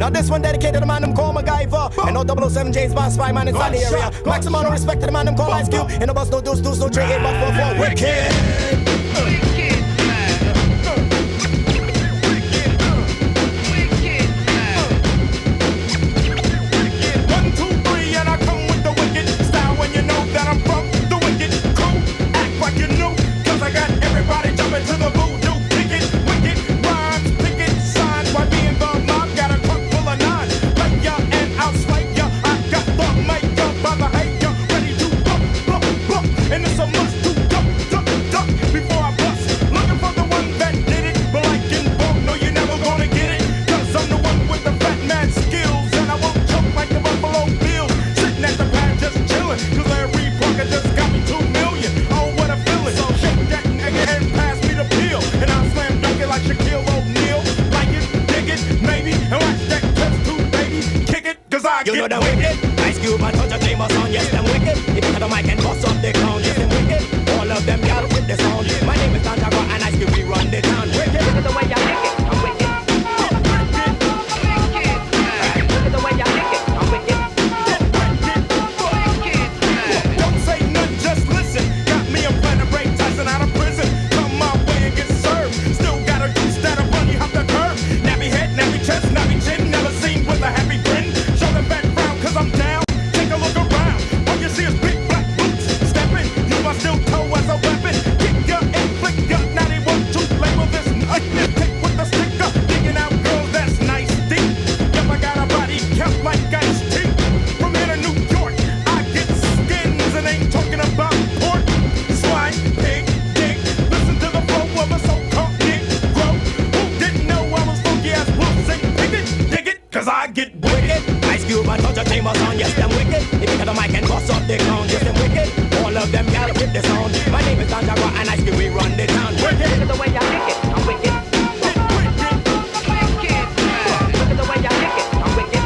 Now this one dedicated to the man them call MacGyver. And no 007 James Bond spy man inside the area. Maximum respect to the man them call Ice Cube. And no bus no deuce no 3 8 but 4 4 wicked. You know the wicked, Ice Cube and touch a claim us on, yes, them wicked. If you had a mic and bust up the crown, yes, them wicked. All of them y'all with the sound. My name is Santiago and Ice Cube, we run the town. Wicked, look at the way y'all lick it, I'm wicked. Look at the way y'all lick it, I'm wicked. Don't say nothing, just listen. Got me a plan to break Tyson out of prison. Come my way and get served. Still got a goose that'll run you off the curb. Nappy head, nappy chest, nappy chin, never seen with a happy grin. Cause I'm down, take a look around. All you see is big black boots stepping. You must still toe as a weapon. Kick ya and flick ya. Now they want to label this nightmare. Take with the sticker. Digging out girls that's nice deep. Yep, I got a body count like ice tea. From here to New York, I get skins and ain't talking about pork. Swine, pig, dick. Listen to the flow of a so-called Negro. Who didn't know I was funky as wolves and pig it, dig it, cause I get wicked. Ice Cube and touch a chambers on, yes, them wicked. If you got a mic and bust up the ground, yes, them wicked. All of them y'all with the sound. My name is Santiago and Ice Cube, we run the town. Wicked, look at the way y'all lick it, I'm wicked. Look at the way y'all lick it, I'm wicked.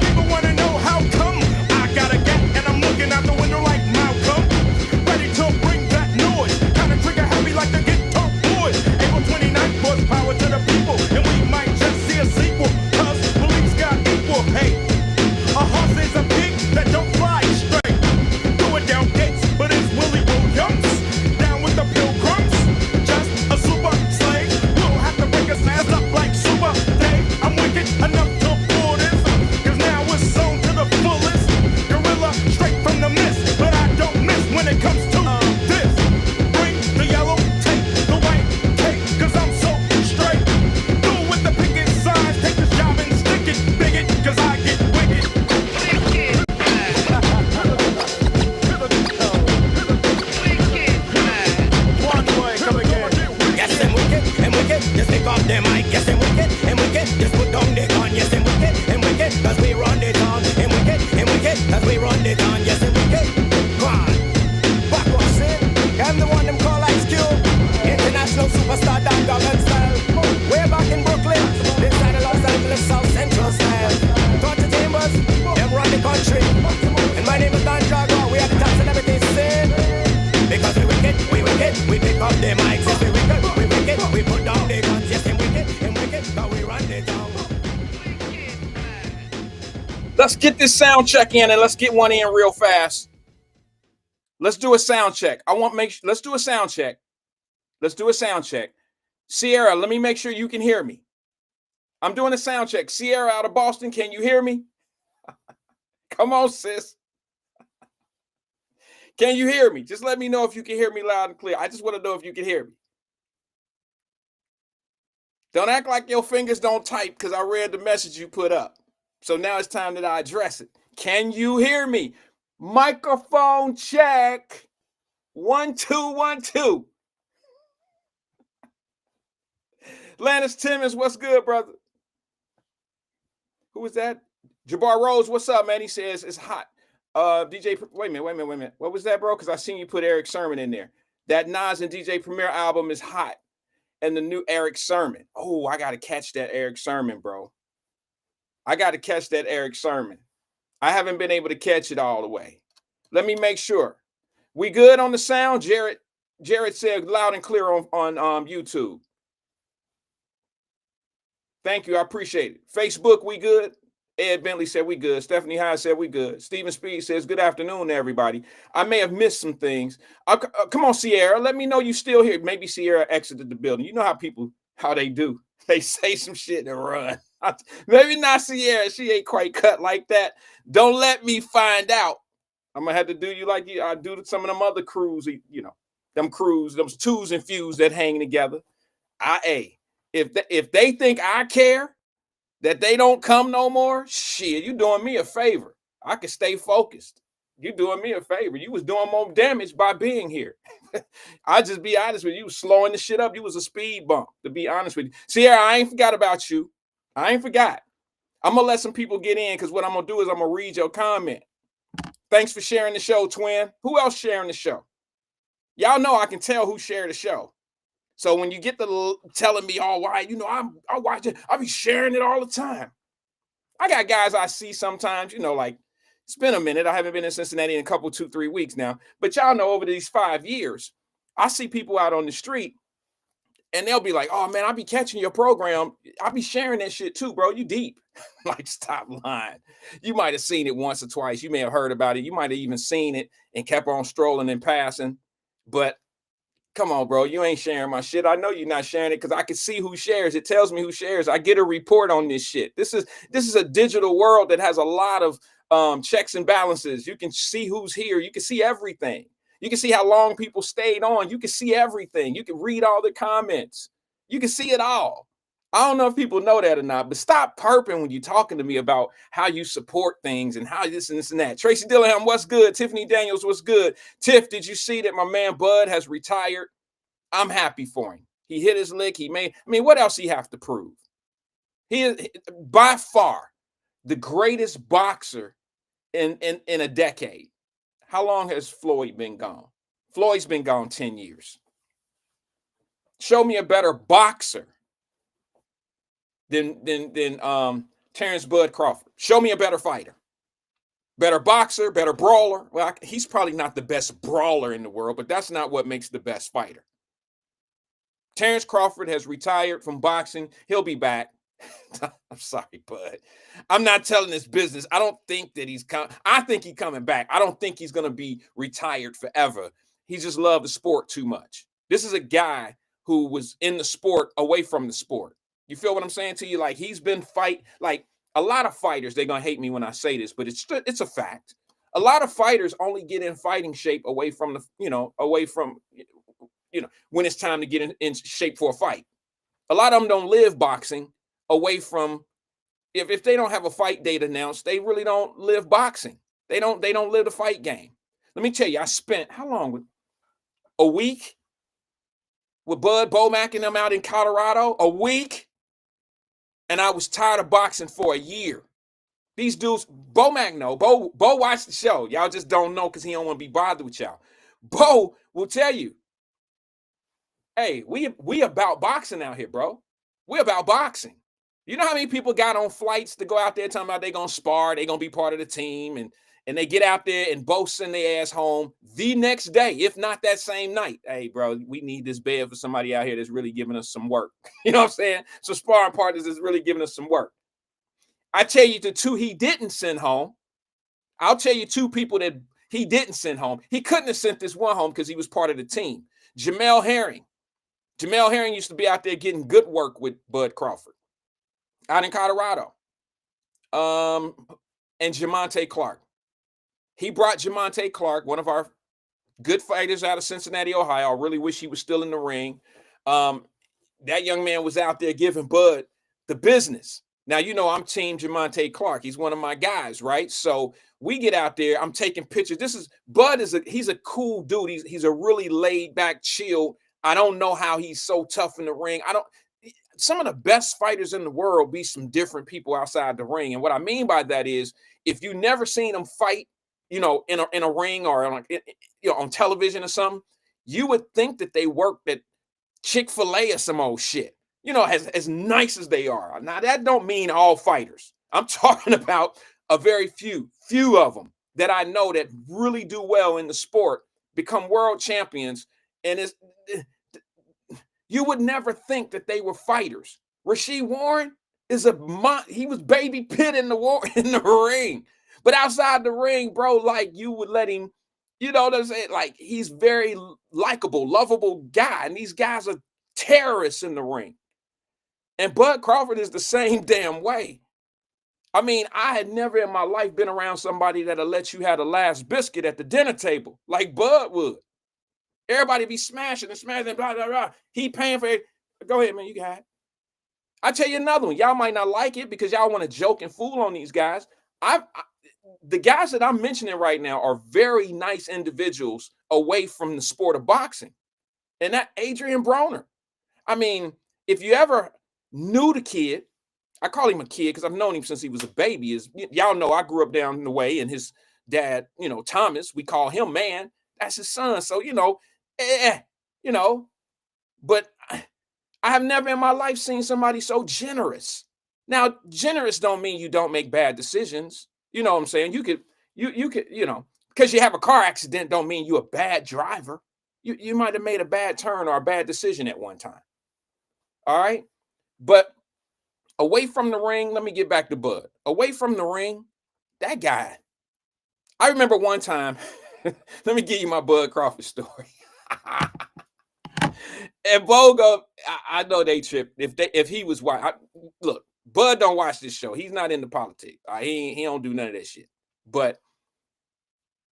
People wanna know how come I got a gap and I'm looking out the window like Malcolm. Ready to bring that noise. Kinda trigger happy like the Guitar Boys. April 29th, force power to the people. And we might just see a sequel. Cause police got equal hate. A horse is a pig that don't fly straight. Do it down gates, but it's Willie Williams. Down with the pilgrims. Just a super slave. We'll have to break his ass up like Super Dave. I'm wicked enough to pull this. Cause now it's sewn to the fullest. Gorilla straight from the mist. But I don't miss when it comes to this. Bring the yellow tape, the white cake. Cause I'm so straight. Do with the picket signs. Take this job and stick it. Bigot, cause I get wicked. One way, come again. Yes, them wicked, and wicked. Just take off them mic. Yes, them wicked, and wicked. Just put down the gun. Yes, them wicked, and wicked. Cause we run the town. And wicked, cause we run the town. Yes, them wicked. Go on. Back what's it? I'm the one them call Ice Cube. International superstar down Gogan style. Way back in Brooklyn. This side of Los Angeles, South Central style. Torture Chambers, them run the country. And my name is Don Jaguar. We are the top celebrities sin. Because we pick up the mics. Yes, we wicked, we put down the guns. Yes, and wicked, cause we run the town. Let's get this sound check in and let's get one in real fast. Let's do a sound check. Let's do a sound check. Let's do a sound check. Sierra, let me make sure you can hear me. I'm doing a sound check. Sierra out of Boston, can you hear me? Come on, sis. Can you hear me? Just let me know if you can hear me loud and clear. I just want to know if you can hear me. Don't act like your fingers don't type because I read the message you put up. So now it's time that I address it. Can you hear me? Microphone check. 1 2 1 2. Lannis Timmons, what's good, brother? Who is that? Jabbar Rose, what's up, man? He says it's hot. DJ, wait a minute. What was that, bro? Because I seen you put Eric Sermon in there. That Nas and DJ Premier album is hot. And the new Eric Sermon. Oh, I got to catch that Eric Sermon, bro. I got to catch that Eric Sermon. I haven't been able to catch it all the way. Let me make sure. We good on the sound? Jared said loud and clear on YouTube. Thank you. I appreciate it. Facebook, we good. Ed Bentley said we good. Stephanie Hyde said we good. Stephen Speed says good afternoon to everybody. I may have missed some things. Come on, Sierra. Let me know you still here. Maybe Sierra exited the building. You know how they do. They say some shit and run. Maybe not Sierra. She ain't quite cut like that. Don't let me find out. I'm gonna have to do you like I do to some of them other crews. You know, them crews, them twos and fews that hang together. If they think I care, that they don't come no more, shit, you doing me a favor. I can stay focused. You doing me a favor. You was doing more damage by being here. I just be honest with you. You was slowing the shit up. You was a speed bump, to be honest with you. Sierra, I ain't forgot about you. I ain't forgot. I'm going to let some people get in because what I'm going to do is I'm going to read your comment. Thanks for sharing the show, twin. Who else sharing the show? Y'all know I can tell who shared the show. So when you get the telling me, oh, why, you know, I watch it, I be sharing it all the time. I got guys I see sometimes, you know, like it's been a minute. I haven't been in Cincinnati in a couple, 2-3 weeks now. But y'all know over these 5 years, I see people out on the street and they'll be like, oh, man, I be catching your program. I be sharing that shit too, bro. You deep. Like, stop lying. You might have seen it once or twice. You may have heard about it. You might have even seen it and kept on strolling and passing. But come on, bro. You ain't sharing my shit. I know you're not sharing it because I can see who shares. It tells me who shares. I get a report on this shit. This is a digital world that has a lot of checks and balances. You can see who's here. You can see everything. You can see how long people stayed on. You can see everything. You can read all the comments. You can see it all. I don't know if people know that or not, but stop perping when you're talking to me about how you support things and how this and this and that. Tracy Dillingham, what's good? Tiffany Daniels, what's good? Tiff, did you see that my man Bud has retired? I'm happy for him. He hit his lick. What else he have to prove? He is by far the greatest boxer in a decade. How long has Floyd been gone? Floyd's been gone 10 years. Show me a better boxer than Terrence Bud Crawford. Show me a better fighter. Better boxer, better brawler. Well, he's probably not the best brawler in the world, but that's not what makes the best fighter. Terrence Crawford has retired from boxing. He'll be back. I'm sorry, Bud. I'm not telling this business. I don't think that he's coming. I think he's coming back. I don't think he's going to be retired forever. He just loved the sport too much. This is a guy who was in the sport away from the sport. You feel what I'm saying to you? Like, he's been like a lot of fighters, they're going to hate me when I say this, but it's a fact. A lot of fighters only get in fighting shape away from when it's time to get in shape for a fight. A lot of them don't live boxing away from, if they don't have a fight date announced, they really don't live boxing. They don't live the fight game. Let me tell you, I spent how long? A week with Bud Bomack and them out in Colorado. A week. And I was tired of boxing for a year. These dudes, Bomack know. Bo watched the show. Y'all just don't know because he don't want to be bothered with y'all. Bo will tell you, hey, we about boxing out here, bro. We about boxing. You know how many people got on flights to go out there talking about they're going to spar, they're going to be part of the team, and they get out there and both send their ass home the next day, if not that same night. Hey, bro, we need this bed for somebody out here that's really giving us some work. You know what I'm saying? So sparring partners is really giving us some work. I tell you the two he didn't send home. I'll tell you two people that he didn't send home. He couldn't have sent this one home because he was part of the team. Jamel Herring. Jamel Herring used to be out there getting good work with Bud Crawford out in Colorado. And Jamonte Clark. He brought Jamonte Clark, one of our good fighters out of Cincinnati, Ohio. I really wish he was still in the ring. That young man was out there giving Bud the business. Now, you know, I'm team Jamonte Clark. He's one of my guys, right? So we get out there. I'm taking pictures. Bud he's a cool dude. He's a really laid back, chill. I don't know how he's so tough in the ring. Some of the best fighters in the world be some different people outside the ring. And what I mean by that is, if you never seen them fight, you know, in a ring or on television or something, you would think that they worked at Chick-fil-A or some old shit. You know, as nice as they are. Now, that don't mean all fighters. I'm talking about a very few of them that I know that really do well in the sport, become world champions, and you would never think that they were fighters. Rasheed Warren, he was baby Pitt in the ring. But outside the ring, bro, like you would let him, you know what I'm saying? Like he's very likable, lovable guy. And these guys are terrorists in the ring. And Bud Crawford is the same damn way. I mean, I had never in my life been around somebody that'll let you have the last biscuit at the dinner table like Bud would. Everybody be smashing and smashing, blah, blah, blah. He paying for it. Go ahead, man, you got it. I tell you another one. Y'all might not like it because y'all want to joke and fool on these guys. The guys that I'm mentioning right now are very nice individuals away from the sport of boxing. And that Adrian Broner. I mean, if you ever knew the kid, I call him a kid because I've known him since he was a baby. Y'all know I grew up down the way, and his dad, Thomas, we call him man. That's his son. So, but I have never in my life seen somebody so generous. Now, generous don't mean you don't make bad decisions. You know what I'm saying? You could, because you have a car accident don't mean you're a bad driver. You might have made a bad turn or a bad decision at one time. All right. But away from the ring, let me get back to Bud. Away from the ring, that guy. I remember one time, let me give you my Bud Crawford story. And Bogo, I know they tripped. If he was white, look, Bud don't watch this show. He's not into politics. He don't do none of that shit. But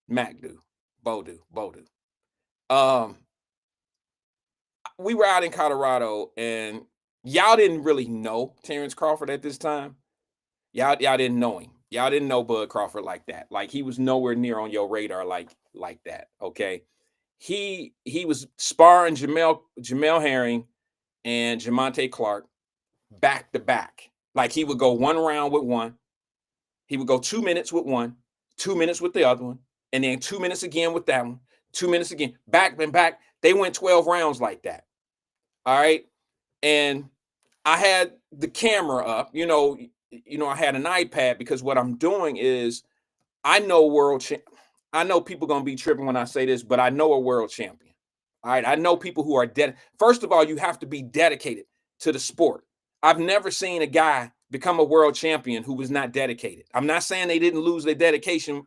Mac do, Bo do. We were out in Colorado, and y'all didn't really know Terrence Crawford at this time. Y'all didn't know him. Y'all didn't know Bud Crawford like that. Like he was nowhere near on your radar like that. Okay. He was sparring Jamel Herring and Jamonte Clark back to back. Like he would go one round with one. He would go 2 minutes with one, 2 minutes with the other one, and then 2 minutes again with that one, 2 minutes again, back and back. They went 12 rounds like that. All right. And I had the camera up, I had an iPad because what I'm doing is I know people going to be tripping when I say this, but I know a world champion. All right. I know people who are First of all, you have to be dedicated to the sport. I've never seen a guy become a world champion who was not dedicated. I'm not saying they didn't lose their dedication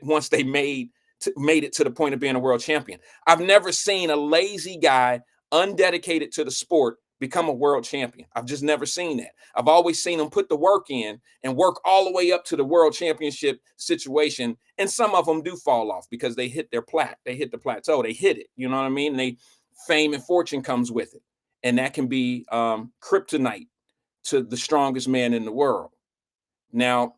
once they made it to the point of being a world champion. I've never seen a lazy guy undedicated to the sport become a world champion. I've just never seen that. I've always seen them put the work in and work all the way up to the world championship situation. And some of them do fall off because they hit the plateau. They hit it. You know what I mean? Fame and fortune comes with it. And that can be kryptonite to the strongest man in the world. Now,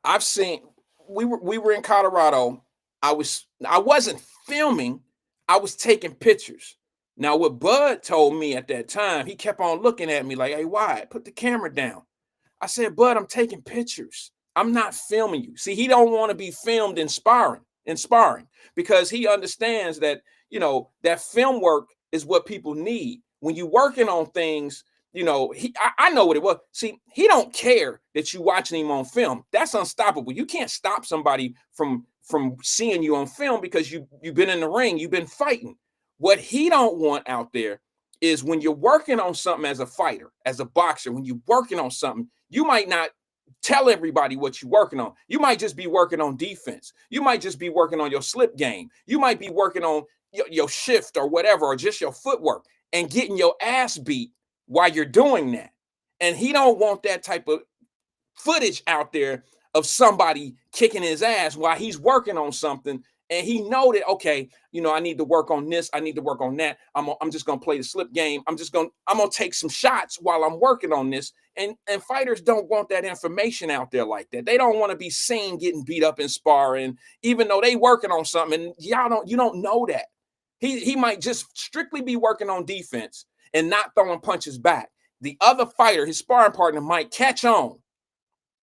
I've seen, we were in Colorado. I wasn't filming. I was taking pictures. Now, what Bud told me at that time, he kept on looking at me like, hey, Wyatt, put the camera down. I said, Bud, I'm taking pictures. I'm not filming you. See, he don't want to be filmed in sparring because he understands that, that film work is what people need. When you're working on things, I know what it was. See, he don't care that you watching him on film. That's unstoppable. You can't stop somebody from seeing you on film because you've been in the ring, you've been fighting. What he don't want out there is when you're working on something as a fighter, as a boxer, when you're working on something, you might not tell everybody what you're working on. You might just be working on defense. You might just be working on your slip game. You might be working on your shift or whatever, or just your footwork and getting your ass beat while you're doing that. And he don't want that type of footage out there of somebody kicking his ass while he's working on something. And he know that, okay, I need to work on this. I need to work on that. I'm just going to play the slip game. I'm going to take some shots while I'm working on this. And fighters don't want that information out there like that. They don't want to be seen getting beat up in sparring, even though they working on something. And you don't know that. He might just strictly be working on defense and not throwing punches back. The other fighter, his sparring partner, might catch on.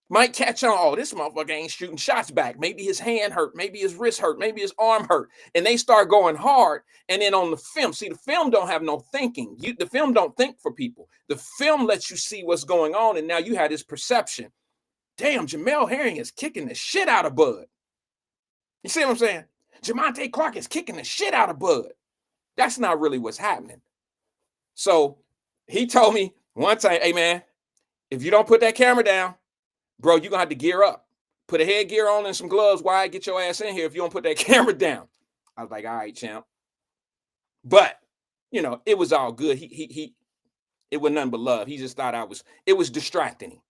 Oh, this motherfucker ain't shooting shots back. Maybe his hand hurt. Maybe his wrist hurt. Maybe his arm hurt. And they start going hard. And then on the film, see, the film don't have no thinking. The film don't think for people. The film lets you see what's going on. And now you have this perception. Damn, Jamel Herring is kicking the shit out of Bud. You see what I'm saying? Jamonte Clark is kicking the shit out of Bud. That's not really what's happening. So He told me one time, hey man, if you don't put that camera down, bro, you're gonna have to gear up. Put a headgear on and some gloves. Why get your ass in here if you don't put that camera down? I was like, all right, champ. But you know, it was all good. He it was nothing but love. He just thought it was distracting him.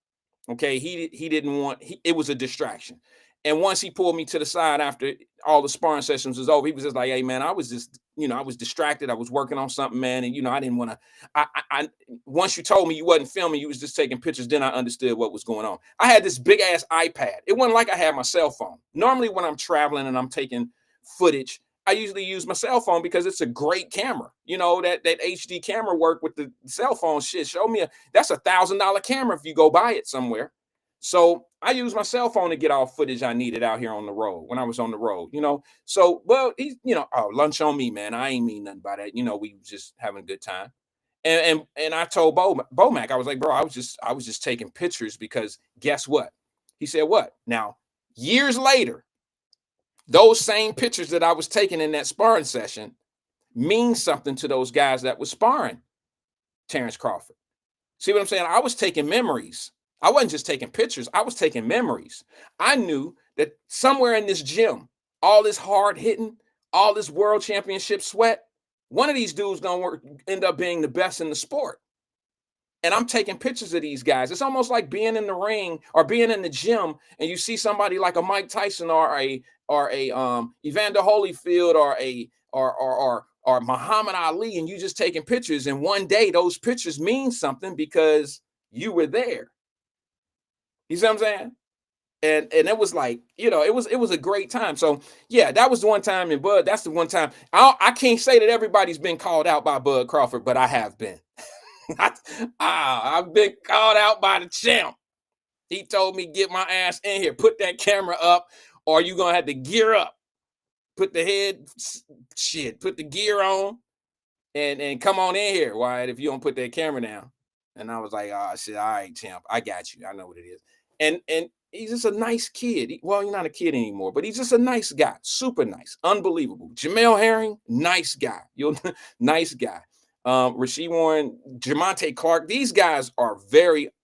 Okay, he didn't want, it was a distraction. And once he pulled me to the side after all the sparring sessions was over, he was just like, hey man, I was just, you know, I was distracted. I was working on something, man. And, you know, I didn't want to, once you told me you wasn't filming, you was just taking pictures, then I understood what was going on. I had this big ass iPad. It wasn't like I had my cell phone. Normally when I'm traveling and I'm taking footage, I usually use my cell phone because it's a great camera. You know, that HD camera work with the cell phone shit. Show me that's $1,000 camera if you go buy it somewhere. So I use my cell phone to get all footage I needed out here on the road when I was on the road, you know. So, well, he's, you know, oh, lunch on me, man. I ain't mean nothing by that. You know, we was just having a good time. And I told Bomac, I was like, bro, I was just taking pictures because guess what? He said, what? Now, years later, those same pictures that I was taking in that sparring session mean something to those guys that was sparring Terrence Crawford. See what I'm saying? I was taking memories. I wasn't just taking pictures. I was taking memories. I knew that somewhere in this gym, all this hard hitting, all this world championship sweat, one of these dudes gonna end up being the best in the sport. And I'm taking pictures of these guys. It's almost like being in the ring or being in the gym and you see somebody like a Mike Tyson or a Evander Holyfield or Muhammad Ali, and you just taking pictures. And one day those pictures mean something because you were there. You see what I'm saying? And it was like, you know, it was a great time. So yeah, that was the one time in Bud. That's the one time. I can't say that everybody's been called out by Bud Crawford, but I have been. I've been called out by the champ. He told me, get my ass in here, put that camera up, or you're gonna have to gear up. Put the gear on and come on in here, Wyatt, if you don't put that camera down. And I was like, oh shit, all right, champ, I got you. I know what it is. And he's just a nice kid. Well, he's not a kid anymore, but he's just a nice guy. Super nice. Unbelievable. Jamel Herring, nice guy. Nice guy. Rasheed Warren, Jamonte Clark, these guys are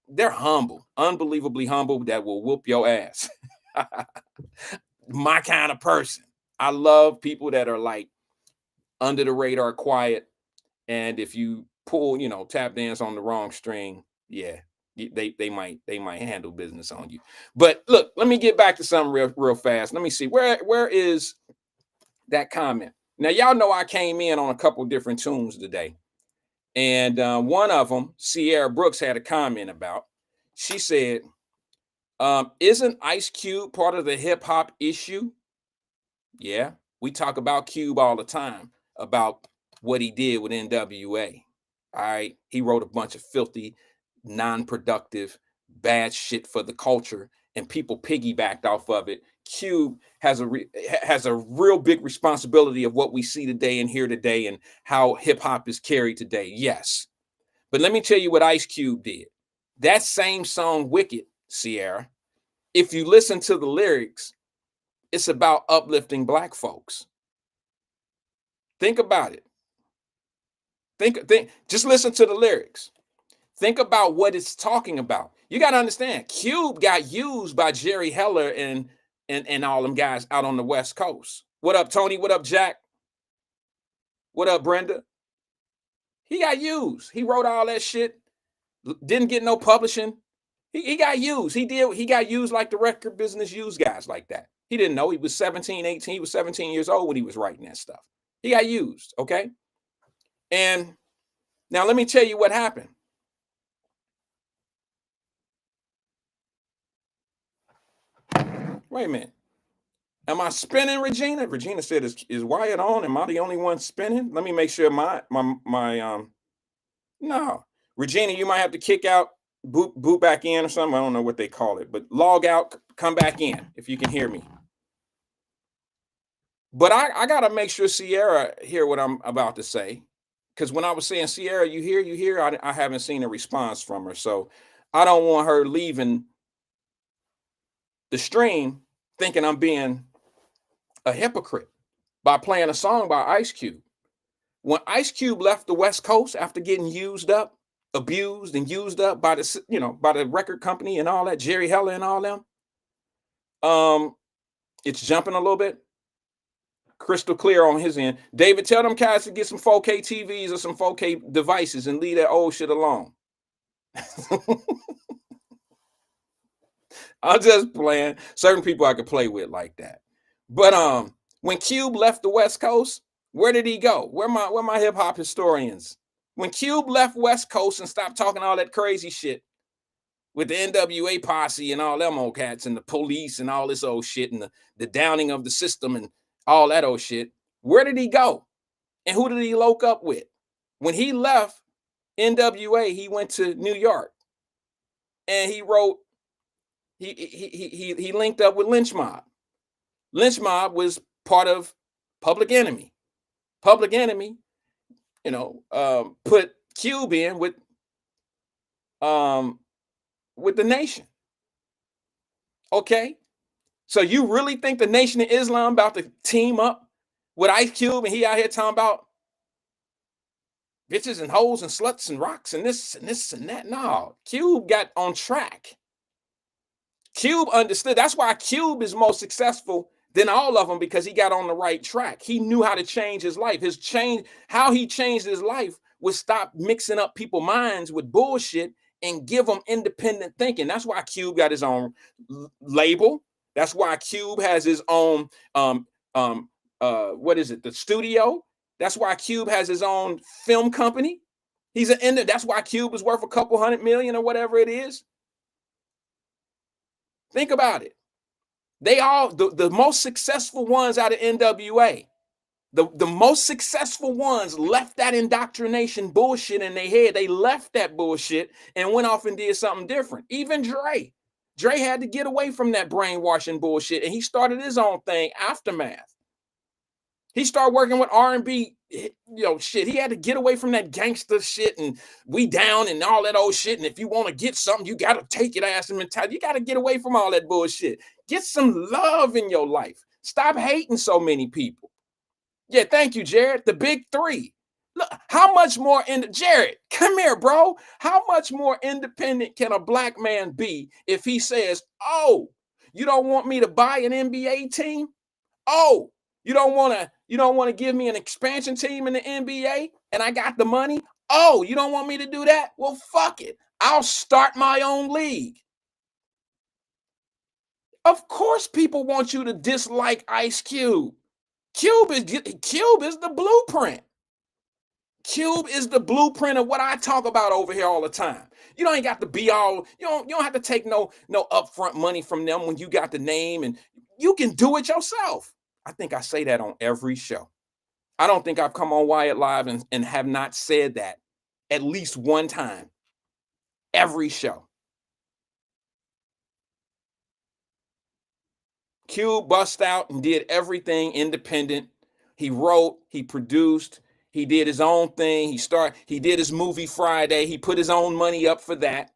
they're humble, unbelievably humble, that will whoop your ass. My kind of person. I love people that are like under the radar, quiet. And if you pull, you know, tap dance on the wrong string, yeah, they might handle business on you. But look, let me get back to something real fast. Let me see, where is that comment? Now, y'all know I came in on a couple different tunes today. And one of them, Sierra Brooks, had a comment about. She said, isn't Ice Cube part of the hip hop issue? Yeah, we talk about Cube all the time, about what he did with NWA. All right, he wrote a bunch of filthy, non-productive, bad shit for the culture, and people piggybacked off of it. Cube has a real big responsibility of what we see today and hear today and how hip hop is carried today. Yes. But let me tell you what Ice Cube did. That same song, Wicked, Sierra, if you listen to the lyrics, it's about uplifting Black folks. Think about it. Think, just listen to the lyrics. Think about what it's talking about. You got to understand, Cube got used by Jerry Heller and all them guys out on the West Coast. What up, Tony? What up, Jack? What up, Brenda? He got used. He wrote all that shit. Didn't get no publishing. He got used. He got used like the record business used guys like that. He didn't know. He was 17, 18. He was 17 years old when he was writing that stuff. He got used, okay? And now let me tell you what happened. Wait a minute. Am I spinning, Regina? Regina said, is Wyatt on? Am I the only one spinning? Let me make sure no. Regina, you might have to kick out, boot back in or something. I don't know what they call it, but log out, come back in if you can hear me. But I got to make sure Sierra hear what I'm about to say. Because when I was saying, Sierra, you hear, I haven't seen a response from her. So I don't want her leaving the stream thinking I'm being a hypocrite by playing a song by Ice Cube. When Ice Cube left the West Coast after getting used up abused and used up by the, by the record company and all that, Jerry Heller and all them. It's jumping a little bit. Crystal clear on his end. David, tell them guys to get some 4K TVs or some 4K devices and leave that old shit alone. I'm just playing. Certain people I could play with like that. But when Cube left the West Coast, where did he go? Where my hip hop historians? When Cube left West Coast and stopped talking all that crazy shit with the NWA posse and all them old cats and the police and all this old shit and the downing of the system and all that old shit, where did he go? And who did he lock up with? When he left NWA, he went to New York and he wrote, he linked up with Lynch Mob. Lynch Mob was part of Public Enemy. Public Enemy, put Cube in with the Nation. Okay, so you really think the Nation of Islam about to team up with Ice Cube and he out here talking about bitches and hoes and sluts and rocks and this and that? No, Cube got on track. Cube understood. That's why Cube is more successful than all of them, because he got on the right track. He knew how to change his life. How he changed his life was stop mixing up people's minds with bullshit and give them independent thinking. That's why Cube got his own label. That's why Cube has his own the studio. That's why Cube has his own film company. That's why Cube is worth a couple $100 million or whatever it is. Think about it. They all, the most successful ones out of NWA, the most successful ones left that indoctrination bullshit in their head. They left that bullshit and went off and did something different. Even Dre had to get away from that brainwashing bullshit, and he started his own thing, Aftermath. He started working with R&B, shit. He had to get away from that gangster shit and we down and all that old shit. And if you want to get something, you got to take it ass and mentality. You got to get away from all that bullshit. Get some love in your life. Stop hating so many people. Yeah, thank you, Jared. The big three. Look, how much more Jared, come here, bro. How much more independent can a black man be if he says, oh, you don't want me to buy an NBA team? Oh, you don't want to give me an expansion team in the NBA and I got the money? Oh, you don't want me to do that? Well, fuck it. I'll start my own league. Of course people want you to dislike Ice Cube. Cube is the blueprint. Cube is the blueprint of what I talk about over here all the time. You don't got to be all, you don't have to take no upfront money from them when you got the name, and you can do it yourself. I think I say that on every show. I don't think I've come on Wyatt Live and have not said that at least one time. Every show. Cube bust out and did everything independent. He wrote, he produced, he did his own thing. He did his movie Friday. He put his own money up for that.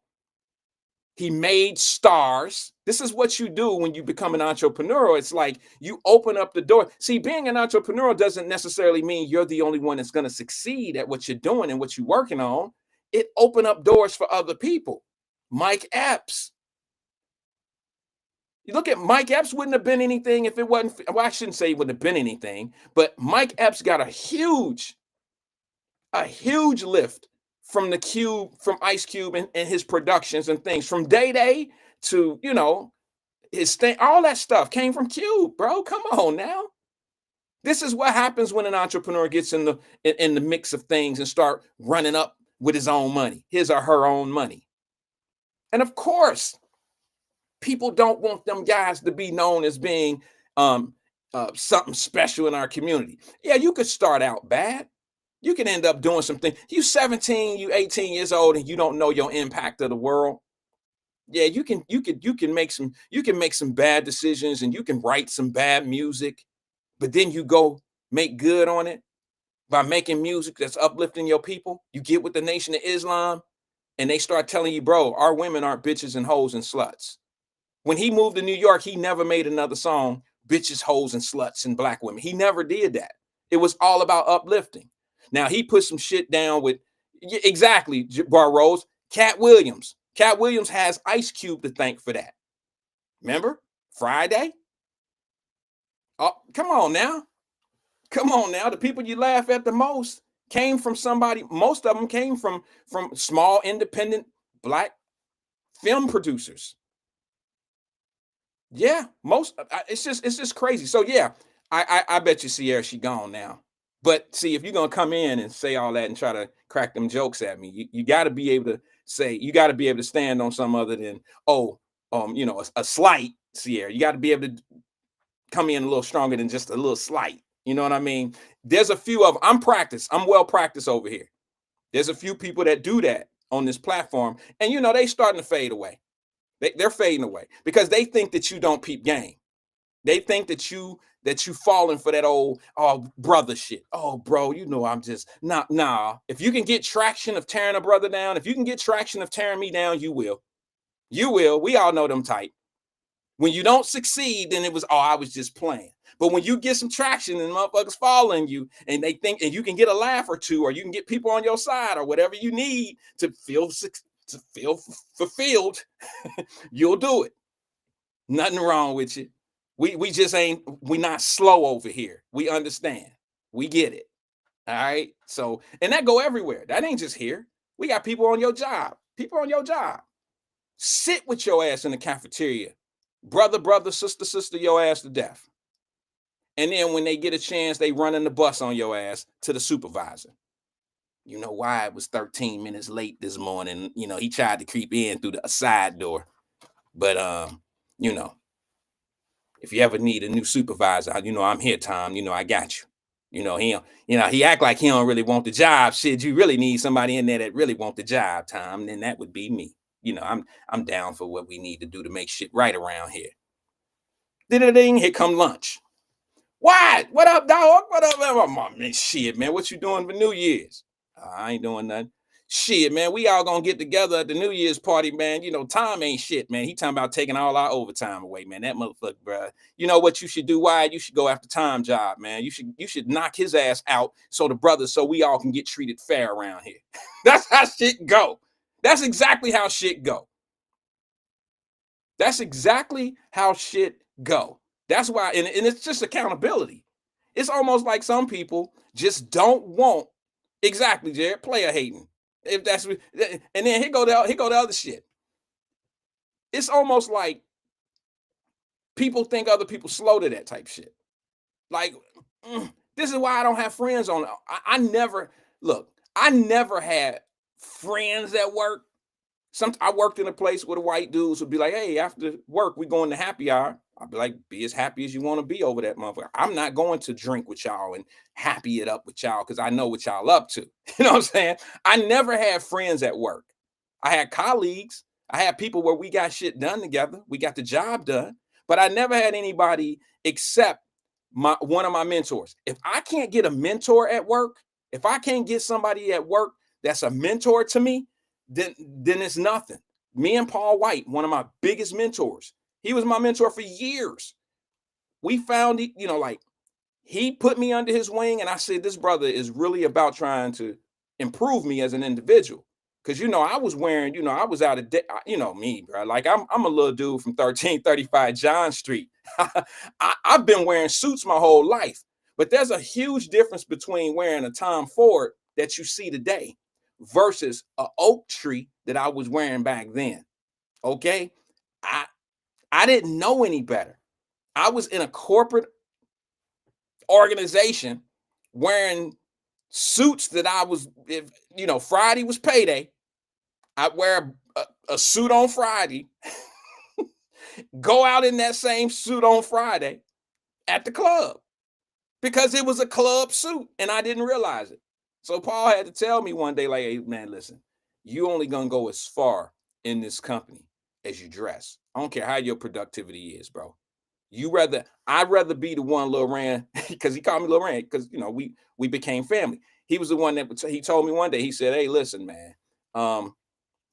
He made stars. This is what you do when you become an entrepreneur. It's like you open up the door. See, being an entrepreneur doesn't necessarily mean you're the only one that's going to succeed at what you're doing and what you're working on. It opened up doors for other people. Mike Epps. You look at Mike Epps, wouldn't have been anything if it wasn't, well, I shouldn't say it wouldn't have been anything, but Mike Epps got a huge lift from from Ice Cube and his productions and things, from Day Day to, his thing, all that stuff came from Cube, bro. Come on now. This is what happens when an entrepreneur gets in the mix of things and start running up with his own money, his or her own money. And of course, people don't want them guys to be known as being something special in our community. Yeah, you could start out bad. You can end up doing something. You 17, you 18 years old, and you don't know your impact of the world. Yeah, you can make some bad decisions and you can write some bad music, but then you go make good on it by making music that's uplifting your people. You get with the Nation of Islam and they start telling you, bro, our women aren't bitches and hoes and sluts. When he moved to New York, he never made another song, bitches, hoes, and sluts and black women. He never did that. It was all about uplifting. Now, he put some shit down with, Yeah, exactly, Bar Rose. Cat Williams. Cat Williams has Ice Cube to thank for that. Remember? Friday? Oh, come on now. Come on now. The people you laugh at the most came from somebody, most of them came from small independent black film producers. Yeah, most it's just crazy. So yeah, I bet you Sierra, she gone now. But see, if you're gonna come in and say all that and try to crack them jokes at me, you got to be able to say, you got to be able to stand on some other than, oh, a slight, Sierra. You got to be able to come in a little stronger than just a little slight. You know what I mean? There's a few of I'm well practiced over here. There's a few people that do that on this platform, and they starting to fade away. They're fading away because they think that you don't peep game. They think that you falling for that old brother shit. Oh, bro, I'm just nah. If you can get traction of tearing a brother down, if you can get traction of tearing me down, you will. You will. We all know them type. When you don't succeed, then it was, I was just playing. But when you get some traction and motherfuckers following you and they think, and you can get a laugh or two, or you can get people on your side or whatever you need to feel fulfilled, you'll do it. Nothing wrong with you. We just we not slow over here. We understand. We get it. All right. So, and that go everywhere. That ain't just here. We got people on your job. People on your job. Sit with your ass in the cafeteria. Brother, sister, your ass to death. And then when they get a chance, they running the bus on your ass to the supervisor. You know why it was 13 minutes late this morning. He tried to creep in through the side door. But if you ever need a new supervisor, I'm here, Tom. I got you. He act like he don't really want the job. Shit, you really need somebody in there that really want the job, Tom. Then that would be me. I'm down for what we need to do to make shit right around here. Ding, here come lunch. Wyatt, what up, dog? What up, man? Shit, man, what you doing for New Year's? I ain't doing nothing. Shit, man, we all gonna get together at the New Year's party, man. Tom ain't shit, man. He talking about taking all our overtime away, man. That motherfucker, bro. You know what you should do, Wyatt? You should go after Tom job, man. You should knock his ass out so we all can get treated fair around here. That's how shit go. That's exactly how shit go. That's exactly how shit go. That's why, and it's just accountability. It's almost like some people just don't want, exactly, Jared, player hating. If that's, and then here go the other shit. It's almost like people think other people slow to that type shit. Like, this is why I don't have friends on. I never had friends at work. I worked in a place where the white dudes would be like, hey, after work, we going to happy hour. I'd be like, be as happy as you want to be over that motherfucker. I'm not going to drink with y'all and happy it up with y'all because I know what y'all up to. You know what I'm saying? I never had friends at work. I had colleagues. I had people where we got shit done together. We got the job done. But I never had anybody except one of my mentors. If I can't get a mentor at work, if I can't get somebody at work that's a mentor to me, then it's nothing. Me and Paul White, one of my biggest mentors, he was my mentor for years. We found, he put me under his wing, and I said, this brother is really about trying to improve me as an individual. Because, I was wearing, I was out of, me, bro. Like, I'm a little dude from 1335 John Street. I've been wearing suits my whole life. But there's a huge difference between wearing a Tom Ford that you see today versus an oak tree that I was wearing back then. Okay? I didn't know any better. I was in a corporate organization wearing suits that I was, Friday was payday. I'd wear a suit on Friday, go out in that same suit on Friday at the club because it was a club suit and I didn't realize it. So Paul had to tell me one day, like, hey, man, listen, you only gonna go as far in this company as you dress. I don't care how your productivity is, bro. I'd rather be the one, Lil Rand, because he called me Lil Rand, because we became family. He was the one that he told me one day, he said, hey, listen, man,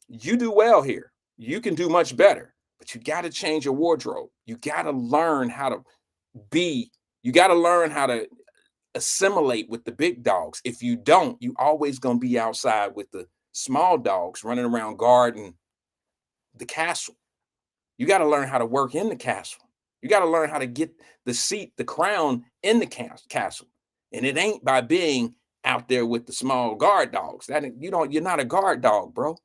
you do well here. You can do much better, but you got to change your wardrobe. You got to learn how to assimilate with the big dogs. If you don't, you always gonna be outside with the small dogs running around guarding the castle. You got to learn how to work in the castle. You got to learn how to get the seat, the crown in the castle. And it ain't by being out there with the small guard dogs. You're not a guard dog, bro.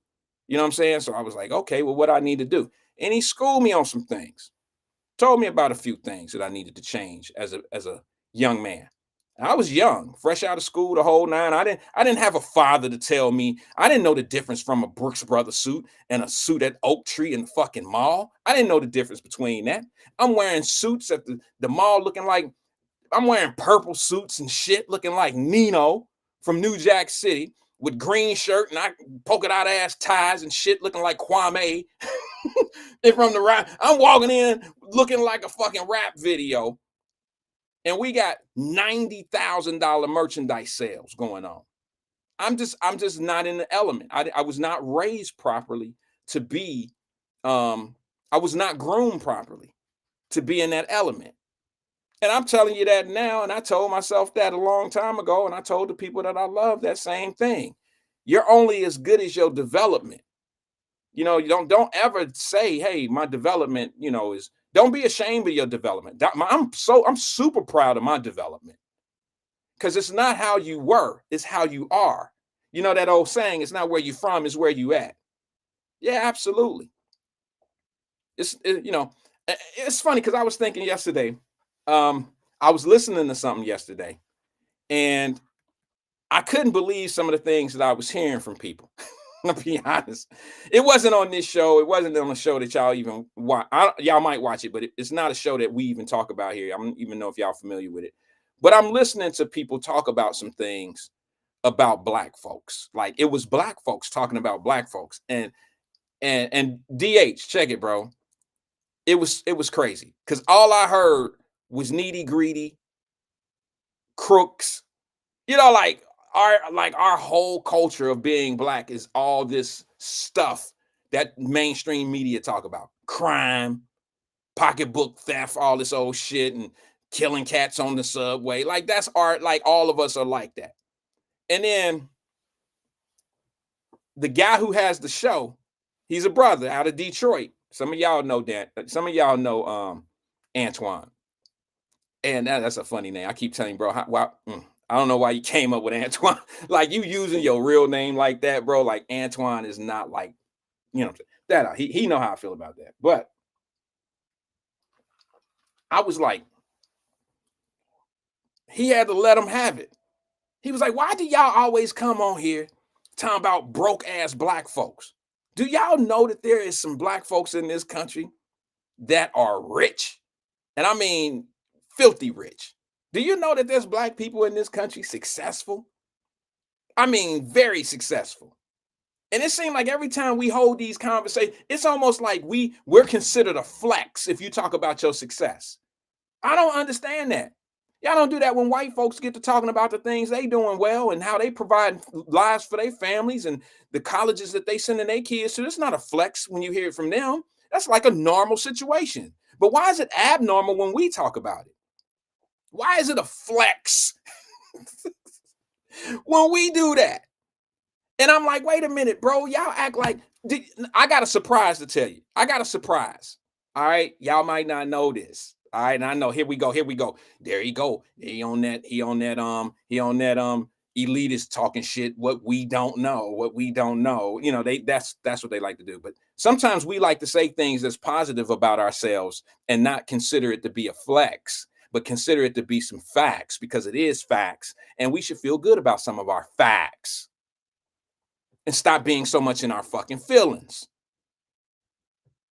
You know what I'm saying? So I was like, okay, well, what I need to do? And he schooled me on some things, told me about a few things that I needed to change as a young man. I was young, fresh out of school, the whole nine. I didn't have a father to tell me. I didn't know the difference from a Brooks Brothers suit and a suit at Oak Tree in the fucking mall. I didn't know the difference between that. I'm wearing suits at the mall looking like, I'm wearing purple suits and shit looking like Nino from New Jack City with green shirt and polka dot ass ties and shit looking like Kwame. And from the right, I'm walking in looking like a fucking rap video. And we got $90,000 merchandise sales going on. I'm just not in the element. I was not raised properly to be, I was not groomed properly to be in that element. And I'm telling you that now, and I told myself that a long time ago, and I told the people that I love that same thing. You're only as good as your development. You know, you don't ever say, hey, my development, is, don't be ashamed of your development. I'm super proud of my development, because it's not how you were, it's how you are. You know that old saying, it's not where you're from, it's where you at. Yeah, absolutely. It's funny because I was thinking yesterday, I was listening to something yesterday, and I couldn't believe some of the things that I was hearing from people. To be honest, it wasn't on this show. It wasn't on a show that y'all even watch. Y'all might watch it, but it's not a show that we even talk about here. I don't even know if y'all familiar with it. But I'm listening to people talk about some things about black folks. Like, it was black folks talking about black folks, and DH, check it, bro. It was crazy because all I heard was needy, greedy, crooks. Like our whole culture of being black is all this stuff that mainstream media talk about: crime, pocketbook theft, all this old shit, and killing cats on the subway. Like, that's art. Like, all of us are like that. And then the guy who has the show, he's a brother out of Detroit. Some of y'all know that. Some of y'all know Antoine. And that's a funny name. I keep telling you, bro, I don't know why you came up with Antoine. Like, you using your real name like that, bro. Like, Antoine is not like, that. He know how I feel about that. But I was like, he had to let him have it. He was like, why do y'all always come on here talking about broke ass black folks? Do y'all know that there is some black folks in this country that are rich? And I mean, filthy rich. Do you know that there's black people in this country successful? I mean, very successful. And it seems like every time we hold these conversations, it's almost like we're considered a flex if you talk about your success. I don't understand that. Y'all don't do that when white folks get to talking about the things they doing well and how they provide lives for their families and the colleges that they sending their kids to. It's not a flex when you hear it from them. That's like a normal situation. But why is it abnormal when we talk about it? Why is it a flex when we do that? And I'm like, wait a minute, bro. Y'all act like, I got a surprise to tell you. I got a surprise. All right. Y'all might not know this. All right. And I know, here we go. There you go. He on that elitist talking shit, what we don't know. That's what they like to do. But sometimes we like to say things that's positive about ourselves and not consider it to be a flex, but consider it to be some facts, because it is facts. And we should feel good about some of our facts and stop being so much in our fucking feelings.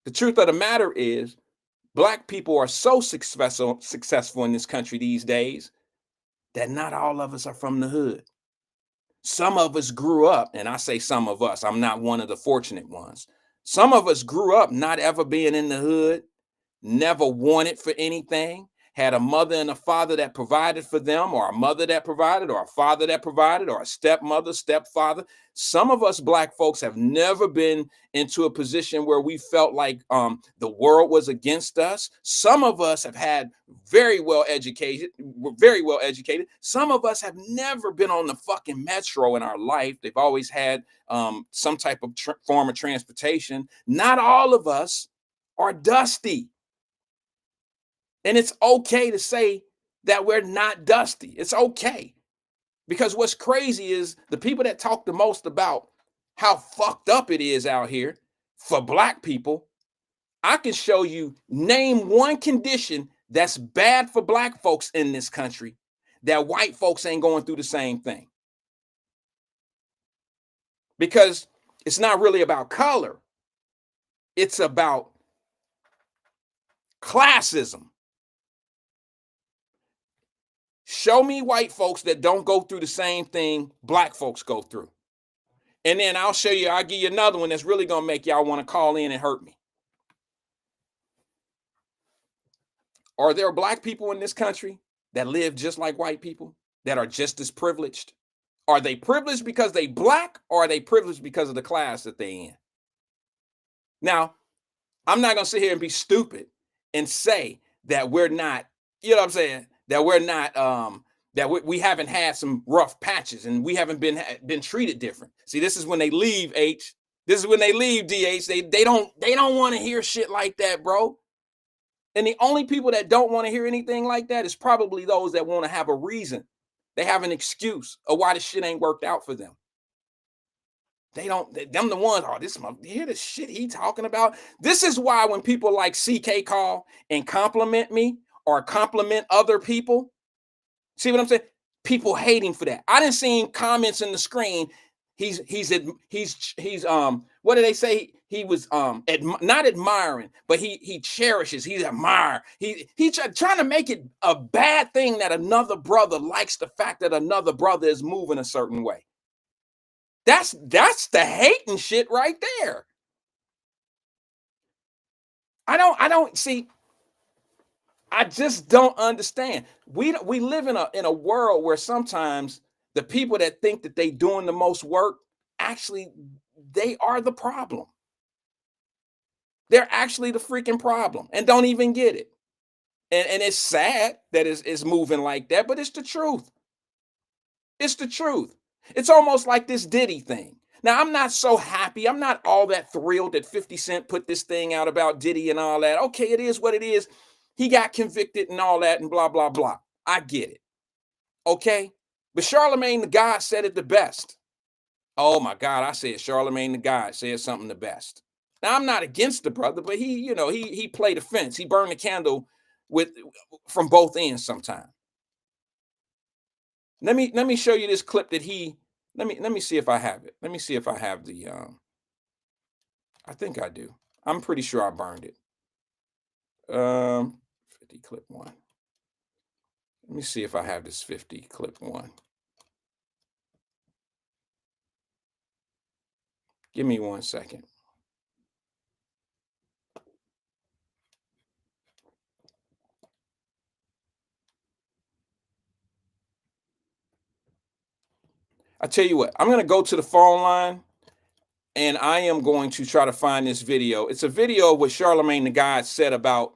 The truth of the matter is, black people are so successful in this country these days that not all of us are from the hood. Some of us grew up, and I say some of us, I'm not one of the fortunate ones. Some of us grew up not ever being in the hood, never wanted for anything, had a mother and a father that provided for them, or a mother that provided, or a father that provided, or a stepmother, stepfather. Some of us Black folks have never been into a position where we felt like the world was against us. Some of us have had very well educated. Some of us have never been on the fucking metro in our life. They've always had some type of form of transportation. Not all of us are dusty. And it's okay to say that we're not dusty. It's okay. Because what's crazy is the people that talk the most about how fucked up it is out here for Black people, I can show you, name one condition that's bad for Black folks in this country that white folks ain't going through the same thing. Because it's not really about color. It's about classism. Show me white folks that don't go through the same thing Black folks go through. And then I'll show you, I'll give you another one that's really going to make y'all want to call in and hurt me. Are there Black people in this country that live just like white people, that are just as privileged? Are they privileged because they Black, or are they privileged because of the class that they in? Now, I'm not going to sit here and be stupid and say that we're not, you know what I'm saying? That we're not, that we haven't had some rough patches and we haven't been treated different. See, this is when they leave, H. This is when they leave, DH. They don't want to hear shit like that, bro. And the only people that don't want to hear anything like that is probably those that want to have a reason. They have an excuse of why the shit ain't worked out for them. Them the ones, you hear the shit he talking about? This is why when people like CK call and compliment me or compliment other people, see what I'm saying? People hating for that. I didn't see comments in the screen. He's what did they say? He was not admiring, but he cherishes. He's admire. He trying to make it a bad thing that another brother likes the fact that another brother is moving a certain way. That's the hating shit right there. I don't see. I just don't understand. We live in a world where sometimes the people that think that they doing the most work, actually, they are the problem. They're actually the freaking problem and don't even get it. And it's sad that it's moving like that, but it's the truth. It's the truth. It's almost like this Diddy thing. Now, I'm not so happy. I'm not all that thrilled that 50 Cent put this thing out about Diddy and all that. Okay, it is what it is. He got convicted and all that and blah, blah, blah. I get it. Okay? But Charlemagne the God said it the best. Oh my God, I said Charlemagne the God said something the best. Now, I'm not against the brother, but he played a fence. He burned the candle from both ends sometimes. Let me show you this clip that let me see if I have it. Let me see if I have the I think I do. I'm pretty sure I burned it. 50 clip 1. Let me see if I have this 50 clip 1. Give me 1 second. I tell you what, I'm going to go to the phone line and I am going to try to find this video. It's a video of what Charlemagne the God said about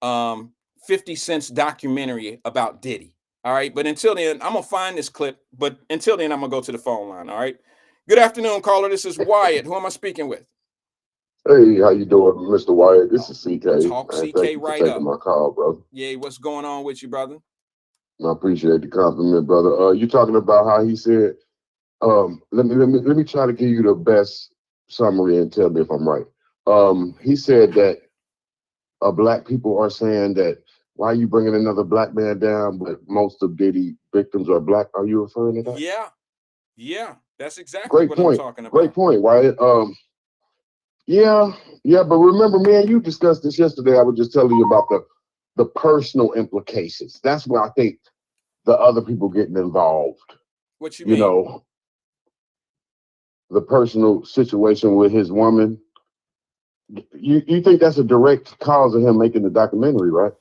50 Cent's documentary about Diddy. All right. But until then, I'm going to find this clip. But until then, I'm going to go to the phone line. All right. Good afternoon, caller. This is Wyatt. Who am I speaking with? Hey, how you doing, Mr. Wyatt? This is CK. Talk Man, CK thank you for right taking up. my call, brother. Yeah, what's going on with you, brother? I appreciate the compliment, brother. You talking about how he said, let me try to give you the best summary and tell me if I'm right. He said that Black people are saying that, why are you bringing another Black man down, but most of Diddy victims are Black. Are you referring to that? Yeah, that's exactly Great what point. I'm talking about. Great point, Wyatt. Yeah, but remember, man, you discussed this yesterday. I was just telling you about the personal implications. That's where I think the other people getting involved. What you You mean? know, the personal situation with his woman. You think that's a direct cause of him making the documentary, right?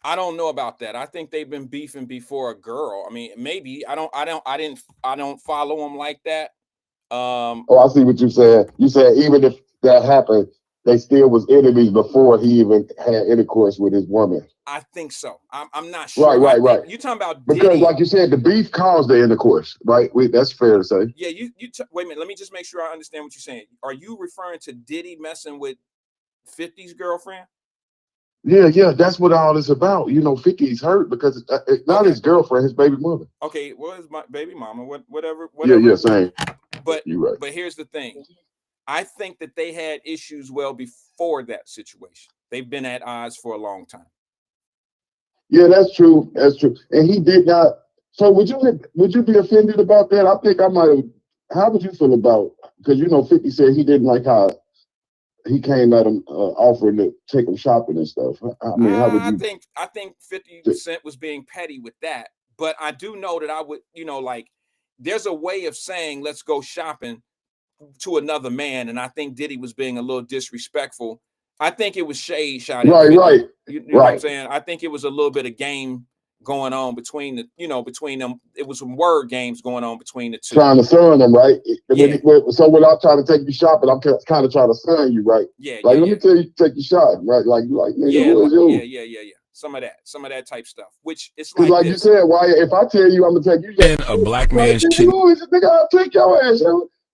I don't know about that. I think they've been beefing before a girl. I mean, maybe I don't follow them like that. Oh, I see what you said. You said even if that happened, they still was enemies before he even had intercourse with his woman. I think so. I'm not Right, sure. I right, think right. you talking about Because, Diddy. like you said, the beef caused the intercourse, right? That's fair to say. Yeah, wait a minute. Let me just make sure I understand what you're saying. Are you referring to Diddy messing with 50's girlfriend? Yeah, yeah, that's what all this about. 50's hurt because it's not Okay. his girlfriend, his baby mother. Okay. Well, it's my baby mama. Whatever. Yeah, Whatever. yeah, same. But You right. here's the thing. I think that they had issues well before that situation. They've been at odds for a long time. Yeah, that's true. That's true. And he did not. So would you be offended about that? I think I might have. How would you feel about? Because 50 said he didn't like how he came at him offering to take him shopping and stuff. I mean, how would you? I think 50 Cent was being petty with that, but I do know that I would, like there's a way of saying let's go shopping to another man, and I think Diddy was being a little disrespectful. I think it was shade shot at Right, 50. right, You know what I'm right. saying? I think it was a little bit of game going on between between them. It was some word games going on between the two. Trying to son him, right? Yeah, So without trying to take you shopping, I'm kind of trying to son you, right? yeah, Like, yeah, let me yeah. tell you, take your shot, right? Like, nigga, Yeah, who is you? yeah. Some of that type stuff. Which it's Because, like like you this. said, Wyatt, if I tell you I'm gonna take you, And a black like, man nigga, shouldn't. who is it? Nigga, I'll take your ass.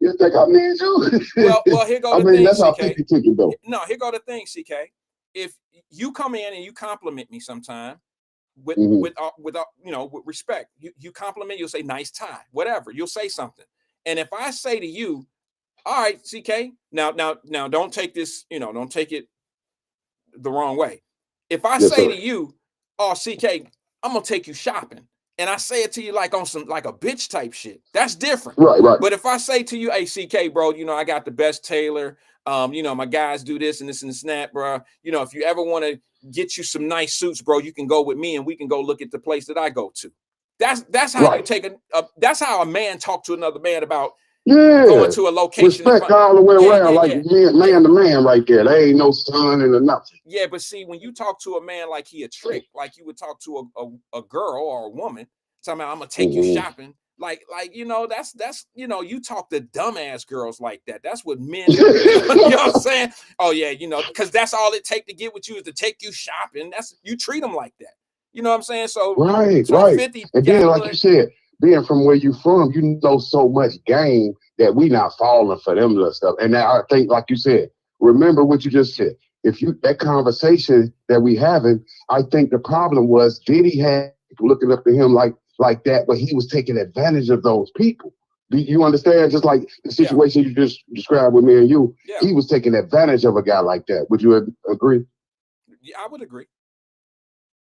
You think I need you? Well, here go I the mean, thing, that's how CK. 50 took it, though. No, here go the thing, CK. If you come in and you compliment me sometime with Mm-hmm. with respect, you compliment, you'll say nice tie, whatever. You'll say something. And if I say to you, all right, CK, now don't take this, don't take it the wrong way. If I Yes, say sir. to you, oh, CK, I'm gonna take you shopping, and I say it to you like on some like a bitch type shit, that's different. Right, right. But if I say to you, hey, CK, bro, I got the best tailor. My guys do this and this and that, bro. If you ever want to get you some nice suits, bro, you can go with me and we can go look at the place that I go to. That's how you Right. take that's how a man talk to another man about going Yeah. to a location. Respect all the way around, like Yeah. man to man right there. There ain't no son and nothing. Yeah, but see, when you talk to a man like he a trick, like you would talk to a girl or a woman, talking about I'm gonna take you Mm-hmm. shopping, that's you talk to dumbass girls like that. That's what men, you know what I'm saying? Oh yeah, because that's all it take to get with you is to take you shopping. You treat them like that. You know what I'm saying? So Right, so right. 50 And got then, a like little. you said, being from where you from, you know so much game that we not falling for them little stuff. And now I think, like you said, remember what you just said. If that conversation that we having, I think the problem was Diddy had people looking up to him like that, but he was taking advantage of those people. Do you understand? Just like the Yeah, situation you just described with me and you, yeah, he was taking advantage of a guy like that. Would you agree? yeah, I would agree.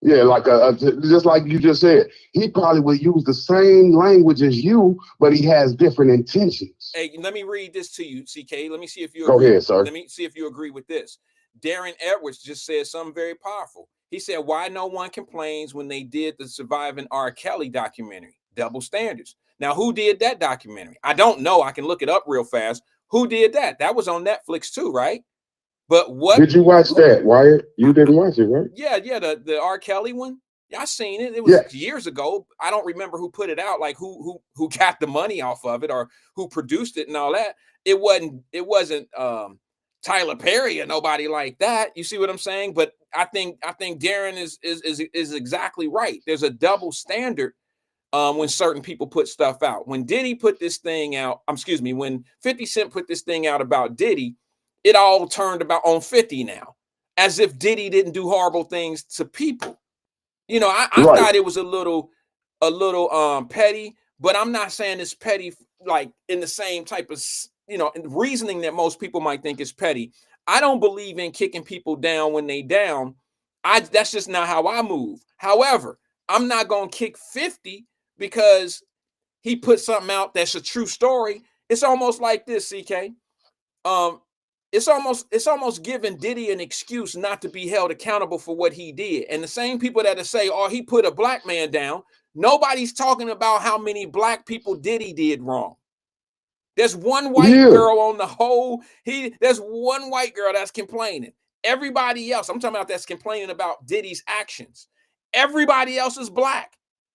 Yeah, like just like you just said, he probably would use the same language as you, but he has different intentions. Hey, let me read this to you, CK. Let me see if you Go agree. ahead, sir. Let me see if you agree with this. Darren Edwards just said something very powerful. He said, "Why no one complains when they did the Surviving R. Kelly documentary, Double Standards." Now, who did that documentary? I don't know. I can look it up real fast. Who did that? That was on Netflix too, right? But Did you watch that, Wyatt? You didn't watch it, right? yeah, the R. Kelly one. Yeah, I seen it. It was Yeah. years ago. I don't remember who put it out, like who got the money off of it or who produced it and all that. It wasn't Tyler Perry or nobody like that. You see what I'm saying? But I think Darren is exactly right. There's a double standard when certain people put stuff out. When Diddy put this thing out, when 50 Cent put this thing out about Diddy, it all turned about on 50 now, as if Diddy didn't do horrible things to people. I Right. thought it was a little petty, but I'm not saying it's petty like in the same type of reasoning that most people might think is petty. I don't believe in kicking people down when they down. That's just not how I move. However, I'm not gonna kick 50 because he put something out that's a true story. It's almost like this, CK. Um, it's almost giving Diddy an excuse not to be held accountable for what he did. And the same people that say, "Oh, he put a black man down," nobody's talking about how many black people Diddy did wrong. There's one white Yeah. girl on the whole. There's one white girl that's complaining. Everybody else, I'm talking about that's complaining about Diddy's actions. Everybody else is black.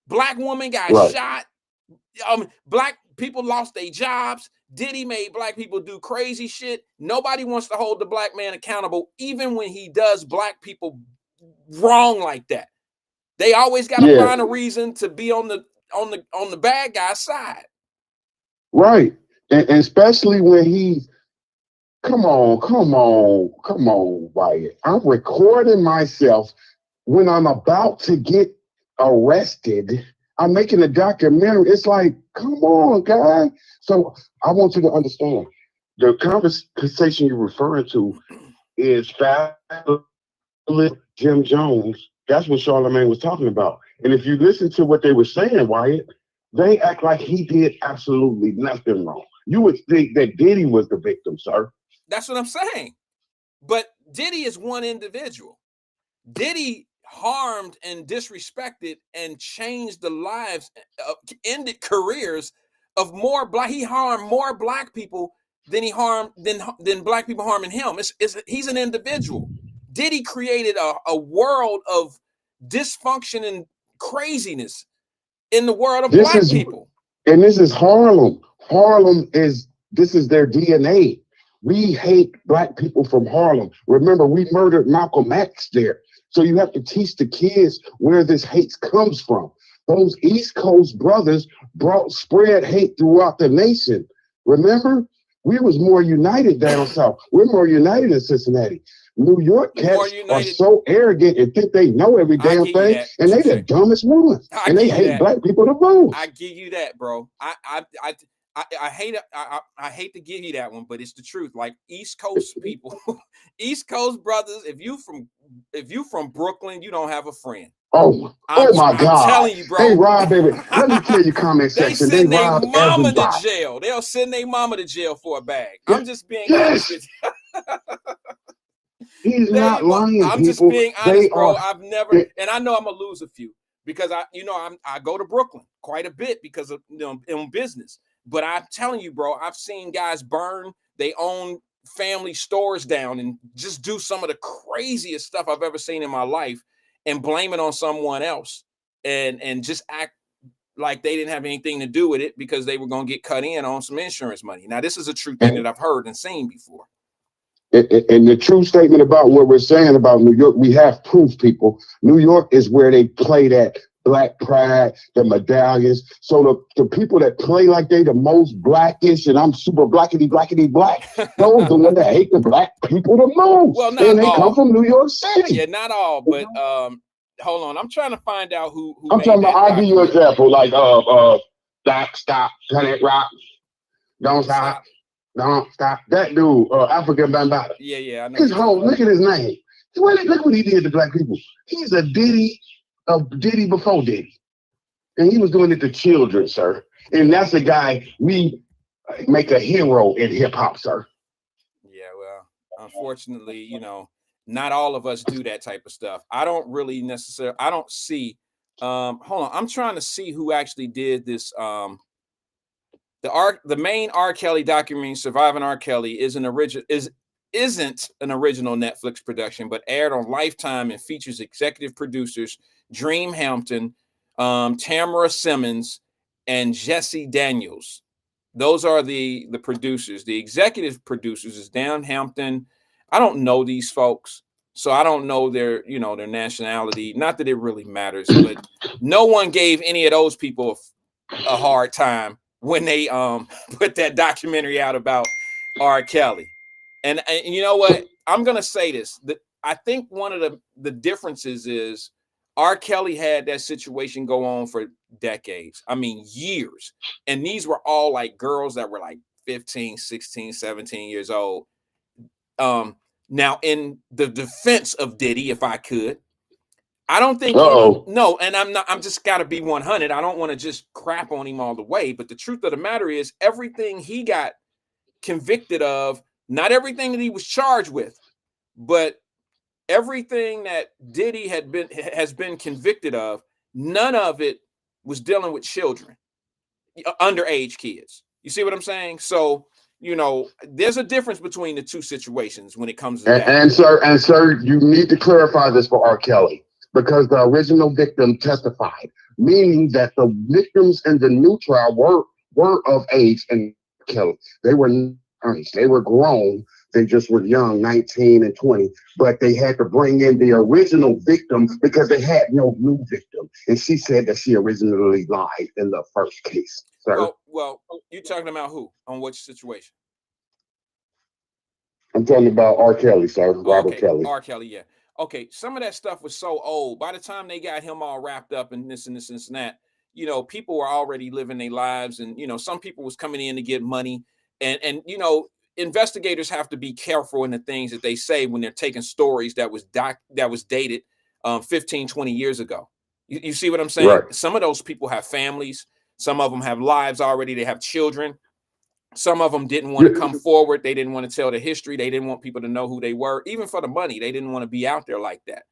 Black woman got shot. Black people lost their jobs. Diddy made black people do crazy shit. Nobody wants to hold the black man accountable, even when he does black people wrong like that. They always got to find a reason to be on the bad guy's side. Right. And especially when he's come on, Wyatt. I'm recording myself when I'm about to get arrested. I'm making a documentary. It's like, come on, guy. So I want you to understand the conversation you're referring to is Fabulous Jim Jones. That's what Charlamagne was talking about. And if you listen to what they were saying, Wyatt, they act like he did absolutely nothing wrong. You would think that Diddy was the victim, sir. That's what I'm saying. But Diddy is one individual. Diddy harmed and disrespected and changed the lives, ended careers of more black. He harmed more black people than he harmed than black people harming him. He's an individual. Diddy created a world of dysfunction and craziness in the world of black people. And this is Harlem. This is their DNA. We hate black people from Harlem. Remember, we murdered Malcolm X there. So you have to teach the kids where this hate comes from. Those East Coast brothers spread hate throughout the nation. Remember, we was more united down south. We're more united in Cincinnati. New York cats are so arrogant and think they know every damn thing, and they the dumbest ones. And they hate black people the most. I give you that, bro. I hate to give you that one, but it's the truth. Like East Coast people, East Coast brothers. If you from Brooklyn, you don't have a friend. Oh my God! I'm telling you, bro. They rob baby. Let me tell you, comment section. They rob mama everybody. to jail. They'll send their mama to jail for a bag. I'm just being honest with you. He's not lying. I'm just being honest, bro. I've never, and I know I'm gonna lose a few because I go to Brooklyn quite a bit because of in business. But I'm telling you, bro, I've seen guys burn their own family stores down and just do some of the craziest stuff I've ever seen in my life and blame it on someone else and just act like they didn't have anything to do with it because they were going to get cut in on some insurance money. Now, this is a true thing that I've heard and seen before. And the true statement about what we're saying about New York, we have proof, people. New York is where they play that black pride, the medallions. So the people that play like they the most blackish and I'm super blackity black, those the ones that hate the black people the most. Well, not and they all. come from New York City. Yeah, not all, but hold on. I'm trying to find out who I'm talking about. I'll give you an example, like stop, turn it rock, don't stop. Don't stop. That dude, African Bambaataa. Yeah, I know. His whole, look at his name. Look what he did to black people. He's a Diddy of Diddy before Diddy. And he was doing it to children, sir. And that's the guy we make a hero in hip hop, sir. Yeah, well, unfortunately, not all of us do that type of stuff. I don't really necessarily, I don't see, hold on. I'm trying to see who actually did this, the main R. Kelly documentary, Surviving R. Kelly, isn't an original Netflix production, but aired on Lifetime and features executive producers Dream Hampton, Tamara Simmons, and Jesse Daniels. Those are the producers. The executive producers is Dan Hampton. I don't know these folks, so I don't know their nationality. Not that it really matters, but no one gave any of those people a hard time when they put that documentary out about R. Kelly. And you know what? I'm gonna say this. I think one of the differences is R. Kelly had that situation go on for decades. I mean, years. And these were all like girls that were like 15, 16, 17 years old. Now, in the defense of Diddy, if I could, I don't think no, and I'm just gotta be 100. I don't want to just crap on him all the way. But the truth of the matter is everything he got convicted of, not everything that he was charged with, but everything that Diddy has been convicted of, none of it was dealing with children, underage kids. You see what I'm saying? So, there's a difference between the two situations when it comes to that. And sir, you need to clarify this for R. Kelly. because the original victim testified, meaning that the victims in the new trial were of age and killed. They were not honest. They were grown. They just were young, 19 and 20, but they had to bring in the original victim because they had no new victim. And she said that she originally lied in the first case, sir. Well, you talking about who? On which situation? I'm talking about R. Kelly, sir. Oh, Robert okay, Kelly. R. Kelly, yeah. Okay, some of that stuff was so old. By the time they got him all wrapped up in this and this and this and that, people were already living their lives, and some people was coming in to get money, and investigators have to be careful in the things that they say when they're taking stories that was dated 15, 20 years ago. You see what I'm saying? Right. Some of those people have families. Some of them have lives already. They have children. Some of them didn't want to come forward. They didn't want to tell the history. They didn't want people to know who they were, even for the money. They didn't want to be out there like that.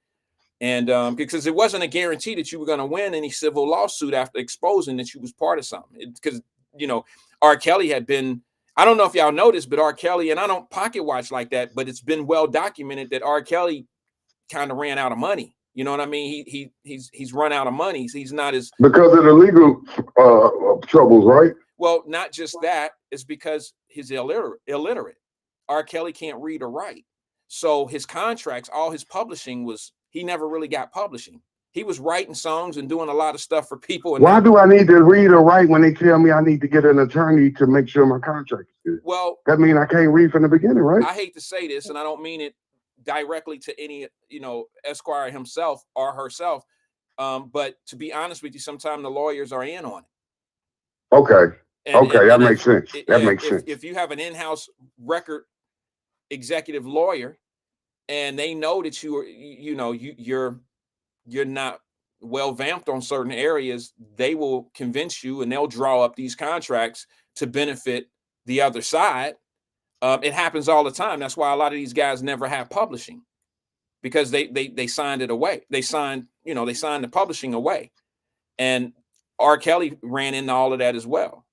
And because it wasn't a guarantee that you were going to win any civil lawsuit after exposing that you was part of something. Because, R. Kelly had been, I don't know if y'all noticed, but R. Kelly, and I don't pocket watch like that, but it's been well documented that R. Kelly kind of ran out of money. You know what I mean? He's run out of money. He's not as, because of the legal troubles, right? well, not just that. It's because he's illiterate. R. Kelly can't read or write. So his contracts, all his publishing he never really got publishing. He was writing songs and doing a lot of stuff for people. And why do I need to read or write when they tell me I need to get an attorney to make sure my contract is good? Well, that means I can't read from the beginning, right? I hate to say this, and I don't mean it directly to any, Esquire himself or herself. But to be honest with you, sometimes the lawyers are in on it. Okay. That makes sense. That makes sense. If you have an in-house record executive lawyer and they know that you're not well vamped on certain areas, they will convince you and they'll draw up these contracts to benefit the other side. It happens all the time. That's why a lot of these guys never have publishing, because they signed it away. They signed the publishing away. And R. Kelly ran into all of that as well.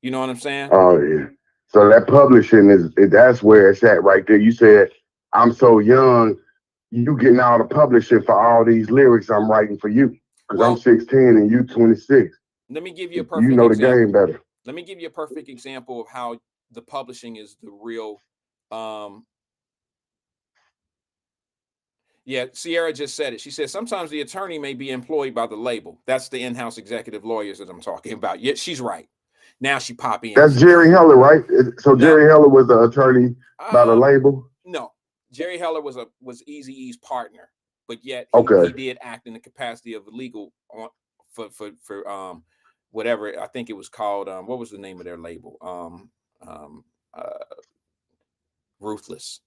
You know what I'm saying? Oh yeah. So that publishing that's where it's at right there. You said, I'm so young, you getting all the publishing for all these lyrics I'm writing for you. Because I'm 16 and you 26. Let me give you a perfect example. the game better. Let me give you a perfect example of how the publishing is the real yeah, Sierra just said it. She said sometimes the attorney may be employed by the label. That's the in-house executive lawyers that I'm talking about. Yeah, she's right. Now she pop in. That's Jerry Heller, right? So Jerry Heller was the attorney by the label? No. Jerry Heller was Eazy-E's partner, but yet he did act in the capacity of a legal for whatever. I think it was called what was the name of their label? Ruthless.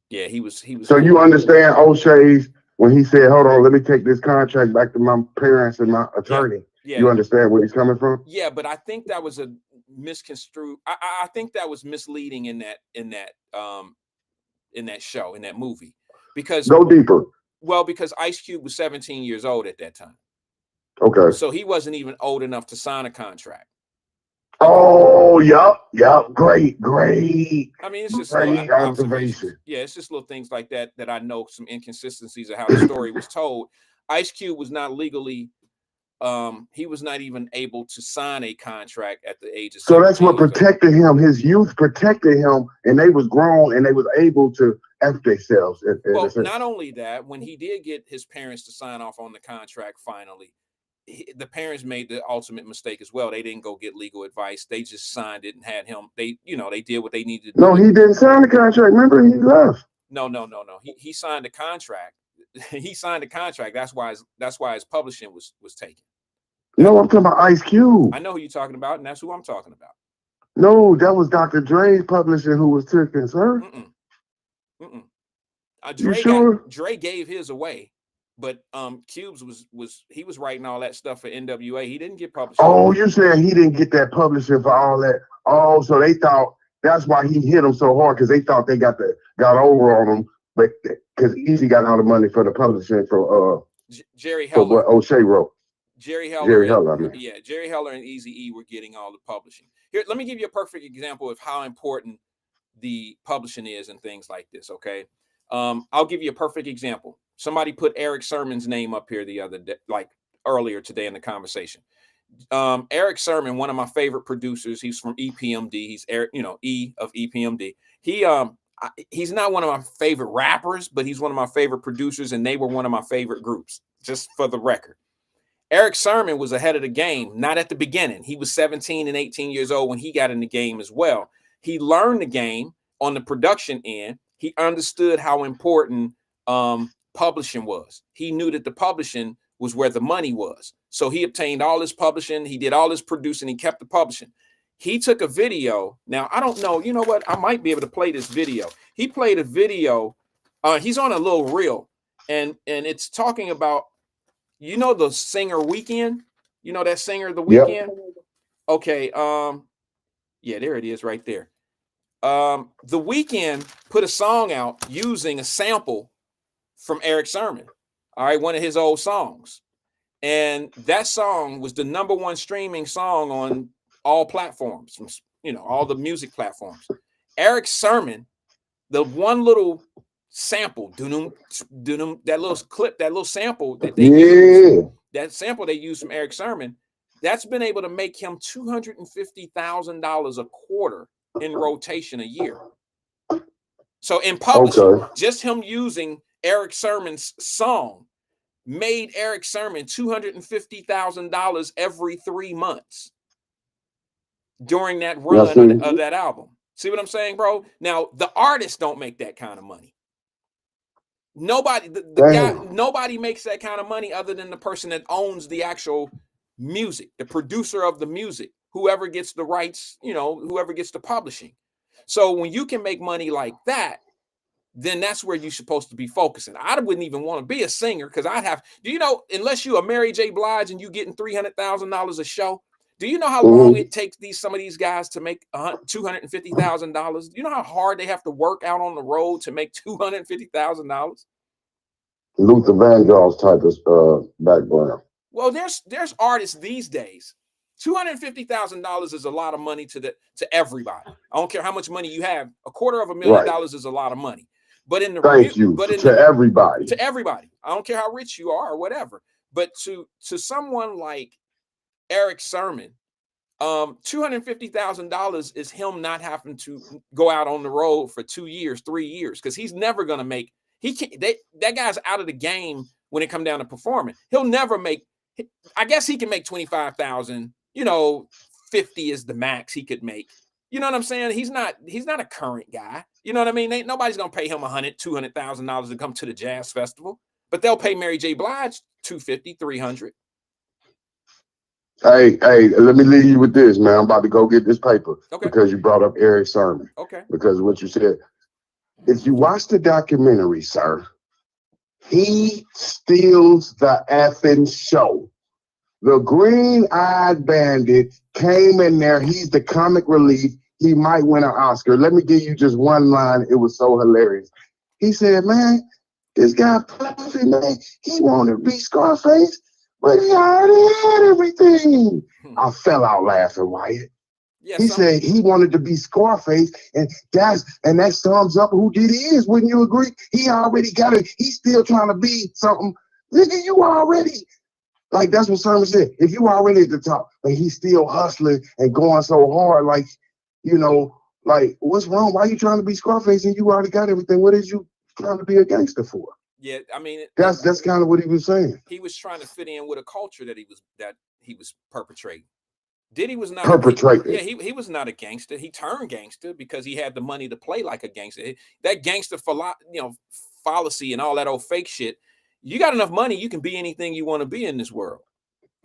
Yeah, he was. So you understand O'Shea's when he said, "Hold on, let me take this contract back to my parents and my attorney." Yeah. You understand where he's coming from? Yeah, but I think that was a misconstrued. I think that was misleading in that show, in that movie, because go deeper. Well, because Ice Cube was 17 years old at that time. Okay. So he wasn't even old enough to sign a contract. Oh, yep. Great. I mean, it's just great observation. Yeah, it's just little things like that I know some inconsistencies of how the story was told. Ice Cube was not legally, he was not even able to sign a contract at the age of 17. So that's what protected him. His youth protected him, and they was grown, and they was able to F themselves. Well, not only that, when he did get his parents to sign off on the contract finally, the parents made the ultimate mistake as well. They didn't go get legal advice. They just signed it and had him. They did what they needed to do. No, he didn't sign the contract. Remember, he left. No. He signed the contract. He signed the contract. That's why his publishing was taken. No, I'm talking about Ice Cube. I know who you're talking about, and that's who I'm talking about. No, that was Dr. Dre's publishing who was taken, sir. Dre gave his away. But Cubes was writing all that stuff for NWA. He didn't get published. Oh, you're saying he didn't get that publishing for all that? Oh, so they thought that's why he hit them so hard, because they thought they got over on him, but because Easy got all the money for the publishing for Jerry Heller. For what O'Shea wrote. Jerry Heller. I mean. Yeah, Jerry Heller and Eazy-E were getting all the publishing. Here, let me give you a perfect example of how important the publishing is and things like this. Okay, I'll give you a perfect example. Somebody put Eric Sermon's name up here the other day, like earlier today in the conversation. Eric Sermon, one of my favorite producers. He's from EPMD. He's Eric, E of EPMD. He's not one of my favorite rappers, but he's one of my favorite producers, and they were one of my favorite groups, just for the record. Eric Sermon was ahead of the game, not at the beginning. He was 17 and 18 years old when he got in the game as well. He learned the game on the production end. He understood how important publishing was. He knew that the publishing was where the money was. So he obtained all his publishing. He did all his producing. He kept the publishing. He took a video. Now, I don't know. You know what? I might be able to play this video. He played a video. He's on a little reel, and it's talking about, the singer Weeknd. You know that singer, The Weeknd? Yep. Okay. Yeah, there it is right there. The Weeknd put a song out using a sample from Eric Sermon. All right, one of his old songs. And that song was the #1 streaming song on all platforms, all the music platforms. Eric Sermon, the one little sample, that little clip, that little sample that they use, that sample they use from Eric Sermon, that's been able to make him $250,000 a quarter in rotation a year. So in publishing, just him using Eric Sermon's song made Eric Sermon $250,000 every 3 months during that run of that album. See what I'm saying, bro? Now, the artists don't make that kind of money. Nobody, nobody makes that kind of money other than the person that owns the actual music, the producer of the music, whoever gets the rights, whoever gets the publishing. So when you can make money like that, then that's where you're supposed to be focusing. I wouldn't even want to be a singer because unless you are Mary J. Blige and you getting $300,000 a show, do you know how long it takes some of these guys to make $250,000? Do you know how hard they have to work out on the road to make $250,000? Luther Vandross type of background. Well, there's artists these days. $250,000 is a lot of money to everybody. I don't care how much money you have. $250,000 is a lot of money. But to everybody. To everybody. I don't care how rich you are or whatever. But to someone like Eric Sermon, $250,000 is him not having to go out on the road for 2 years, 3 years, because he's never gonna make. That guy's out of the game when it comes down to performing. He'll never make. I guess he can make 25,000. 50 is the max he could make. You know what I'm saying? He's not a current guy. You know what I mean? Nobody's gonna pay him $200,000 to come to the jazz festival, but they'll pay Mary J. Blige $250, $300. Hey, let me leave you with this, man. I'm about to go get this paper because you brought up Eric Sermon. Okay. Because what you said, if you watch the documentary, sir, he steals the effing show. The green-eyed bandit came in there. He's the comic relief. He might win an Oscar. Let me give you just one line. It was so hilarious. He said, man, this guy Puffy, man, he wanted to be Scarface, but he already had everything. I fell out laughing, Wyatt. Yes, he said he wanted to be Scarface, and that sums up who Diddy is. Wouldn't you agree? He already got it. He's still trying to be something. Nigga, you already. Like, that's what Sermon said. If you already at the top, but he's still hustling and going so hard, like, what's wrong? Why are you trying to be Scarface and you already got everything? What is you trying to be a gangster for? Yeah, I mean, that's kind of what he was saying. He was trying to fit in with a culture that he was perpetrating. Diddy was not perpetrating. He was not a gangster. He turned gangster because he had the money to play like a gangster. That gangster fallacy and all that old fake shit. You got enough money, you can be anything you want to be in this world.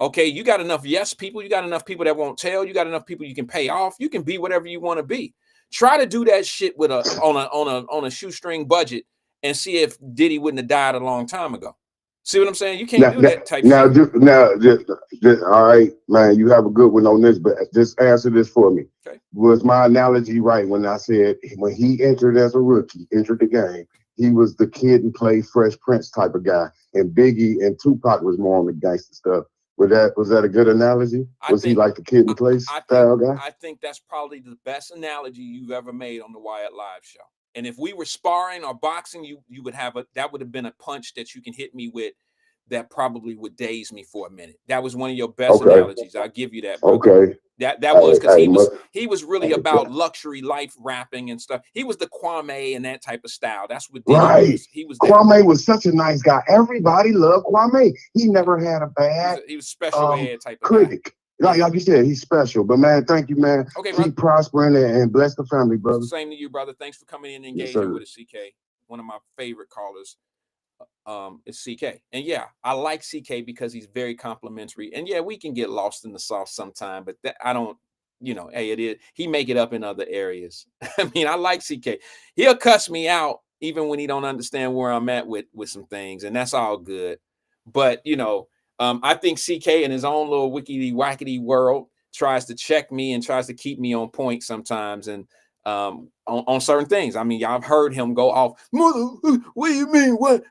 Okay, you got enough yes people, you got enough people that won't tell, you got enough people you can pay off, you can be whatever you want to be. Try to do that shit with on a shoestring budget and see if Diddy wouldn't have died a long time ago. See what I'm saying? You can't do that type of shit. All right, man, you have a good one on this, but just answer this for me. Okay. Was my analogy right when I said when he entered as a rookie, entered the game, he was the kid and play Fresh Prince type of guy, and Biggie and Tupac was more on the gangster stuff. Was that a good analogy? He like the kid and play style guy? I think that's probably the best analogy you've ever made on the Wyatt Live show. And if we were sparring or boxing, you would have that would have been a punch that you can hit me with that probably would daze me for a minute. That was one of your best analogies. I'll give you that, brother. Okay. That was because he was really about luxury life rapping and stuff. He was the Kwame and that type of style. That's what Diddy was. He was Kwame was such a nice guy. Everybody loved Kwame. He never had a bad he was special ed type of critic. guy. Like you said, he's special. But man, thank you, man. Okay, keep prospering and bless the family, brother. Same to you, brother. Thanks for coming in and engaging with us, CK. One of my favorite callers is CK. And yeah, I like CK because he's very complimentary. And yeah, we can get lost in the sauce sometime, but that I don't, hey, it is. He make it up in other areas. I mean, I like CK. He'll cuss me out even when he don't understand where I'm at with some things, and that's all good. But I think CK in his own little wickety wackety world tries to check me and tries to keep me on point sometimes, and on certain things. I mean, y'all have heard him go off. Mother, what do you mean? What?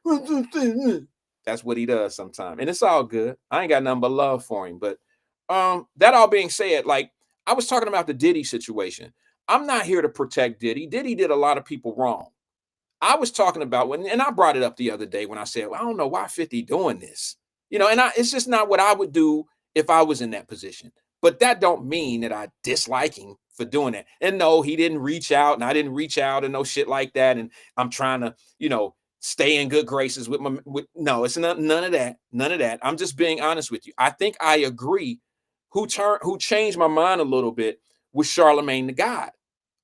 That's what he does sometimes, and it's all good. I ain't got nothing but love for him. But that all being said, like I was talking about the Diddy situation. I'm not here to protect Diddy. Diddy did a lot of people wrong. I was talking about and I brought it up the other day when I said, well, I don't know why 50 doing this. It's just not what I would do if I was in that position. But that don't mean that I dislike him for doing that. And no, he didn't reach out, and I didn't reach out, and no shit like that. And I'm trying to, stay in good graces with no, it's none of that. None of that. I'm just being honest with you. I think I agree. Who changed my mind a little bit was Charlemagne the God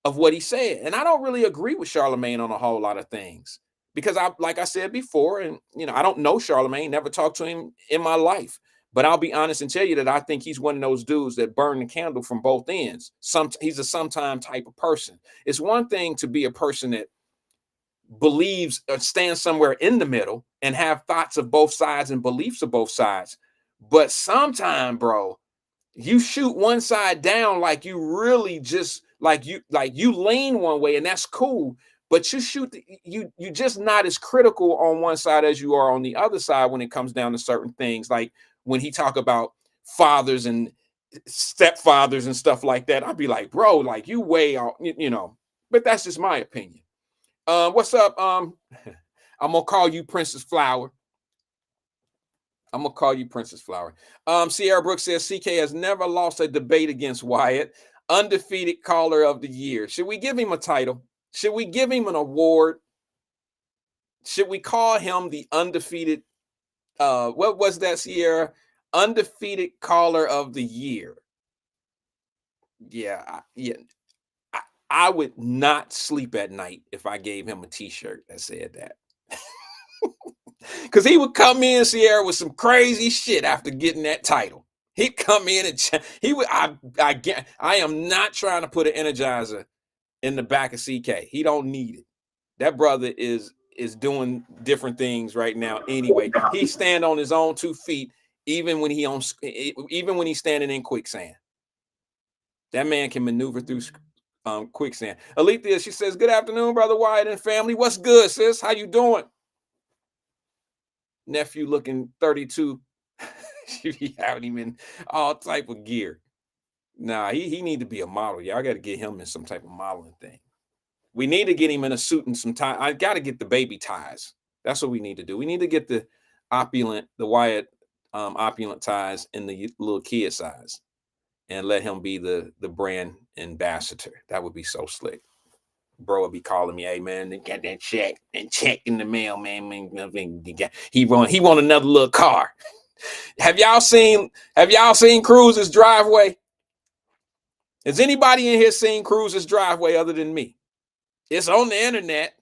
of what he said. And I don't really agree with Charlemagne on a whole lot of things. Because like I said before, and I don't know Charlemagne, never talked to him in my life. But I'll be honest and tell you that I think he's one of those dudes that burn the candle from both ends. He's a sometime type of person. It's one thing to be a person that believes or stands somewhere in the middle and have thoughts of both sides and beliefs of both sides. But sometime, bro, you shoot one side down like you really just like you lean one way, and that's cool. But you just not as critical on one side as you are on the other side when it comes down to certain things. Like when he talk about fathers and stepfathers and stuff like that, I'd be like, bro, like you way out, but that's just my opinion. What's up? I'm gonna call you Princess Flower. Sierra Brooks says CK has never lost a debate against Wyatt. Undefeated caller of the year. Should we give him a title? Should we give him an award? Should we call him the undefeated? What was that, Sierra? Undefeated caller of the year. Yeah. I would not sleep at night if I gave him a t-shirt that said that. Because he would come in, Sierra, with some crazy shit after getting that title. He'd come in and he would. I am not trying to put an Energizer in the back of CK. He don't need it. That brother is doing different things right now. Anyway, he stand on his own 2 feet, even when he's standing in quicksand. That man can maneuver through quicksand. Alethea, she says, good afternoon, brother Wyatt and family. What's good, sis? How you doing? Nephew looking 32. She be having him in all type of gear. Nah, he need to be a model. Y'all got to get him in some type of modeling thing. We need to get him in a suit and some tie. I got to get the baby ties. That's what we need to do. We need to get the Wyatt opulent ties in the little kid size and let him be the brand ambassador. That would be so slick. Bro would be calling me, hey man, they got that check in the mail, man. He want another little car. Have y'all seen Cruz's driveway? Has anybody in here seen Cruz's driveway other than me? It's on the internet.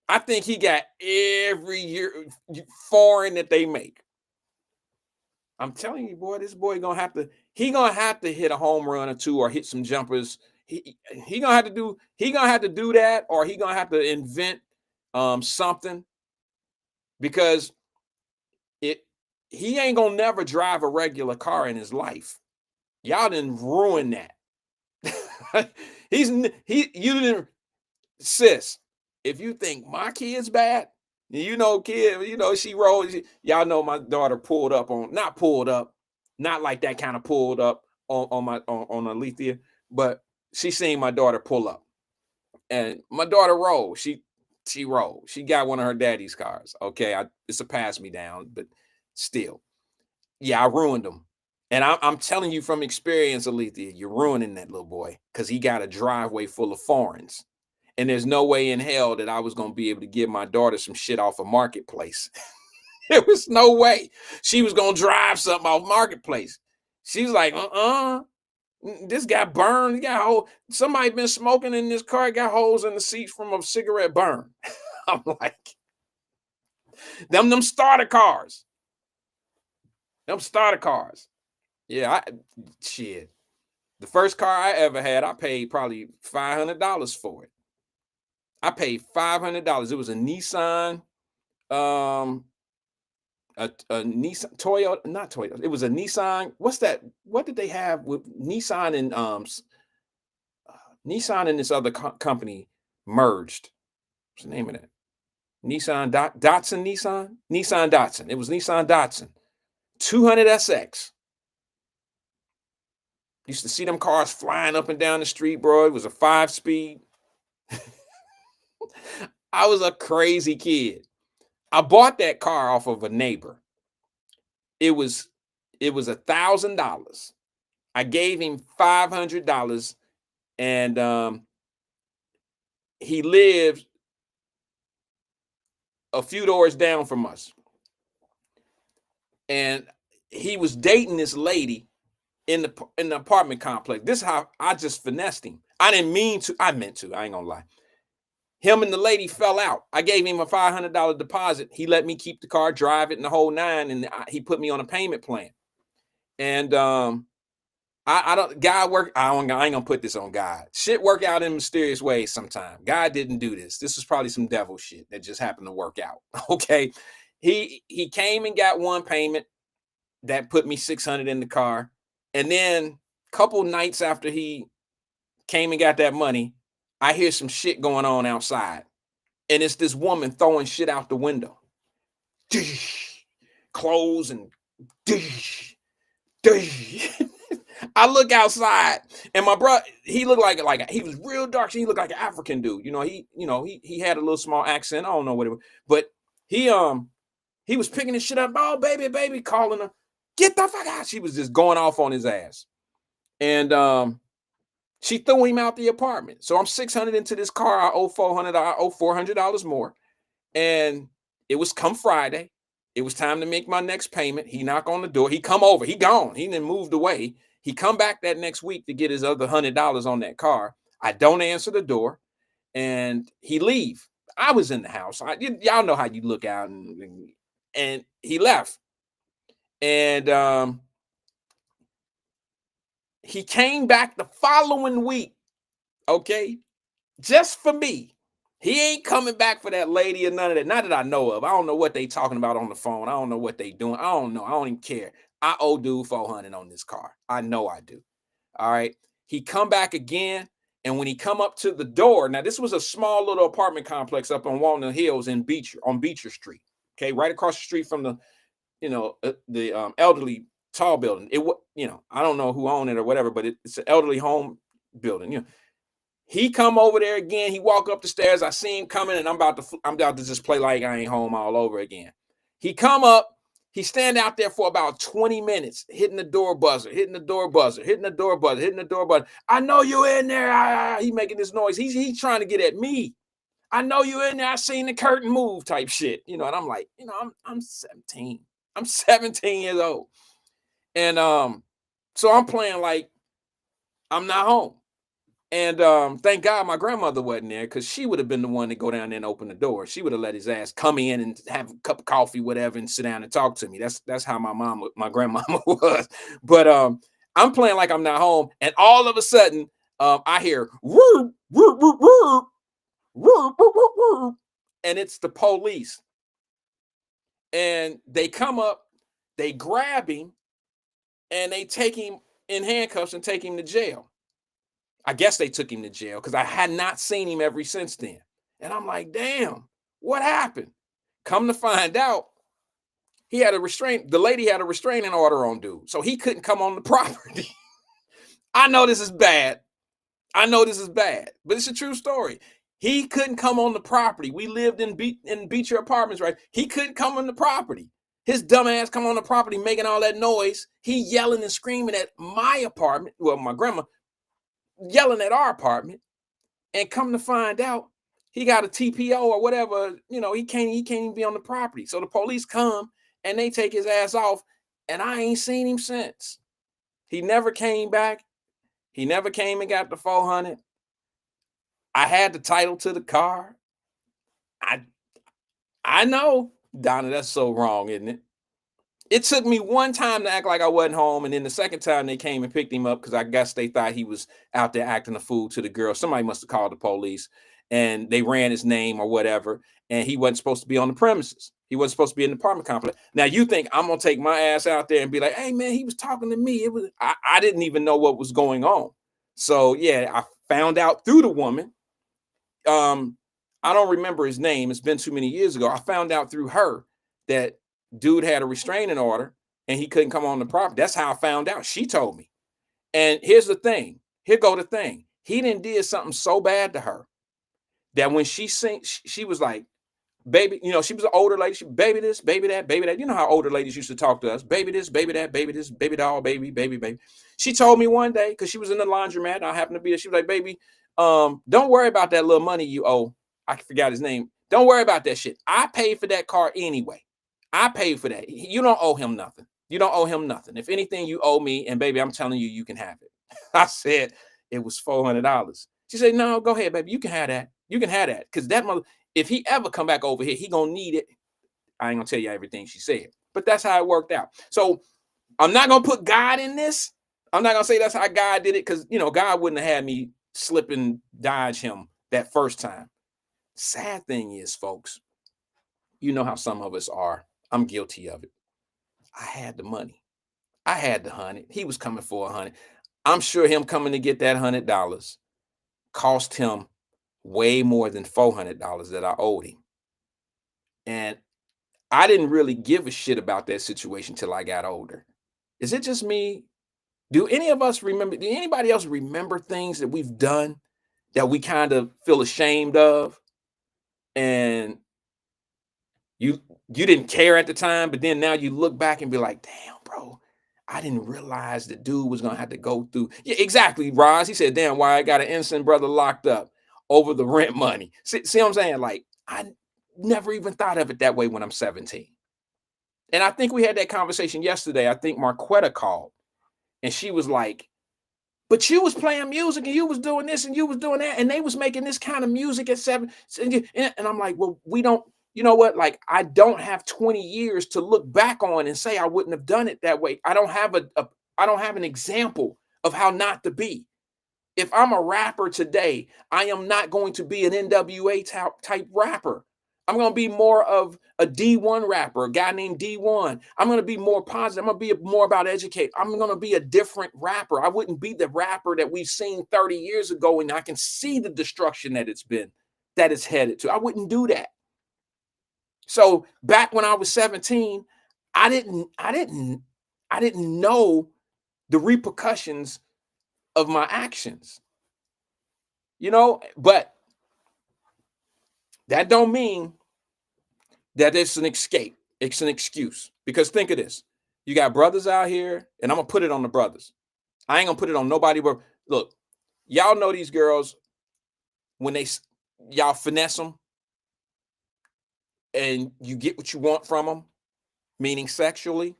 I think he got every year foreign that they make. I'm telling you, boy, this boy gonna have to hit a home run or two or hit some jumpers. He gonna have to do that, or he gonna have to invent something, because he ain't gonna never drive a regular car in his life. Y'all didn't ruin that. You didn't, sis. If you think my kid's bad, she rolled. Y'all know my daughter not like that kind of pulled up on Alethea, but she seen my daughter pull up, And my daughter rolled. She rolled. She got one of her daddy's cars. Okay, it's a pass me down, but still, yeah, I ruined him. And I'm telling you from experience, Alethea, you're ruining that little boy because he got a driveway full of foreigns. And there's no way in hell that I was going to be able to give my daughter some shit off a marketplace. There was no way she was going to drive something off marketplace. She was like, this got burned. He got somebody been smoking in this car, got holes in the seats from a cigarette burn. I'm like, them starter cars. Them starter cars. Yeah, shit. The first car I ever had, I paid probably $500 for it. I paid $500. It was a Nissan, a Nissan Toyota, not Toyota. It was a Nissan. What's that? What did they have with Nissan and Nissan and this other company merged? What's the name of that? Nissan Datsun. Nissan Datsun. It was Nissan Datsun. 200SX. Used to see them cars flying up and down the street, bro. It was a 5-speed. I was a crazy kid. I bought that car off of a neighbor. It was $1,000. I gave him $500, and he lived a few doors down from us. And he was dating this lady in the apartment complex. This is how I just finessed him. I didn't mean to. I meant to. I ain't gonna lie. Him and the lady fell out. I gave him a $500 deposit. He let me keep the car, drive it, and the whole nine. And he put me on a payment plan. And I don't. God work. I ain't gonna put this on God. Shit work out in mysterious ways sometimes. God didn't do this. This was probably some devil shit that just happened to work out. Okay. He came and got one payment that put me $600 in the car. And then a couple nights after he came and got that money, I hear some shit going on outside. And it's this woman throwing shit out the window. Clothes and I look outside, and my brother, he looked like he was real dark. He looked like an African dude. He had a little small accent. I don't know what it was, but he was picking his shit up. Oh, baby, calling her. Get the fuck out. She was just going off on his ass. And she threw him out the apartment. So I'm $600 into this car. I owe $400. I owe $400 more. And it was come Friday. It was time to make my next payment. He knock on the door. He come over. He gone. He then moved away. He come back that next week to get his other $100 on that car. I don't answer the door. And he leave. I was in the house. Y'all know how you look out. And he left. And he came back the following week, okay, just for me. He ain't coming back for that lady or none of that. Not that I know of. I don't know what they talking about on the phone. I don't know what they doing. I don't know. I don't even care. I owe dude $400 on this car. I know I do. All right. He come back again. And when he come up to the door, now this was a small little apartment complex up on Walnut Hills on Beecher Street. Okay. Right across the street from the elderly tall building. I don't know who owned it or whatever, but it's an elderly home building. He come over there again. He walk up the stairs. I see him coming, and I'm about to just play like I ain't home all over again. He come up. He stand out there for about 20 minutes, hitting the door buzzer. I know you in there. He making this noise. He's trying to get at me. I know you in there. I seen the curtain move type shit. And I'm like, I'm 17. I'm 17 years old. And so I'm playing like I'm not home. And thank God my grandmother wasn't there, because she would have been the one to go down there and open the door. She would have let his ass come in and have a cup of coffee, whatever, and sit down and talk to me. That's how my grandmama was. But I'm playing like I'm not home, and all of a sudden I hear whoop, whoop, whoop, whoop, whoop, whoop, whoop, whoop, and it's the police. And they come up, they grab him, and they take him in handcuffs and take him to jail. I guess they took him to jail because I had not seen him ever since then. And I'm like, damn, what happened? Come to find out, the lady had a restraining order on dude, so he couldn't come on the property. I know this is bad, but it's a true story. He couldn't come on the property. We lived in Beecher Apartments, right? He couldn't come on the property. His dumb ass come on the property making all that noise. He yelling and screaming at my apartment. Well, my grandma yelling at our apartment. And come to find out, he got a TPO or whatever. You know, he can't even be on the property. So the police come and they take his ass off. And I ain't seen him since. He never came back. He never came and got the 400. I had the title to the car. I know, Donna, that's so wrong, isn't it? It took me one time to act like I wasn't home, and then the second time they came and picked him up because I guess they thought he was out there acting a fool to the girl. Somebody must have called the police, and they ran his name or whatever, and he wasn't supposed to be on the premises. He wasn't supposed to be in the apartment complex. Now you think I'm gonna take my ass out there and be like, "Hey man, he was talking to me." I didn't even know what was going on. So yeah, I found out through the woman. I don't remember his name. It's been too many years ago. I found out through her that dude had a restraining order and he couldn't come on the property. That's how I found out. She told me. And here's the thing. Here go the thing. He done did something so bad to her that when she was like, baby, you know, she was an older lady. She, baby this, baby that, baby that. You know how older ladies used to talk to us. Baby this, baby that, baby this, baby doll, baby, baby, baby. She told me one day, because she was in the laundromat, I happened to be there. She was like, baby, don't worry about that little money you owe. I forgot his name. Don't worry about that shit. I paid for that car anyway. I paid for that. You don't owe him nothing. You don't owe him nothing. If anything, you owe me. And baby, I'm telling you, you can have it. I said it was $400. She said, no, go ahead, baby. You can have that. You can have that. Because that mother, if he ever come back over here, he gonna need it. I ain't gonna tell you everything she said, but that's how it worked out. So I'm not gonna put God in this. I'm not gonna say that's how God did it, because you know God wouldn't have had me slip and dodge him that first time. Sad thing is, folks, you know how some of us are. I'm guilty of it. I had the money. I had the 100. He was coming for 100. I'm sure him coming to get that $100 cost him way more than $400 that I owed him. And I didn't really give a shit about that situation till I got older. Is it just me? Do any of us remember? Do anybody else remember things that we've done that we kind of feel ashamed of? And you didn't care at the time, but then now you look back and be like, damn, bro, I didn't realize the dude was gonna have to go through. Yeah, exactly, Roz. He said, damn, why I got an innocent brother locked up over the rent money. See what I'm saying? Like, I never even thought of it that way when I'm 17. And I think we had that conversation yesterday. I think Marquetta called and she was like, but you was playing music and you was doing this and you was doing that, and they was making this kind of music at 7. And I'm like, well, we don't, you know what? Like, I don't have 20 years to look back on and say I wouldn't have done it that way. I don't have I don't have an example of how not to be. If I'm a rapper today, I am not going to be an NWA type rapper. I'm going to be more of a D1 rapper, a guy named D1. I'm going to be more positive. I'm going to be more about educate. I'm going to be a different rapper. I wouldn't be the rapper that we've seen 30 years ago, and I can see the destruction that it's headed to. I wouldn't do that. So back when I was 17, I didn't know the repercussions of my actions. You know, but that don't mean that it's an escape. It's an excuse. Because think of this. You got brothers out here, and I'm going to put it on the brothers. I ain't going to put it on nobody. But look, y'all know these girls, when y'all finesse them and you get what you want from them, meaning sexually,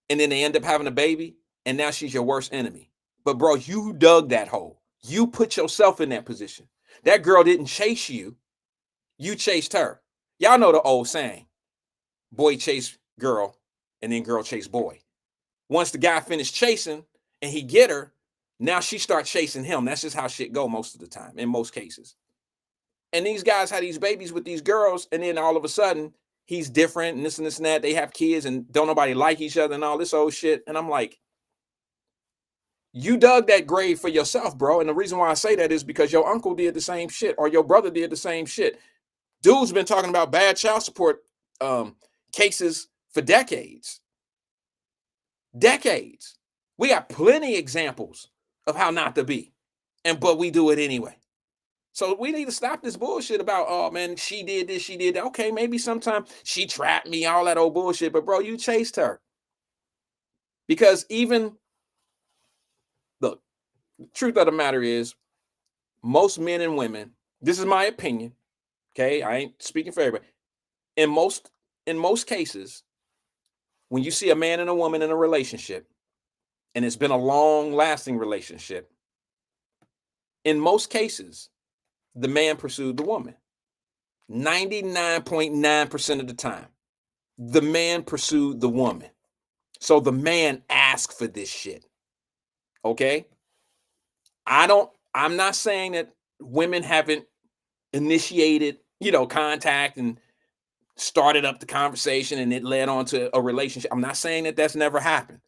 and then they end up having a baby, and now she's your worst enemy. But bro, you dug that hole. You put yourself in that position. That girl didn't chase you. You chased her. Y'all know the old saying, boy chase girl, and then girl chase boy. Once the guy finished chasing and he get her, now she starts chasing him. That's just how shit go most of the time, in most cases. And these guys had these babies with these girls, and then all of a sudden, he's different, and this and that. They have kids, and don't nobody like each other and all this old shit. And I'm like, you dug that grave for yourself, bro. And the reason why I say that is because your uncle did the same shit, or your brother did the same shit. Dude's been talking about bad child support cases for decades. Decades. We got plenty examples of how not to be, but we do it anyway. So we need to stop this bullshit about, oh man, she did this, she did that. Okay, maybe sometime she trapped me, all that old bullshit. But bro, you chased her. Because even, look, the truth of the matter is, most men and women, this is my opinion, okay? I ain't speaking for everybody. In most cases, when you see a man and a woman in a relationship, and it's been a long-lasting relationship, in most cases, the man pursued the woman. 99.9% of the time, the man pursued the woman. So the man asked for this shit. Okay? I'm not saying that women haven't initiated, contact and started up the conversation and it led on to a relationship. I'm not saying that that's never happened.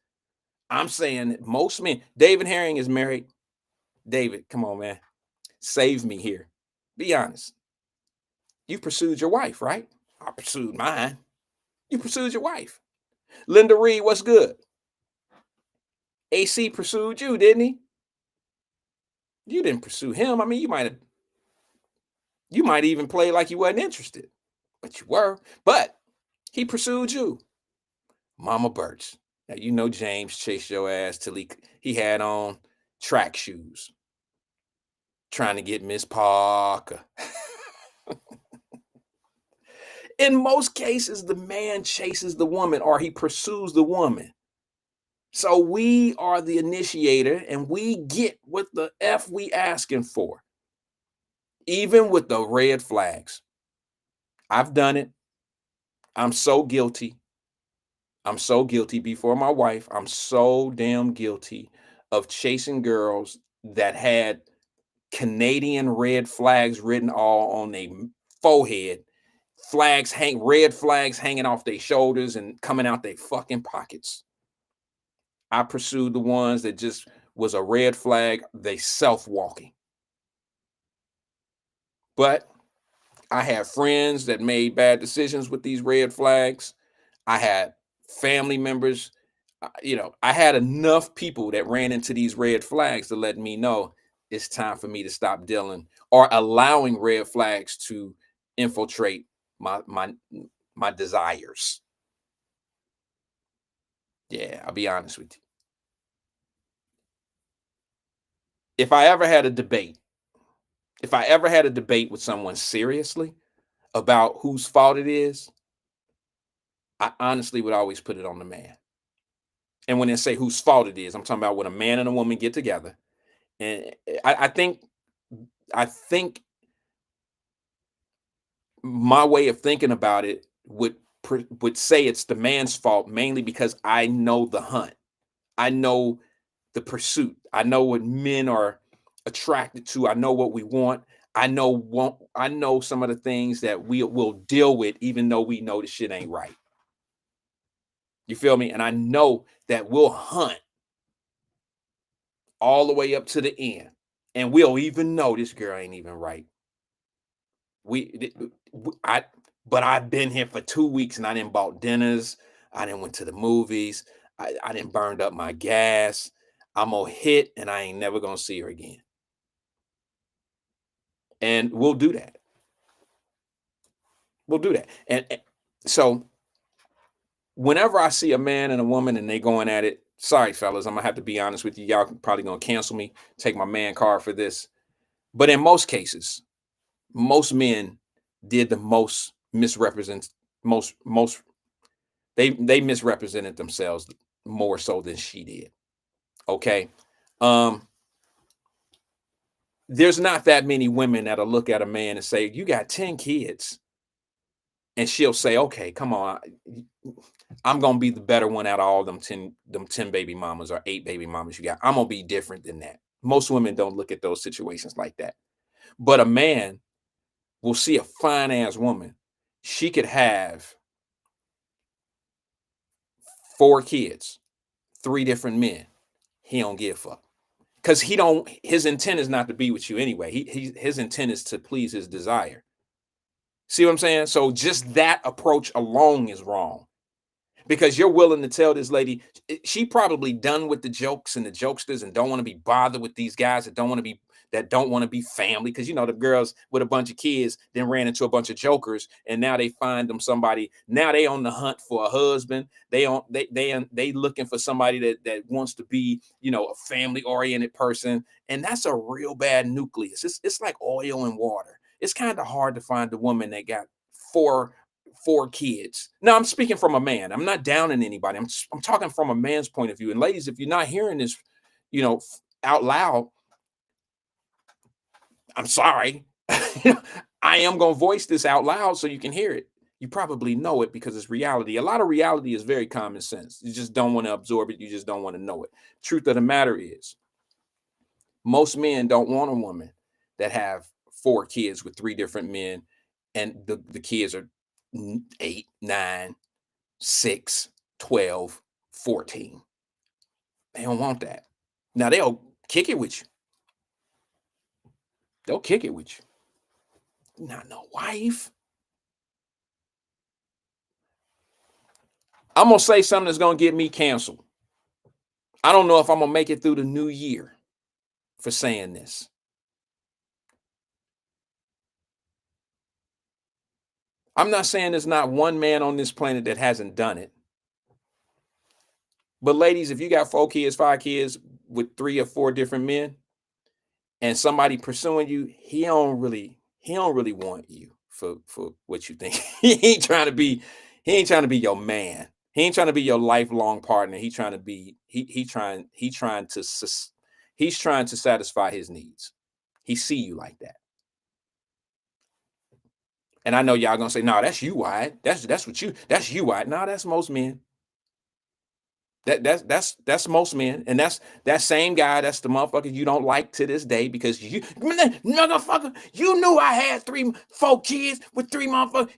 I'm saying that most men, David Herring is married. David, come on, man. Save me here. Be honest. You pursued your wife, right? I pursued mine. You pursued your wife. Linda Reed, what's good? AC pursued you, didn't he? You didn't pursue him. I mean, you might even play like you wasn't interested, but you were. But he pursued you. Mama Birch. Now, James chased your ass till he had on track shoes, trying to get Miss Parker. In most cases, the man chases the woman or he pursues the woman. So we are the initiator and we get what the F we asking for. Even with the red flags. I've done it. I'm so guilty. I'm so guilty before my wife. I'm so damn guilty of chasing girls that had Canadian red flags written all on their forehead. Red flags hanging off their shoulders and coming out their fucking pockets. I pursued the ones that just was a red flag, they self-walking. But I had friends that made bad decisions with these red flags. I had family members, I had enough people that ran into these red flags to let me know it's time for me to stop dealing or allowing red flags to infiltrate my desires. Yeah, I'll be honest with you. If I ever had a debate with someone seriously about whose fault it is, I honestly would always put it on the man. And when they say whose fault it is, I'm talking about when a man and a woman get together. And I think my way of thinking about it would say it's the man's fault, mainly because I know the hunt. I know the pursuit. I know what men are attracted to. I know what we want. I know some of the things that we will deal with, even though we know the shit ain't right. You feel me? And I know that we'll hunt all the way up to the end. And we'll even know this girl ain't even right. But I've been here for 2 weeks and I didn't bought dinners. I didn't went to the movies. I didn't burned up my gas. I'm gonna hit and I ain't never gonna see her again. And we'll do that. And so whenever I see a man and a woman and they going at it, sorry, fellas, I'm gonna have to be honest with you. Y'all probably gonna cancel me, take my man card for this. But in most cases, most men did the most they misrepresented themselves more so than she did. Okay. There's not that many women that'll look at a man and say, you got 10 kids. And she'll say, okay, come on. I'm going to be the better one out of all them 10 baby mamas or 8 baby mamas you got. I'm going to be different than that. Most women don't look at those situations like that. But a man will see a fine ass woman. She could have 4 kids, 3 different men. He don't give a fuck. Because his intent is not to be with you anyway. His intent is to please his desire. See what I'm saying? So just that approach alone is wrong. Because you're willing to tell this lady, she probably done with the jokes and the jokesters and don't want to be bothered with these guys that don't want to be that don't want to be family, because the girls with a bunch of kids then ran into a bunch of jokers, and now they find them somebody. Now they on the hunt for a husband. They looking for somebody that wants to be a family oriented person, and that's a real bad nucleus. It's like oil and water. It's kind of hard to find a woman that got four kids. Now, I'm speaking from a man. I'm not downing anybody. I'm talking from a man's point of view. And ladies, if you're not hearing this, out loud, I'm sorry. I am going to voice this out loud so you can hear it. You probably know it because it's reality. A lot of reality is very common sense. You just don't want to absorb it. You just don't want to know it. Truth of the matter is, most men don't want a woman that have 4 kids with 3 different men, and the kids are 8, 9, 6, 12, 14. They don't want that. Now they'll kick it with you. They'll kick it with you. Not no wife. I'm gonna say something that's gonna get me canceled. I don't know if I'm gonna make it through the new year for saying this. I'm not saying there's not one man on this planet that hasn't done it. But ladies, if you got 4 kids, 5 kids with 3 or 4 different men, and somebody pursuing you, he don't really want you for what you think. He ain't trying to be your man. He ain't trying to be your lifelong partner. He's trying to satisfy his needs. He see you like that. And I know y'all gonna say, no, that's you, Wyatt. That's you, Wyatt. No, that's most men. That's most men. And that's that same guy. That's the motherfucker you don't like to this day, because you motherfucker, you knew I had 4 kids with 3 motherfuckers.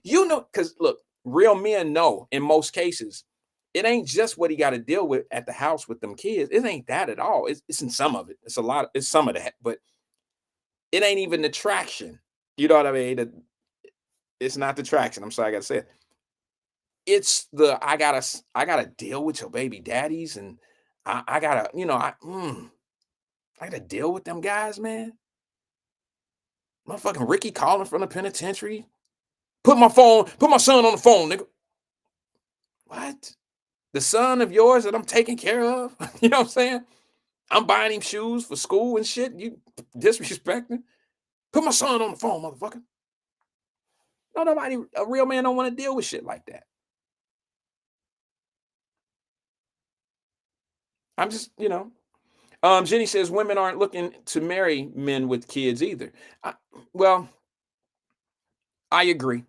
Because look, real men know in most cases, it ain't just what he got to deal with at the house with them kids. It ain't that at all. It's in some of it. It's some of that, but it ain't even the traction. You know what I mean? It's not the traction. I'm sorry, I gotta say it. It's the I gotta deal with your baby daddies, and I gotta deal with them guys, man. Motherfucking Ricky calling from the penitentiary. Put my son on the phone, nigga. What? The son of yours that I'm taking care of? You know what I'm saying? I'm buying him shoes for school and shit. You disrespecting? Put my son on the phone, motherfucker. No, a real man don't want to deal with shit like that. I'm just, Jenny says women aren't looking to marry men with kids either. I agree.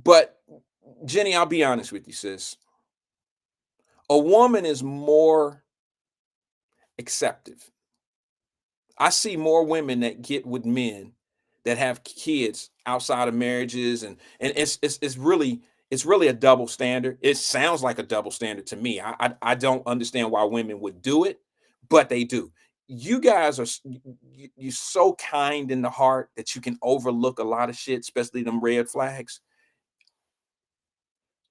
But Jenny, I'll be honest with you, sis. A woman is more acceptive. I see more women that get with men that have kids outside of marriages, and it's really a double standard. It sounds like a double standard to me. I don't understand why women would do it, but they do. You guys you're so kind in the heart that you can overlook a lot of shit, especially them red flags.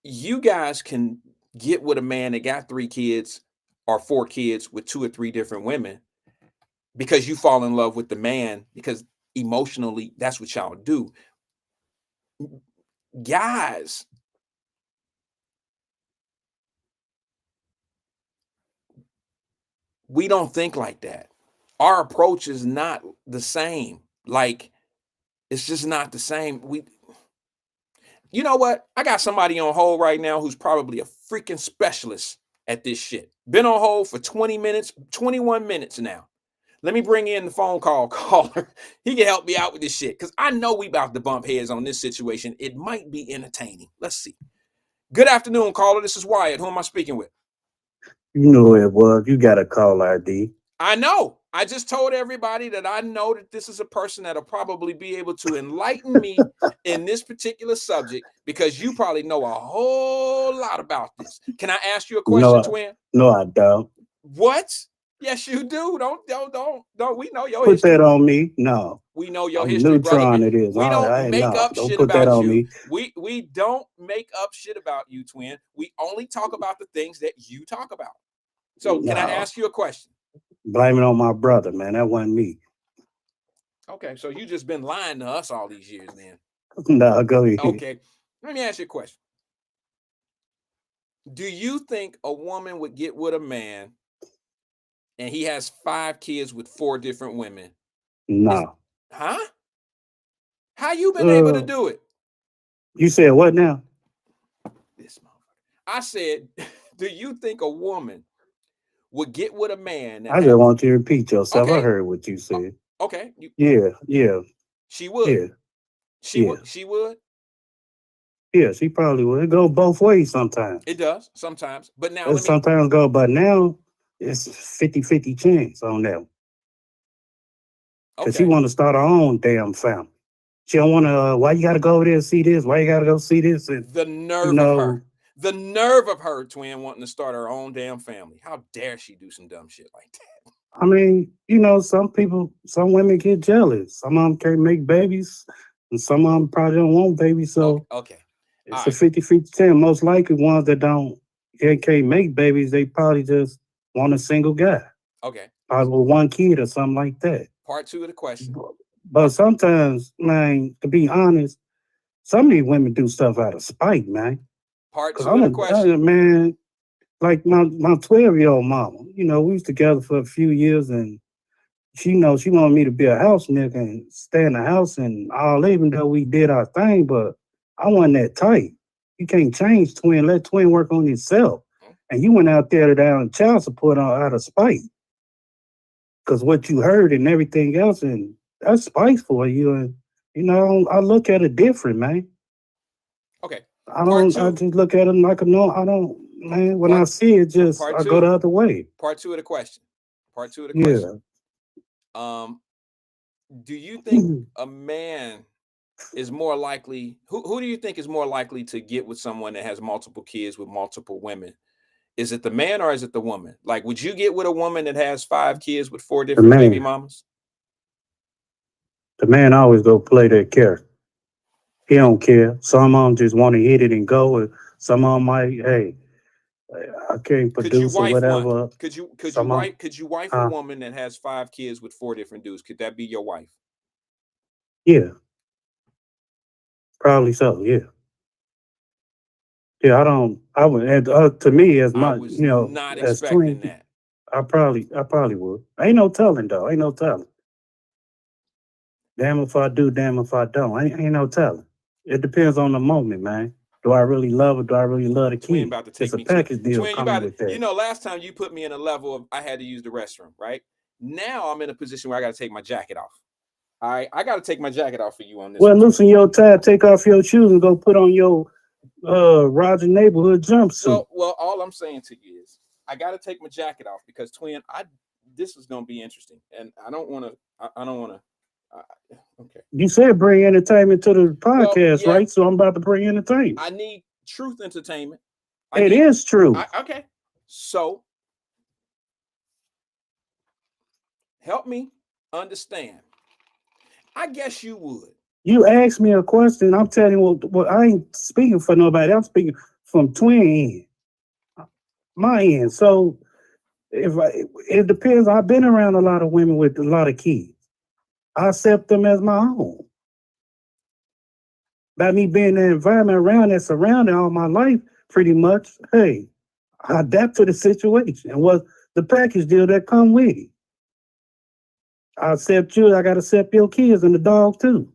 You guys can get with a man that got 3 kids or 4 kids with 2 or 3 different women, because you fall in love with the man, because emotionally that's what y'all do. Guys, we don't think like that. Our approach is not the same. Like, it's just not the same. You know what? I got somebody on hold right now who's probably a freaking specialist at this shit. Been on hold for 20 minutes, 21 minutes now. Let me bring in the phone caller. He can help me out with this shit, because I know we about to bump heads on this situation. It might be entertaining. Let's see. Good afternoon, caller. This is Wyatt. Who am I speaking with? You know it was. You got a call ID. I know. I just told everybody that I know that this is a person that'll probably be able to enlighten me in this particular subject, because you probably know a whole lot about this. Can I ask you a question, twin? No, I don't. What? Yes, you do. Don't. We know your history. Put that on me. No. We know your history, brother. It is. We don't make up don't shit put about that on you. Me. We don't make up shit about you, twin. We only talk about the things that you talk about. So can I ask you a question? Blame it on my brother, man. That wasn't me. Okay, so you just been lying to us all these years, then. Nah, go ahead. Okay, let me ask you a question. Do you think a woman would get with a man and he has 5 kids with 4 different women? Nah. Huh? How you been able to Uh, do it? You said what now? This motherfucker. I said, do you think a woman would get with a man that I just want you to repeat yourself. I Okay. heard what you said. Okay, Yeah. she would. Yeah. She Yeah. would. She would. Yeah, she probably would. It go both ways sometimes. It does sometimes. But now It sometimes go, but now it's 50-50 chance on that. Because she Okay. want to start her own damn family. She don't want to, why you got to go over there and see this? Why you got to go see this? And, The nerve of her. The nerve of her, twin, wanting to start her own damn family. How dare she do some dumb shit like that? I mean, some women get jealous. Some of them can't make babies, and some of them probably don't want babies. So Okay. it's a 50-50 chance. Most likely ones that can't make babies, they probably just want a single guy. Okay. Probably with 1 kid or something like that. Part 2 of the question. But sometimes, man, to be honest, some of these women do stuff out of spite, man. Part 2 of the question. Man, like my 12-year-old mama, we was together for a few years, and she wanted me to be a house nigga and stay in the house and all, even though we did our thing, but I wasn't that tight. You can't change twin. Let twin work on yourself. And you went out there down child support out of spite. Because what you heard and everything else, and that's spite for you. And, I look at it different, man. Okay. I just look at it like when I see it, I go the other way. Part 2 of the question. Part 2 of the question. Yeah. Do you think a man is more likely, who do you think is more likely to get with someone that has multiple kids with multiple women? Is it the man or is it the woman? Like, would you get with a woman that has 5 kids with 4 different baby mamas? The man always go play that character. He don't care. Some of them just want to hit it and go. And some of them might, hey, I can't produce or whatever. One? Could you wife a woman that has 5 kids with 4 different dudes? Could that be your wife? Yeah. Probably so, yeah. Yeah, to me, as my, not as expecting twin, that. I probably would. Ain't no telling, though. Ain't no telling. Damn if I do, damn if I don't. Ain't no telling. It depends on the moment, man. Do I really love her? Do I really love the kid? About to take it's a package deal coming with that. Last time you put me in a level of I had to use the restroom, right? Now I'm in a position where I got to take my jacket off. All right, I got to take my jacket off for you on this. Well, loosen your tie, take off your shoes, and go put on your Roger neighborhood jumpsuit. Well, all I'm saying to you is I got to take my jacket off because twin, this is going to be interesting, and I don't want to. Okay. You said bring entertainment to the podcast, right? So I'm about to bring entertainment. I need truth entertainment. It is true. Okay. So help me understand. I guess you would. You asked me a question. I'm telling you what I ain't speaking for nobody. I'm speaking from twin end. My end. So it depends. I've been around a lot of women with a lot of kids. I accept them as my own. By me being in the environment around that surrounding all my life, pretty much, hey, I adapt to the situation and what the package deal that come with it. I accept you, I gotta accept your kids and the dog too.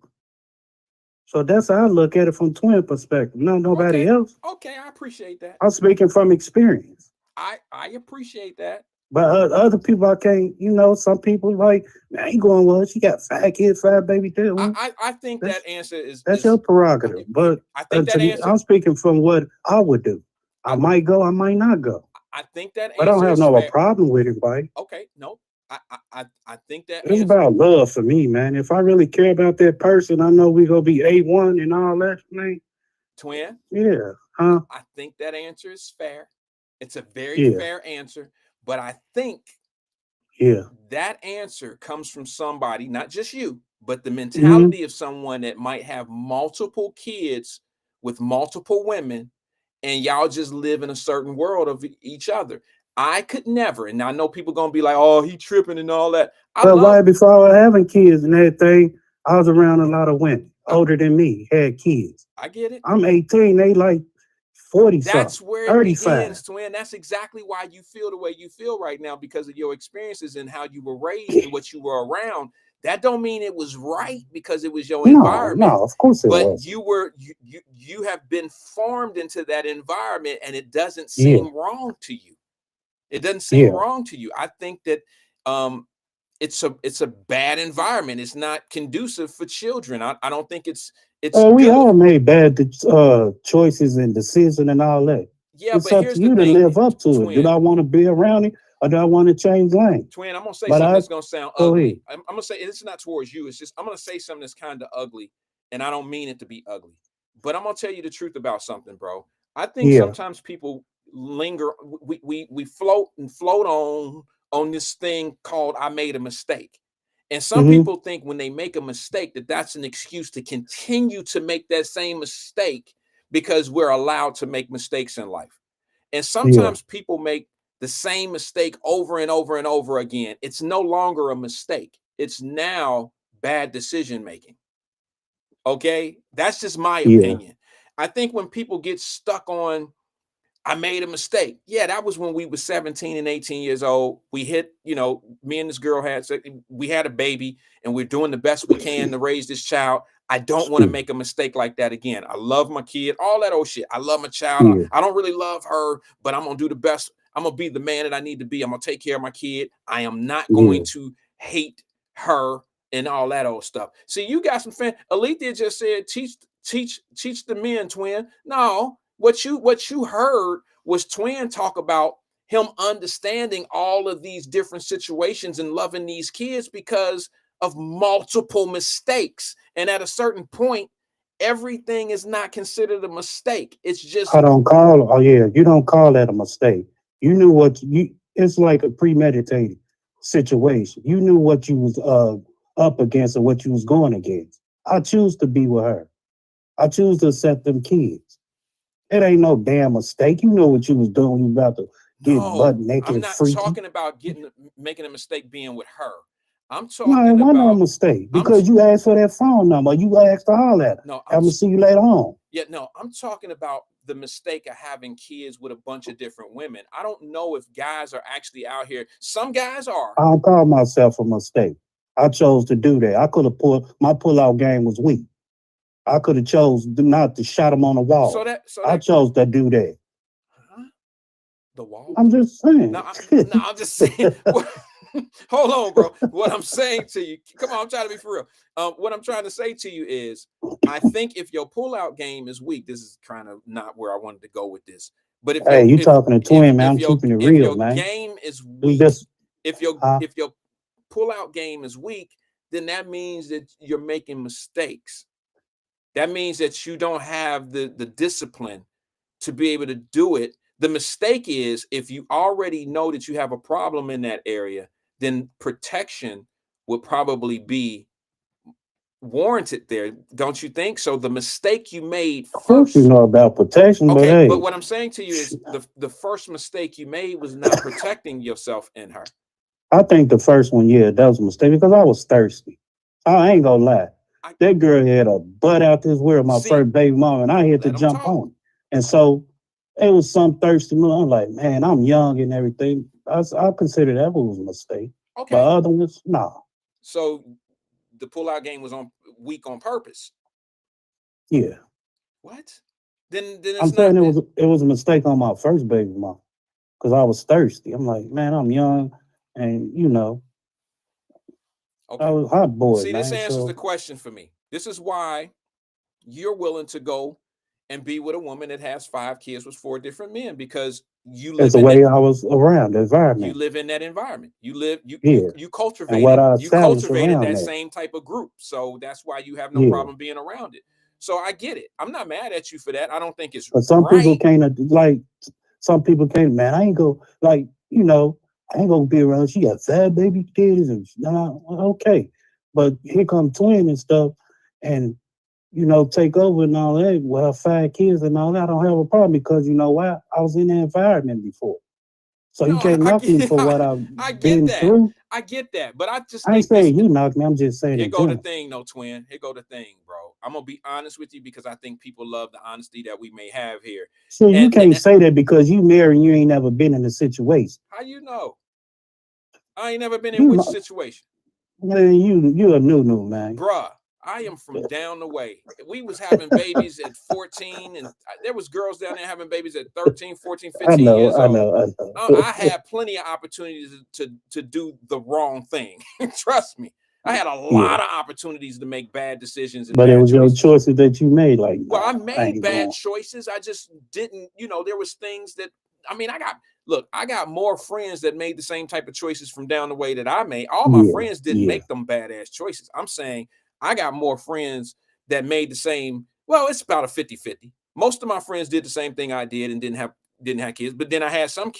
So that's how I look at it from twin perspective, not nobody else. Okay, I appreciate that. I'm speaking from experience. I appreciate that. But other people, I can't, some people like, man, you going, well, she got 5 kids, 5 baby too. I think that answer is... That's your prerogative. But I think that answer... I'm speaking from what I would do. I might go, I might not go. I think that answer but I don't have no problem with it, right? Okay, no. I think that it's about love for me, man. If I really care about that person, I know we're going to be A1 and all that, man. Twin? Yeah. Huh? I think that answer is fair. It's a very fair answer. But I think that answer comes from somebody, not just you, but the mentality of someone that might have multiple kids with multiple women, and y'all just live in a certain world of each other. I could never, and I know people gonna be like, "Oh, he tripping and all that." I But why love. before I was having kids and everything, I was around a lot of women older than me, had kids. I get it. I'm 18, they like 40 something, That's where it 35. begins, twin. That's exactly why you feel the way you feel right now, because of your experiences and how you were raised and what you were around. That don't mean it was right because it was your No, environment, no, of course it but was. you have been formed into that environment, and it doesn't Yeah, seem wrong to you. It doesn't seem yeah. wrong to you. I think that um it's a bad environment. It's not conducive for children. I don't think it's We good. all made bad choices and decisions and all that. Yeah, It's but up to here's the you to thing, live up to it. Do I twin. want to be around it or do I want to change lanes? Twin, I'm gonna say But something I that's gonna sound go ahead. ugly. I'm gonna say it's not towards you. It's just I'm gonna say something that's kind of ugly, and I don't mean it to be ugly. But I'm gonna tell you the truth about something, bro. I think Yeah. sometimes people linger. We float and float on this thing called "I made a mistake," and some Hmm. people think when they make a mistake that that's an excuse to continue to make that same mistake because we're allowed to make mistakes in life. And Yeah. sometimes people make the same mistake over and over and over again. It's no longer a mistake. It's now bad decision making. Okay? That's just my Yeah. opinion. I think when people get stuck on I made a mistake. Yeah, that was when we were 17 and 18 years old. We hit, me and this girl we had a baby and we're doing the best we can to raise this child. I don't want to make a mistake like that again. I love my kid, all that old shit. I love my child. Yeah. I don't really love her, but I'm going to do the best. I'm going to be the man that I need to be. I'm going to take care of my kid. I am not going Yeah. to hate her and all that old stuff. See, you got some fan. Alethea just said, teach the men, twin. No, what you heard was twin talk about him understanding all of these different situations and loving these kids because of multiple mistakes. And at a certain point, everything is not considered a mistake. It's just I don't call. Oh yeah, you don't call that a mistake. You knew what you. It's like a premeditated situation. You knew what you was up against or what you was going against. I choose to be with her. I choose to accept them kids. It ain't no damn mistake. You know what you was doing. You about to get butt no, naked I'm and not freaky. talking about making a mistake being with her. I'm No, it talking wasn't no about mistake I'm t- because you asked for that phone number. You asked to holler at her. no, I'm gonna see you later on. yeah, no, I'm talking about the mistake of having kids with a bunch of different women. I don't know if guys are actually out here. Some guys are. I don't call myself a mistake. I chose to do that. I could have pulled my pullout game was weak. I could have chose not to shot him on the So wall. that so I that chose to do that. huh? The wall. I'm just No, saying. I'm just saying. Hold on, bro. What I'm saying to you, come on, I'm trying to be for real. What I'm trying to say to you is, I think if your pullout game is weak, this is kind of not where I wanted to go with this. But if Hey, your you talking to twin, man. if I'm your keeping it if real, your man. game is You weak, just huh? if your pullout game is weak, then that means that you're making mistakes. That means that you don't have the discipline to be able to do it. The mistake is if you already know that you have a problem in that area, then protection would probably be warranted there. Don't you think? So the mistake you made Of course you first. know about protection, but Okay, but hey, what I'm saying to you is the first mistake you made was not protecting yourself in her. I think the first one, yeah, that was a mistake because I was thirsty. I ain't gonna lie. I That girl had a butt out this world, my see, first baby mom, and I had to let them jump talk. on it. And so it was some thirsty move. I'm like, man, I'm young and everything. I consider that was a mistake. But Okay. other ones, no. So the pullout game was on weak on purpose. Yeah. What? Then I'm it's saying not that. it was a mistake on my first baby mom because I was thirsty. I'm like, man, I'm young and I Okay. was hot boy, See, this man. answers the So question for me. This is why you're willing to go and be with a woman that has 5 kids with 4 different men because it's the way I was around the you environment. live in that environment. You live Yeah. And what I you established cultivated around that that. same type of group. So that's why you have no Yeah. problem being around it. So I get it. I'm not mad at you for that. I don't think it's But some people right. can't like some people can't, man. I ain't go like, I ain't gonna be around. She got 5 baby kids and okay. But here come twin and stuff and take over and all that. Well, 5 kids and all that. I don't have a problem because you know why? I was in the environment before. So No, you can't knock me for what I've I get been that. through. I get that. But I just I ain't think this. saying you knocked me. I'm just saying Here in go the general. thing, no twin. Here go the thing, bro. I'm gonna be honest with you because I think people love the honesty that we may have here. So you And can't say that because you married and you ain't never been in a situation. how you know? I ain't never been in You which know, situation, man, you a new man. bruh. I am from down the way. We was having babies at 14, and there was girls down there having babies at 13, 14, I 15 know, years I old. know, I know. I had plenty of opportunities to do the wrong thing. Trust me. I had a Yeah. lot of opportunities to make bad decisions and But it bad was your choices. choices that you made. Like, Well, I nah, I made ain't bad going. choices. I just didn't, there was things that I mean, I got more friends that made the same type of choices from down the way that I made. All my Yeah, friends didn't yeah, make them badass choices. I'm saying I got more friends that made the same, well, it's about a 50-50. Most of my friends did the same thing I did and didn't have kids, but then I had some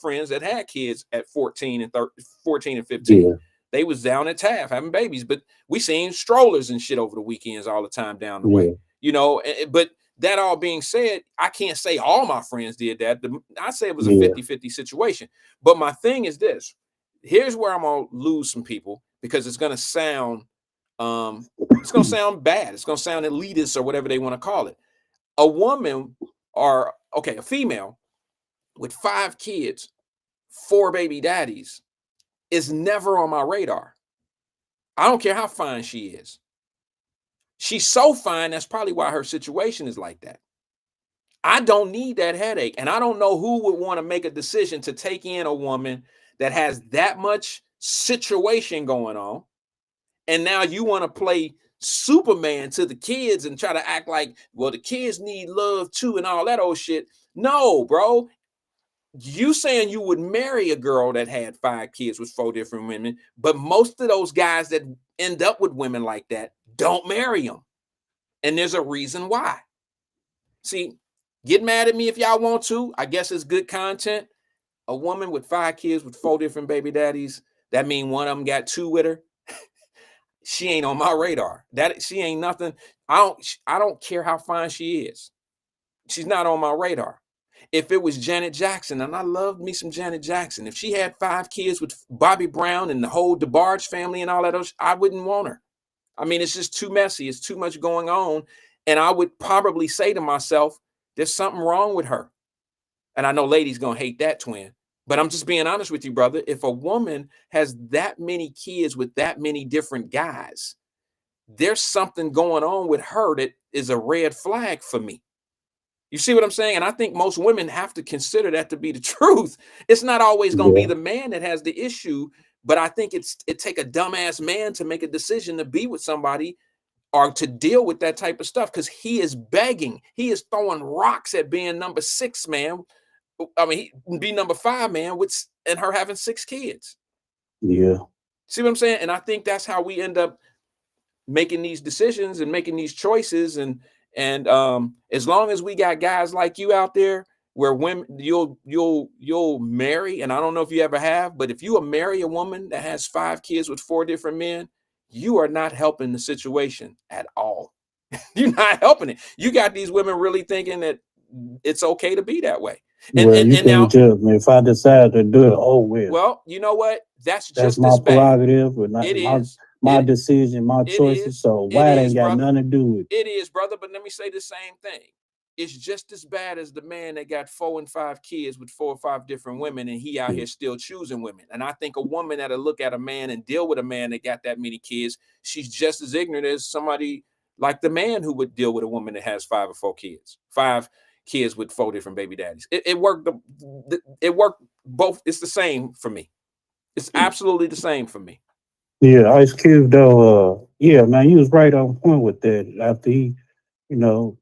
friends that had kids at 14 and 13, 14 and 15. yeah, They was down at Taft having babies, but we seen strollers and shit over the weekends all the time down the way. yeah, But that all being said, I can't say all my friends did that. I say it was a yeah, 50-50 situation. But my thing is this. Here's where I'm gonna lose some people because it's gonna sound bad. It's gonna sound elitist or whatever they want to call it. A woman or a female with 5 kids, 4 baby daddies is never on my radar. I don't care how fine she is. She's so fine, that's probably why her situation is like that. I don't need that headache. And I don't know who would want to make a decision to take in a woman that has that much situation going on. And now you want to play Superman to the kids and try to act like, well, the kids need love too and all that old shit. No, bro. You saying you would marry a girl that had 5 kids with 4 different women, but most of those guys that end up with women like that don't marry them. And there's a reason why. See, get mad at me if y'all want to. I guess it's good content. A woman with 5 kids with 4 different baby daddies, that mean one of them got 2 with her. She ain't on my radar. That she ain't nothing. I don't care how fine she is. She's not on my radar. If it was Janet Jackson, and I loved me some Janet Jackson, if she had 5 kids with Bobby Brown and the whole DeBarge family and all that, I wouldn't want her. I mean, it's just too messy. It's too much going on. And I would probably say to myself, there's something wrong with her. And I know ladies gonna hate that, twin. But I'm just being honest with you, brother. If a woman has that many kids with that many different guys, there's something going on with her that is a red flag for me. You see what I'm saying? And I think most women have to consider that to be the truth. It's not always going to be yeah, the man that has the issue, but I think it take a dumbass man to make a decision to be with somebody or to deal with that type of stuff because he is begging. He is throwing rocks at being number 6, man. I mean, he be number 5, man, and her having 6 kids. yeah, See what I'm saying? And I think that's how we end up making these decisions and making these choices and as long as we got guys like you out there where women you'll marry, and I don't know if you ever have, but if you will marry a woman that has 5 kids with 4 different men, you are not helping the situation at all. You're not helping it. You got these women really thinking that it's okay to be that way. and Well, and, you and can't now, judge me if I decide to do it. Oh well, well, you know what, that's that's just my as bad. prerogative, but not It my is. my it decision, my it choices. is. So It why it ain't is, got brother. nothing to do with it? It is, brother, but let me say the same thing. It's just as bad as the man that got 4 and 5 kids with 4 or 5 different women, and he out here still choosing women. And I think a woman that'll look at a man and deal with a man that got that many kids, she's just as ignorant as somebody like the man who would deal with a woman that has 5 or 4 kids, 5 kids with 4 different baby daddies. It worked. It worked both. It's the same for me. It's absolutely the same for me. Yeah, Ice Cube though. Yeah, man, he was right on point with that. After he, you know,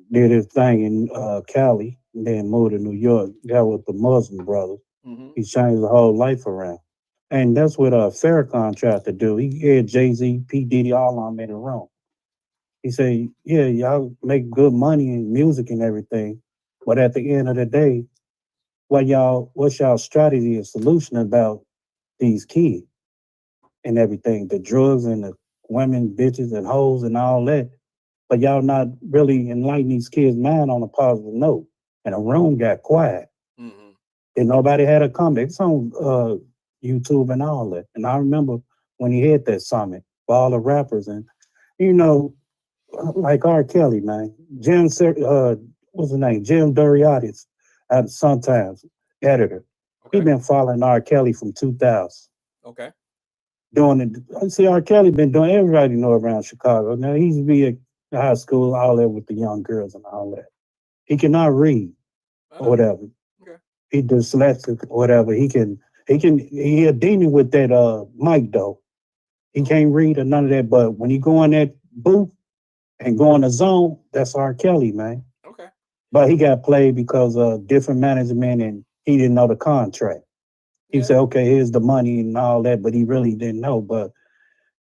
did his thing in Cali, and then moved to New York, got with the Muslim brothers. Mm-hmm. He changed the whole life around. And that's what Farrakhan tried to do. He had Jay-Z, P. Diddy, all of them in the room. He said, yeah, y'all make good money in music and everything. But at the end of the day, what's y'all strategy and solution about these kids and everything? The drugs and the women, bitches and hoes and all that. But y'all not really enlightening these kids' mind on a positive note. And the room got quiet. Mm-hmm. and nobody had a comment. It's on YouTube and all that. And I remember when he had that summit for all the rappers, and you know, like R. Kelly, man, what's his name? Jim Duriotis at Sometimes editor. He Okay. been following R. Kelly from 2000. Okay. Doing it. I see R. Kelly been doing. Everybody know around Chicago. Now he used to be at high school, all that with the young girls and all that. He cannot read I or know. whatever. Okay. He dyslexic or whatever. He a demon with that mic though. He can't read or none of that. But when you go in that booth and go in the zone, that's R. Kelly, man. Okay. But he got played because of different management and he didn't know the contract. He Yeah. said, okay, here's the money and all that, but he really didn't know. But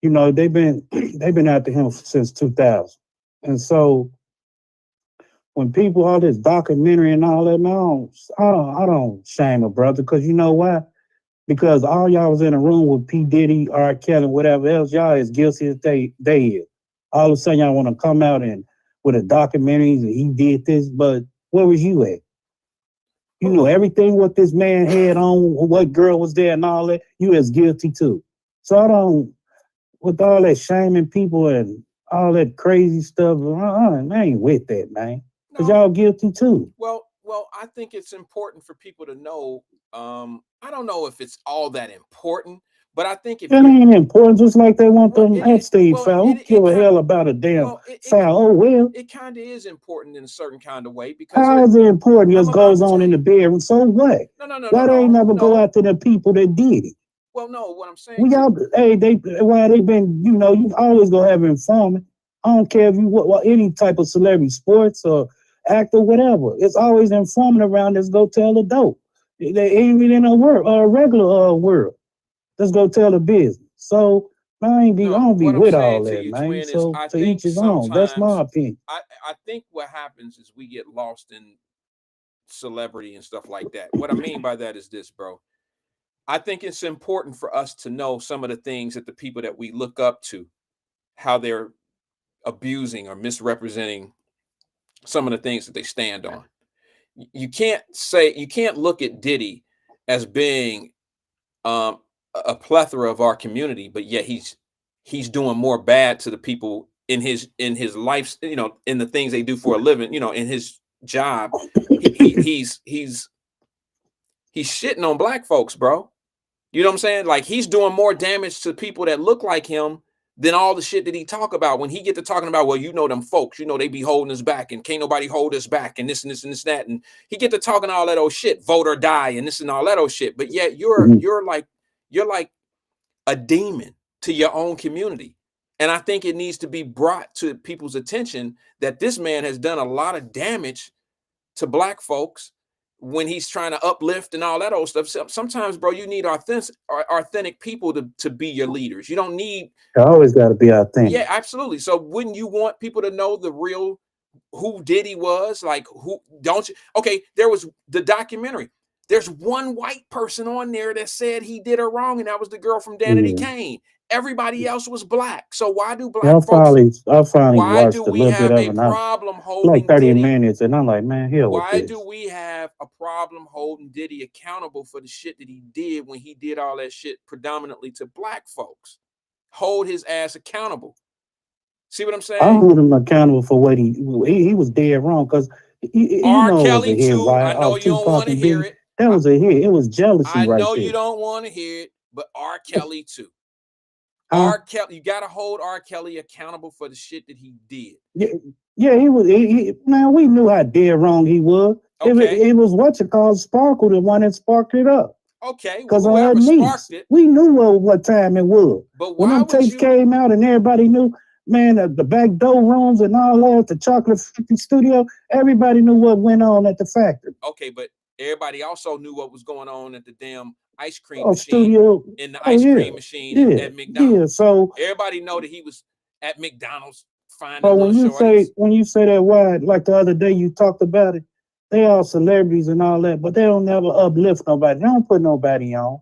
you know, they've been after him since 2000. And so when people all this documentary and all that, man, I don't shame a brother, because you know why? Because all y'all was in a room with P. Diddy, R. Kelly, whatever else, y'all as guilty as they is. All of a sudden y'all want to come out and with a documentary and he did this, but where was you at? You know everything what this man had on, what girl was there and all that, you as guilty too. So I don't, with all that shaming people and all that crazy stuff, I ain't with that, man. Because No. y'all guilty too. Well, I think it's important for people to know. I don't know if it's all that important, but I think if That you ain't important, just like they want well, them Epstein well, file. Who it give a kind hell about a damn well, file? Oh, well, it kind of is important in a certain kind of way because how here is it important? I'm Just about goes to on tell in the you. bedroom. So what? Why they ain't never go No. after the people that did it? Well, no. What I'm saying We to all, hey, why they been, you know, you always gonna have informant. I don't care if you what any type of celebrity, sports or actor, whatever. It's always informant around. Let's go tell the dope. They ain't even in a regular world. Let's go tell the business. So I no. don't be What I'm with saying all to that, you, man. twin, is So I to each think his own. That's my sometimes opinion. I think what happens is we get lost in celebrity and stuff like that. What I mean by that is this, bro. I think it's important for us to know some of the things that the people that we look up to, how they're abusing or misrepresenting some of the things that they stand on. You can't look at Diddy as being a plethora of our community, but yet he's doing more bad to the people in his life, you know, in the things they do for a living, you know, in his job. He's shitting on black folks, bro. You know what I'm saying? Like he's doing more damage to people that look like him than all the shit that he talk about. When he get to talking about, well, you know them folks, you know they be holding us back, and can't nobody hold us back, and this and this and this and that, and he get to talking all that old shit, vote or die, and this and all that old shit. But yet you're like a demon to your own community, and I think it needs to be brought to people's attention that this man has done a lot of damage to black folks when he's trying to uplift and all that old stuff. Sometimes, bro, you need authentic people to be your leaders. You don't need. I always got to be authentic. Yeah, absolutely. So wouldn't you want people to know the real who Diddy was? Like who don't you? Okay, there was the documentary. There's one white person on there that said he did her wrong, and that was the girl from Danity Yeah. Kane. Everybody else was black. So why do Yeah, black folks? I finally Why do watched a we little bit have of a it. And I problem like holding 30 Diddy? minutes, and I'm like, man, hell with Why do this. we have a problem holding Diddy accountable for the shit that he did when he did all that shit predominantly to black folks? Hold his ass accountable. See what I'm I saying? hold him accountable for what he was dead wrong, because you R. know it was a Kelly hit. too. Why I know you don't Tupac want to and hear Biggie? it. That was a hit. It was jealousy I right know there. you don't want to hear it, but R. Kelly too. Huh? R. Kelly, you gotta hold R. Kelly accountable for the shit that he did. Yeah, he was. Man, we knew how dead wrong he was. Okay. It was what you call Sparkle, the one that sparked it up. Okay. Well, Because of her whoever niece. sparked it. We knew what time it was. But When why them would tapes you? came out and everybody knew, man, the back door rooms and all that, the Chocolate 50 studio, everybody knew what went on at the factory. Okay, but everybody also knew what was going on at the damn ice cream Oh, machine studio. in the Oh, ice yeah. cream machine Yeah. at McDonald's. Yeah. So, Everybody know that he was at McDonald's finding but little shorties. when you say that word, like the other day you talked about it, they all celebrities and all that, but they don't never uplift nobody. They don't put nobody on.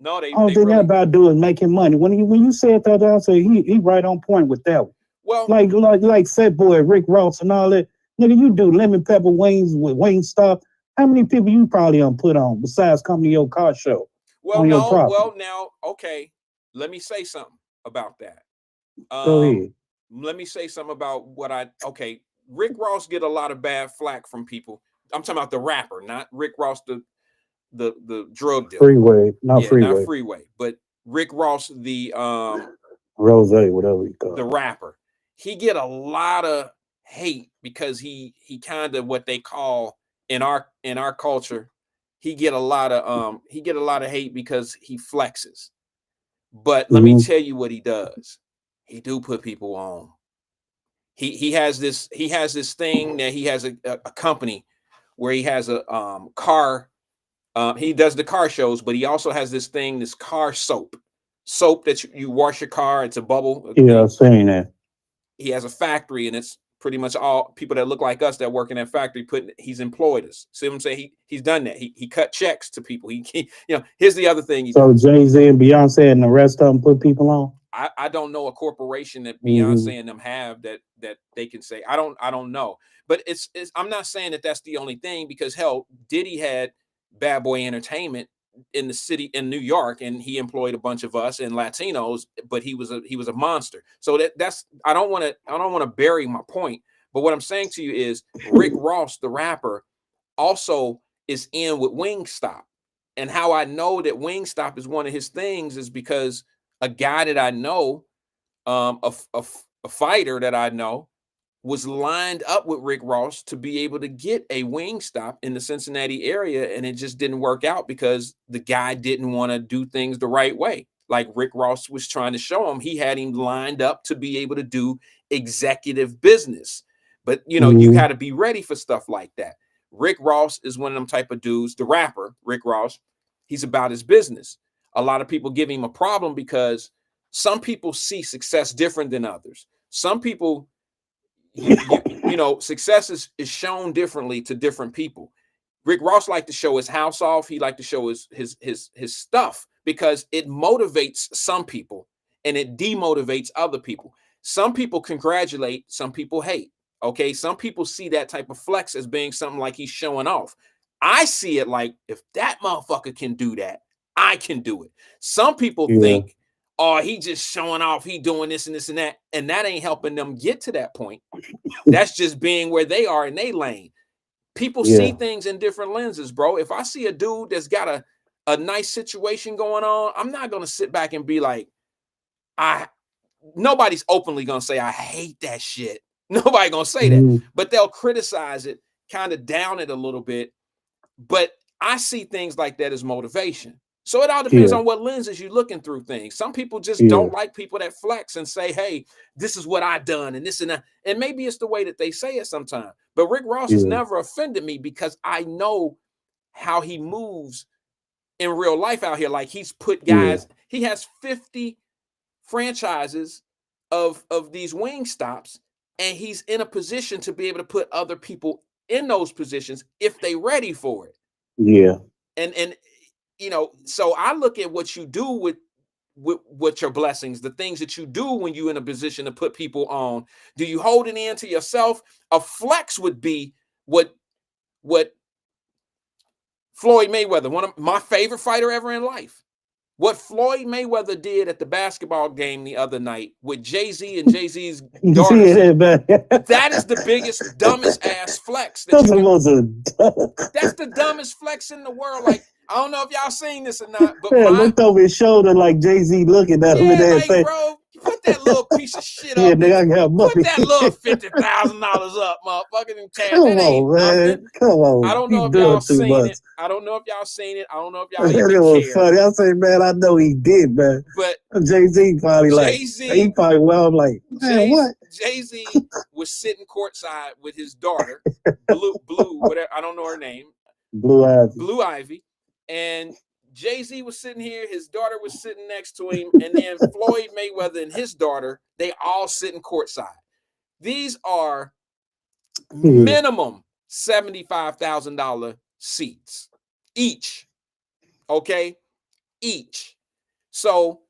No, they All thing really. about doing making money. When you said that, I said he right on point with that one. Well, Like Fat Boy, Rick Ross, and all that. Nigga, you do lemon pepper wings with Wingstop. How many people you probably put on besides coming to your car show? Well, On your no, property? well now, okay. Let me say something about that. Go ahead. Let me say something about okay. Rick Ross get a lot of bad flack from people. I'm talking about the rapper, not Rick Ross, the drug dealer. Freeway, not Yeah, not Freeway. Freeway, but Rick Ross, the Rose, whatever you call the it. rapper. He get a lot of hate because he kind of what they call in our culture, he get a lot of hate because he flexes. But let me tell you what he does. He do put people on. He has this thing that he has a company where he has a car. He does the car shows, but he also has this thing, this car soap that you wash your car. It's a bubble. Yeah, I've seen that. He has a factory, and it's pretty much all people that look like us that work in that factory. He's employed us. See what I'm saying? He's done that. He cut checks to people. He here's the other thing. So Jay-Z and Beyonce and the rest of them put people on. I don't know a corporation that Beyonce and them have that they can say. I don't know. But it's I'm not saying that that's the only thing, because hell, Diddy had Bad Boy Entertainment in the city in New York, and he employed a bunch of us and Latinos, but he was a monster. So that's I don't want to bury my point, but what I'm saying to you is Rick Ross, the rapper, also is in with Wingstop. And how I know that Wingstop is one of his things is because a guy that I know, a fighter that I know, was lined up with Rick Ross to be able to get a Wingstop in the Cincinnati area, and it just didn't work out because the guy didn't want to do things the right way. Like Rick Ross was trying to show him, he had him lined up to be able to do executive business. But you got to be ready for stuff like that. Rick Ross is one of them type of dudes. The rapper Rick Ross, he's about his business. A lot of people give him a problem because some people see success different than others. Some people, success is shown differently to different people. Rick Ross liked to show his house off. He liked to show his stuff because it motivates some people and it demotivates other people. Some people congratulate, some people hate. Okay, some people see that type of flex as being something like he's showing off. I see it like, if that motherfucker can do that, I can do it. Some people think, oh, he just showing off, he doing this and this and that ain't helping them get to that point. That's just being where they are in their lane. People see things in different lenses, bro. If I see a dude that's got a nice situation going on, I'm not gonna sit back and be like, nobody's openly gonna say I hate that shit. Nobody gonna say that, but they'll criticize it, kind of down it a little bit. But I see things like that as motivation. So it all depends on what lenses you're looking through things. Some people just don't like people that flex and say, hey, this is what I done and this and that. And maybe it's the way that they say it sometimes. But Rick Ross has never offended me because I know how he moves in real life out here. Like, he's put guys, he has 50 franchises of these Wingstops, and he's in a position to be able to put other people in those positions if they ready for it. Yeah. And so I look at what you do with your blessings, the things that you do when you're in a position to put people on. Do you hold it in to yourself? A flex would be what Floyd Mayweather, one of my favorite fighter ever in life, what Floyd Mayweather did at the basketball game the other night with Jay-Z and Jay-Z's daughter. That is the biggest, dumbest ass flex. That's the dumbest flex in the world. Like, I don't know if y'all seen this or not, but looked over his shoulder like Jay-Z looking at him. Like, bro, put that little piece of shit up. Put that little $50,000 up, motherfucker, and cash. Come on, man. Come on. I don't know if y'all seen it. I don't know if y'all seen it. I don't know if y'all even care. Funny. I say, man, I know he did, man. But Jay-Z probably he probably man, what? Jay-Z was sitting courtside with his daughter, Blue, whatever, I don't know her name. Blue Ivy. And Jay-Z was sitting here, his daughter was sitting next to him, and then Floyd Mayweather and his daughter, they all sitting courtside. These are minimum $75,000 seats each. Okay? Each. So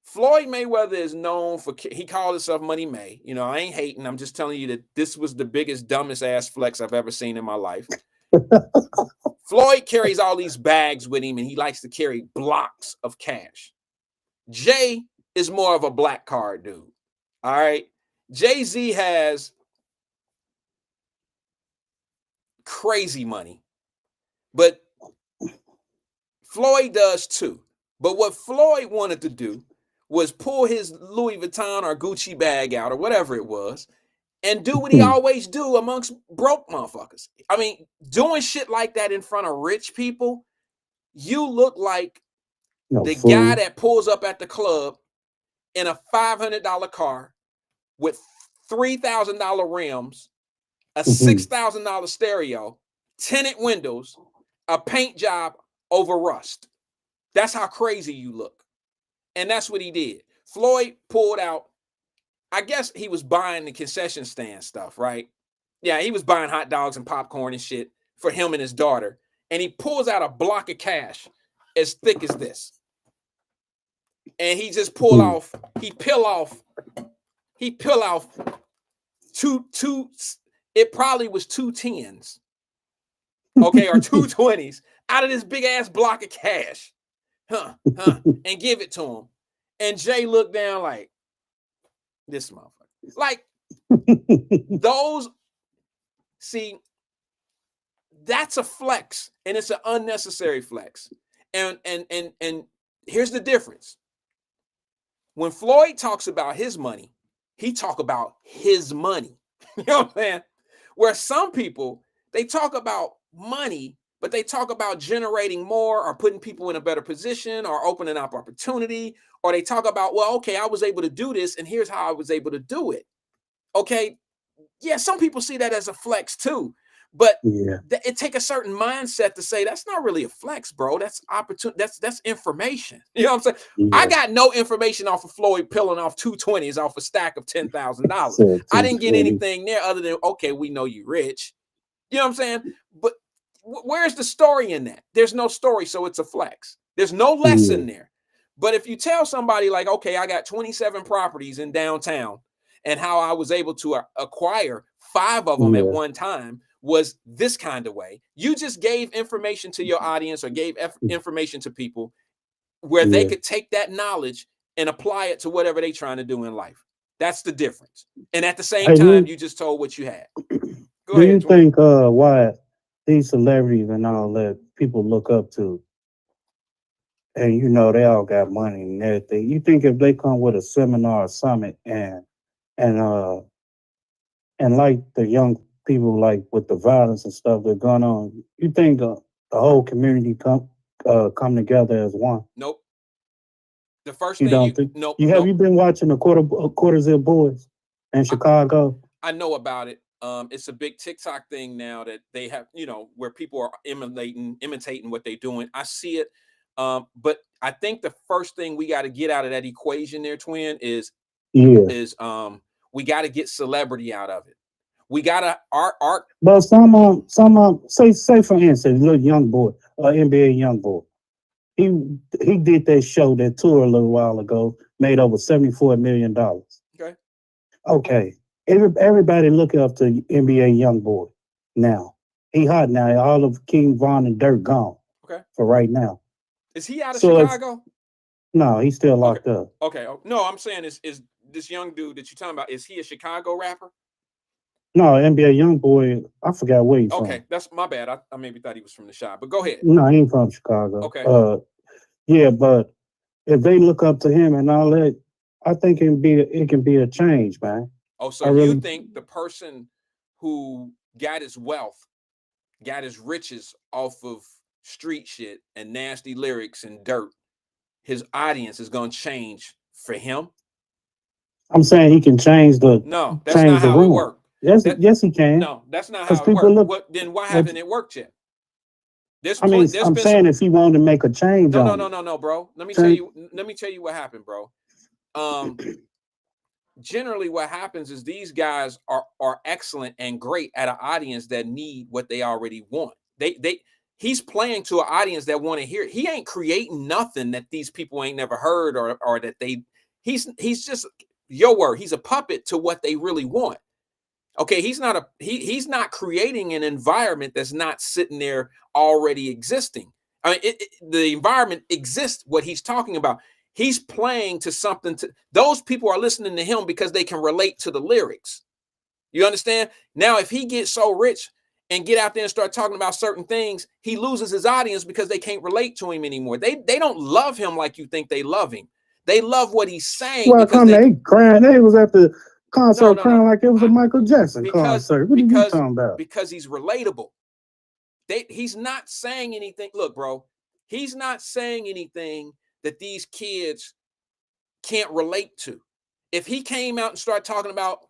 Floyd Mayweather is known for, he called himself Money May. I ain't hating. I'm just telling you that this was the biggest, dumbest ass flex I've ever seen in my life. Floyd carries all these bags with him, and he likes to carry blocks of cash. Jay is more of a black card dude. All right. Jay-Z has crazy money, but Floyd does too. But what Floyd wanted to do was pull his Louis Vuitton or Gucci bag out or whatever it was and do what he always do amongst broke motherfuckers. I mean, doing shit like that in front of rich people, you look like the guy that pulls up at the club in a $500 car with $3,000 rims, a $6,000 stereo, tinted windows, a paint job over rust. That's how crazy you look. And that's what he did. Floyd pulled out, I guess he was buying the concession stand stuff, right? Yeah, he was buying hot dogs and popcorn and shit for him and his daughter. And he pulls out a block of cash as thick as this. And he just peel off two, it probably was 2 10s, okay, or 2 20s out of this big ass block of cash, and give it to him. And Jay looked down like, this motherfucker. Like, those, see, that's a flex, and it's an unnecessary flex. And here's the difference. When Floyd talks about his money, he talk about his money. You know what I'm saying? Where some people, they talk about money, but they talk about generating more or putting people in a better position or opening up opportunity, or they talk about, well, okay, I was able to do this, and here's how I was able to do it. Okay, yeah, some people see that as a flex too, but it take a certain mindset to say that's not really a flex, bro. That's opportunity. That's information. You know what I'm saying? Yeah. I got no information off of Floyd peeling off 2 20s off a stack of $10,000. I didn't get anything there other than, okay, we know you rich. You know what I'm saying? But where's the story in that? There's no story, so it's a flex. There's no lesson there. But if you tell somebody like, okay, I got 27 properties in downtown, and how I was able to acquire 5 of them at one time was this kind of way. You just gave information to your audience or gave information to people where they could take that knowledge and apply it to whatever they're trying to do in life. That's the difference. And at the same time, you just told what you had. Go ahead. Do you think Wyatt, these celebrities and all that people look up to, and you know they all got money and everything, you think if they come with a seminar or summit and like the young people, like with the violence and stuff that's going on, you think the whole community come together as one? Nope. The first you thing don't you think? nope. Have you been watching the Quarterzilla Boys in Chicago? I know about it. It's a big TikTok thing now that they have, where people are imitating what they're doing. I see it. But I think the first thing we got to get out of that equation there, twin, is we got to get celebrity out of it. We got to art. But some say for instance, little young boy, NBA young boy, he did that show, that tour a little while ago, made over $74 million. Okay. Everybody look up to NBA young boy now. He hot now. All of King Von and Dirk gone. Okay. For right now. Is he out of Chicago? No, he's still locked up. Okay. No, I'm saying is this young dude that you're talking about, is he a Chicago rapper? No, NBA young boy, I forgot where he's from. Okay, that's my bad. I maybe thought he was from the shop, but go ahead. No, he ain't from Chicago. Okay. Yeah, but if they look up to him and all that, I think it can be a change, man. Oh, so you think the person who got his wealth, got his riches off of street shit and nasty lyrics and dirt, his audience is going to change for him? I'm saying he can change the. No, that's not how it works. Yes, he can. No, that's not how it works. Then why haven't it worked yet? I'm saying if he wanted to make a change. No, bro. Let me tell you what happened, bro. Generally what happens is these guys are excellent and great at an audience that need what they already want. He's playing to an audience that want to hear it. He ain't creating nothing that these people ain't never heard or that he's just your word. He's a puppet to what they really want. Okay, he's not creating an environment that's not sitting there already existing. I mean, the environment exists. What he's talking about, he's playing to something. To those people are listening to him because they can relate to the lyrics. You understand? Now, if he gets so rich and get out there and start talking about certain things, he loses his audience because they can't relate to him anymore. They don't love him like you think they love him. They love what he's saying. Well, because they crying. They was at the concert crying like it was a Michael Jackson concert. What are you talking about? Because he's relatable. He's not saying anything. Look, bro, he's not saying anything that these kids can't relate to. If he came out and started talking about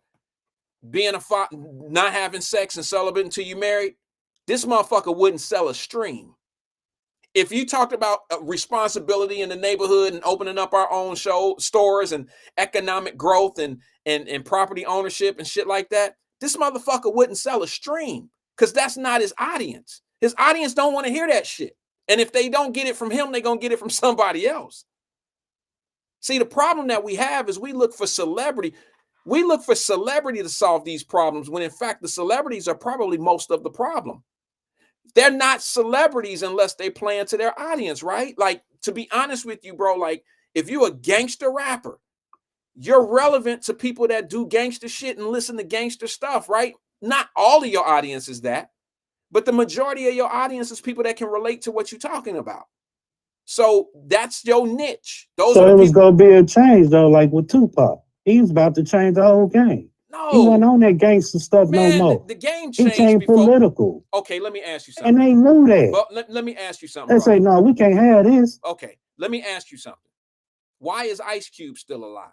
being not having sex and celibate until you married, this motherfucker wouldn't sell a stream. If you talked about responsibility in the neighborhood and opening up our own stores and economic growth and property ownership and shit like that, this motherfucker wouldn't sell a stream because that's not his audience. His audience don't want to hear that shit. And if they don't get it from him, they're going to get it from somebody else. See, the problem that we have is we look for celebrity. We look for celebrity to solve these problems when in fact the celebrities are probably most of the problem. They're not celebrities unless they play into their audience, right? Like, to be honest with you, bro, like if you're a gangster rapper, you're relevant to people that do gangster shit and listen to gangster stuff, right? Not all of your audience is that, but the majority of your audience is people that can relate to what you're talking about. So that's your niche. So it was going to be a change though, like with Tupac. He's about to change the whole game. No, he wasn't on that gangster stuff no more. The game changed. He changed political. Okay, let me ask you something. And they knew that. Well, let me ask you something. They say, no, we can't have this. Okay, let me ask you something. Why is Ice Cube still alive?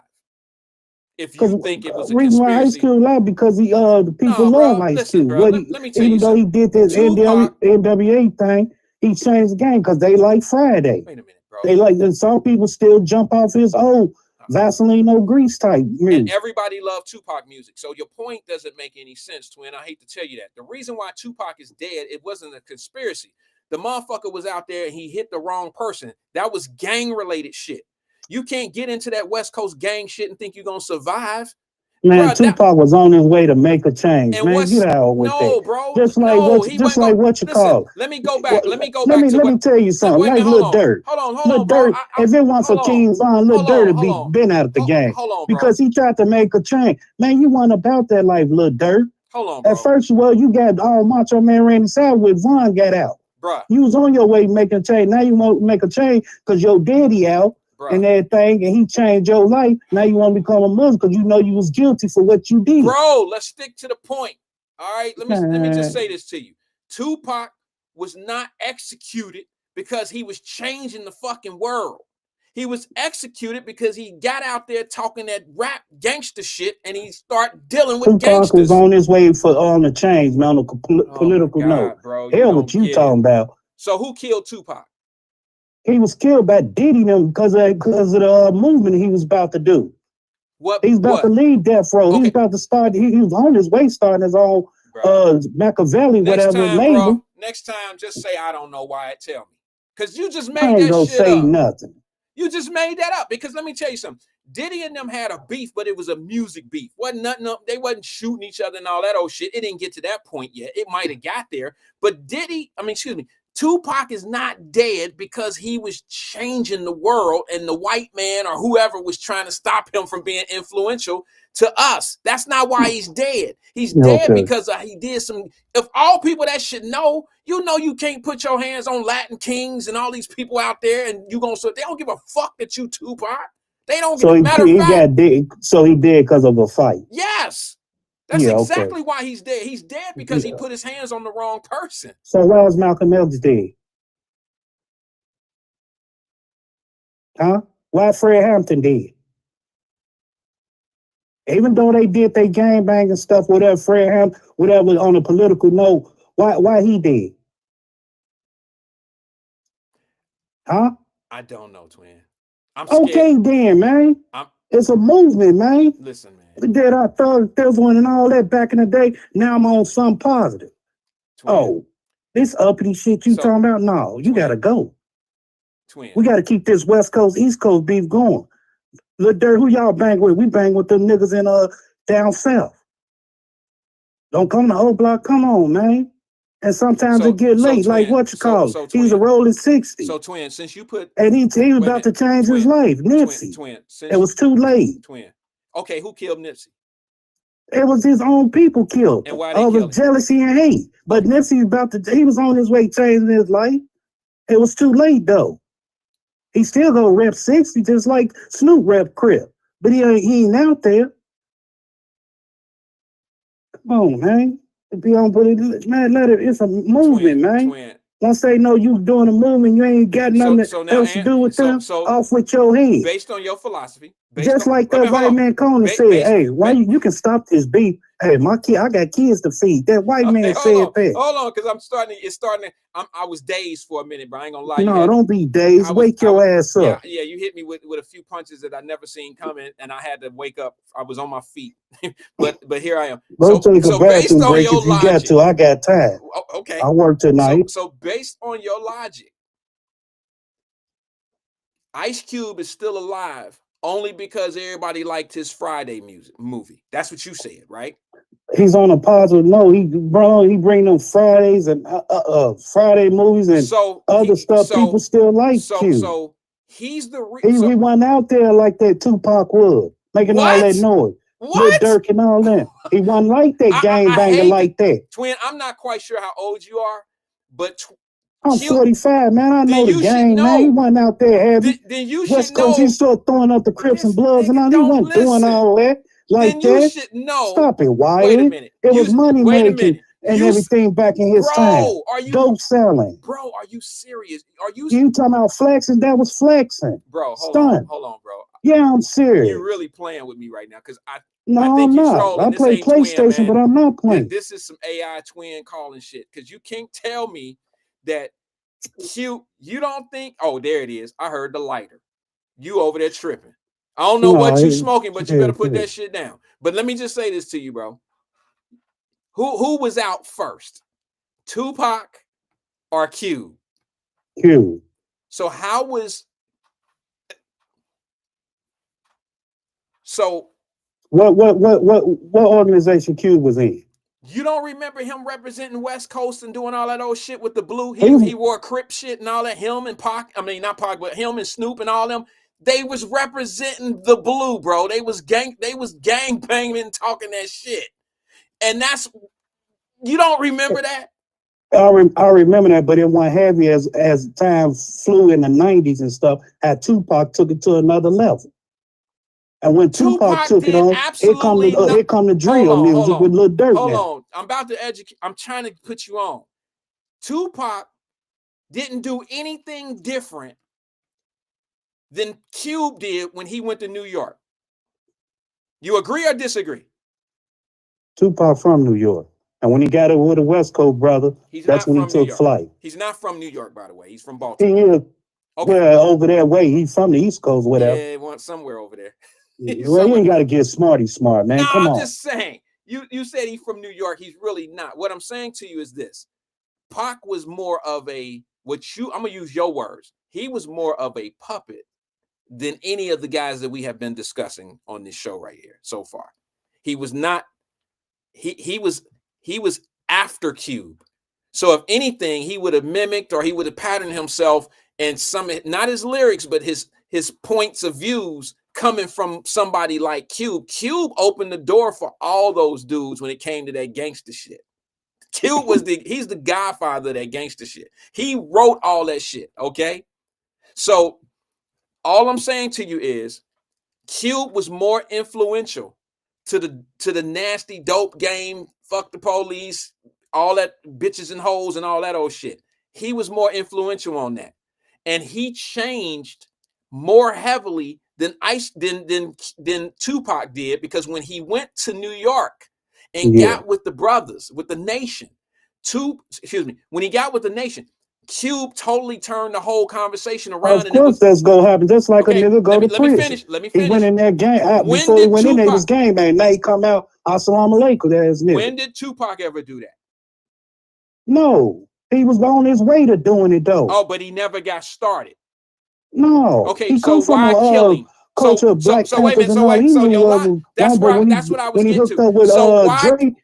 If you think it was a reason conspiracy. why Ice Cube alive because the people love Ice Cube. Bro, let me tell even you though something. he did this NWA thing, he changed the game because they like Friday. Wait a minute, bro. They like some people still jump off his old Vaseline no grease type music. And everybody loved Tupac music. So your point doesn't make any sense, twin. I hate to tell you that. The reason why Tupac is dead, it wasn't a conspiracy. The motherfucker was out there and he hit the wrong person. That was gang related shit. You can't get into that West Coast gang shit and think you're gonna survive. Man, bro, Tupac was on his way to make a change. Man, get out with that. Bro. Just like what you call. Let me go back. Let me tell you something. Like Lil Durk. Hold on, Lil Durk. If it wasn't for King Von, Lil Durk would be been out of the game. Hold on, because he tried to make a change. Man, you weren't about that life, Lil Durk. Hold on, bro. At first, you got all Macho Man Randy Savage with Von got out. Bruh. You was on your way making a change. Now you want to make a change because your daddy out. And everything, and he changed your life. Now you want to become a Muslim because you know you was guilty for what you did. Bro, let's stick to the point. All right, let me just say this to you. Tupac was not executed because he was changing the fucking world. He was executed because he got out there talking that rap gangster shit, and he started dealing with gangsters. Tupac was on his way on the change, man, on a political note. Bro, hell, what you talking about? So who killed Tupac? He was killed by Diddy because of the movement he was about to do. He's about to lead Death Row. Okay. He's about to start. He was on his way starting his own Machiavelli, whatever label. Bro, next time, just say I don't know why it tell me. Because you just made I ain't that gonna shit say up. Nothing. You just made that up. Because let me tell you something. Diddy and them had a beef, but it was a music beef. Wasn't nothing up. They wasn't shooting each other and all that old shit. It didn't get to that point yet. It might have got there. But Tupac is not dead because he was changing the world and the white man or whoever was trying to stop him from being influential to us. That's not why he's dead. He's dead because he did some. If all people that should know, you can't put your hands on Latin Kings and all these people out there and they don't give a fuck that you Tupac. They don't give a matter of fact. So he did because of a fight. Yes. That's exactly why he's dead. He's dead because he put his hands on the wrong person. So why was Malcolm X dead? Huh? Why Fred Hampton dead? Even though they did their gangbang and stuff, whatever Fred Hampton, whatever on a political note, why he dead? Huh? I don't know, twin. I'm scared. Okay then, man. It's a movement, man. Listen, man. We did our thug one and all that back in the day. Now I'm on something positive. Twin. Oh, this uppity shit you talking about? No, you gotta go. Twin. We gotta keep this West Coast, East Coast beef going. Lil Durk, who y'all bang with? We bang with them niggas in down south. Don't come to O Block. Come on, man. And sometimes So- it get so late. Like twin, what you so- call so it? He's a twin. rolling 60. So twin, since you put and he was wait a about to minute, change his twin, life. Nipsey. twin, It was too late. twin. Okay, who killed Nipsey? It was his own people killed And him. why they All kill the him? jealousy and hate. But Nipsey he was on his way changing his life. It was too late though. He still go rep 60 just like Snoop rep Crip. But he ain't out there. Come on, man. If you don't believe it, man, let it. It's a movement, man. Twin. Once they know you doing a movement, you ain't got nothing So now, else to do with them. so Off with your head. based on your philosophy, Just like that white man Conan said, hey, why you can stop this beef? Hey, I got kids to feed. That white man said that. Hold on, because it's starting to, I was dazed for a minute, but I ain't gonna lie. No, don't be dazed. Wake your ass up. Yeah, you hit me with a few punches that I never seen coming, and I had to wake up. I was on my feet, but here I am. Go take a bathroom break if you got to. I got time. Okay. I work tonight. So based on your logic, Ice Cube is still alive only because everybody liked his Friday movie. That's what you said, right? He's on a positive note. He bring them Fridays and Friday movies and other stuff. People still like Cube. So he's the he went out there like that Tupac would, making all that noise. With Dirk and all that. He wasn't like that gangbanger like that. Twin, I'm not quite sure how old you are, but I'm 45, man. I know the game, man. He wasn't out there heavy. Then you West should Coast, know. he started throwing up the Crips and Bloods and all. He wasn't doing all that like then that. You should know. Stop it, Wyatt. Wait a minute. It was money making and everything back in his time. Dope selling. Bro, are you serious? You talking about flexing? That was flexing. Bro, hold on, bro. Yeah, I'm serious. You're really playing with me right now because I think I'm not. I play PlayStation, twin, but I'm not playing. This is some AI twin calling shit because you can't tell me that you don't think. Oh, there it is. I heard the lighter. You over there tripping. I don't know what you smoking, but you better put that shit down. But let me just say this to you, bro. Who was out first? Tupac or Cube? Cube. So how was what organization Cube was in? You don't remember him representing West Coast and doing all that old shit with the blue? He wore Crip shit and all that. Him and Pac, I mean not Pac, but him and Snoop and all them. They was representing the blue, bro. They was gang banging and talking that shit. And that's, you don't remember that? I remember that, but it wasn't heavy as time flew in the 90s and stuff. How Tupac took it to another level. And when Tupac took it on, here come the drill music with Lil Durk. Hold on. I'm about to educate. I'm trying to put you on. Tupac didn't do anything different than Cube did when he went to New York. You agree or disagree? Tupac from New York. And when he got it with the West Coast brother, that's when he took flight. He's not from New York, by the way. He's from Baltimore. He is. Okay. Yeah, over that way. He's from the East Coast, whatever. Yeah, he went somewhere over there. Well, you ain't got to get smart, man. No, Come on. I'm just saying. You said he's from New York. He's really not. What I'm saying to you is this. Pac was more of I'm going to use your words. He was more of a puppet than any of the guys that we have been discussing on this show right here so far. He was not, he was after Cube. So if anything, he would have mimicked or he would have patterned himself and not his lyrics, but his points of views coming from somebody like Cube. Cube opened the door for all those dudes when it came to that gangster shit. Cube he's the godfather of that gangster shit. He wrote all that shit, okay? So all I'm saying to you is Cube was more influential to the nasty dope game, fuck the police, all that bitches and hoes and all that old shit. He was more influential on that. And he changed more heavily than Tupac did, because when he went to New York and got with the brothers, with the Nation, when he got with the Nation, Cube totally turned the whole conversation around. Of course, that's gonna happen. Just like a nigga go to prison. Let me finish. He went in that game before he went in there. He was game man. Now he come out. Assalamu alaikum. That's nigga. When did Tupac ever do that? No, he was on his way to doing it though. Oh, but he never got started. No. Okay, he so why kill him? culture of Black so wait a Panthers minute, and all. He so knew your what lot, was that's wrong, but that's what I was when he getting hooked to. up with So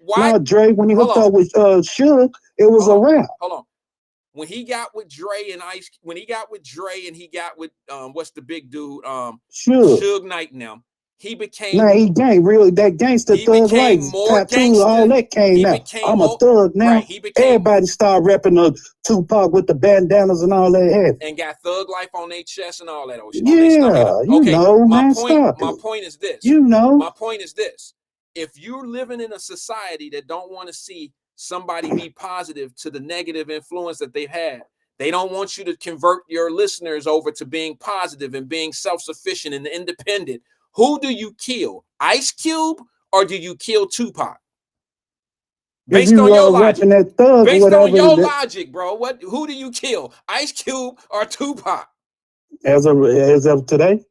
why Dre, when he hooked hold up with Suge, it was a wrap. hold on. When he got with Dre and he got with what's the big dude? Suge. Suge Knight now. He became Now he that gangster he thug became life more tattoos, all gangster. that came He out. became I'm more a thug now. right. He became Everybody started repping the Tupac with the bandanas and all that head. and got thug life on their chest and all that old shit. Yeah, you Okay, know, my man, point. stop My it. point is this. You know, My point is this. If you're living in a society that don't want to see somebody be positive to the negative influence that they've had, they don't want you to convert your listeners over to being positive and being self-sufficient and independent. Who do you kill? Ice Cube or do you kill Tupac? Based on your logic. that thug Based or whatever, on your logic, bro. Who do you kill? Ice Cube or Tupac? as of today?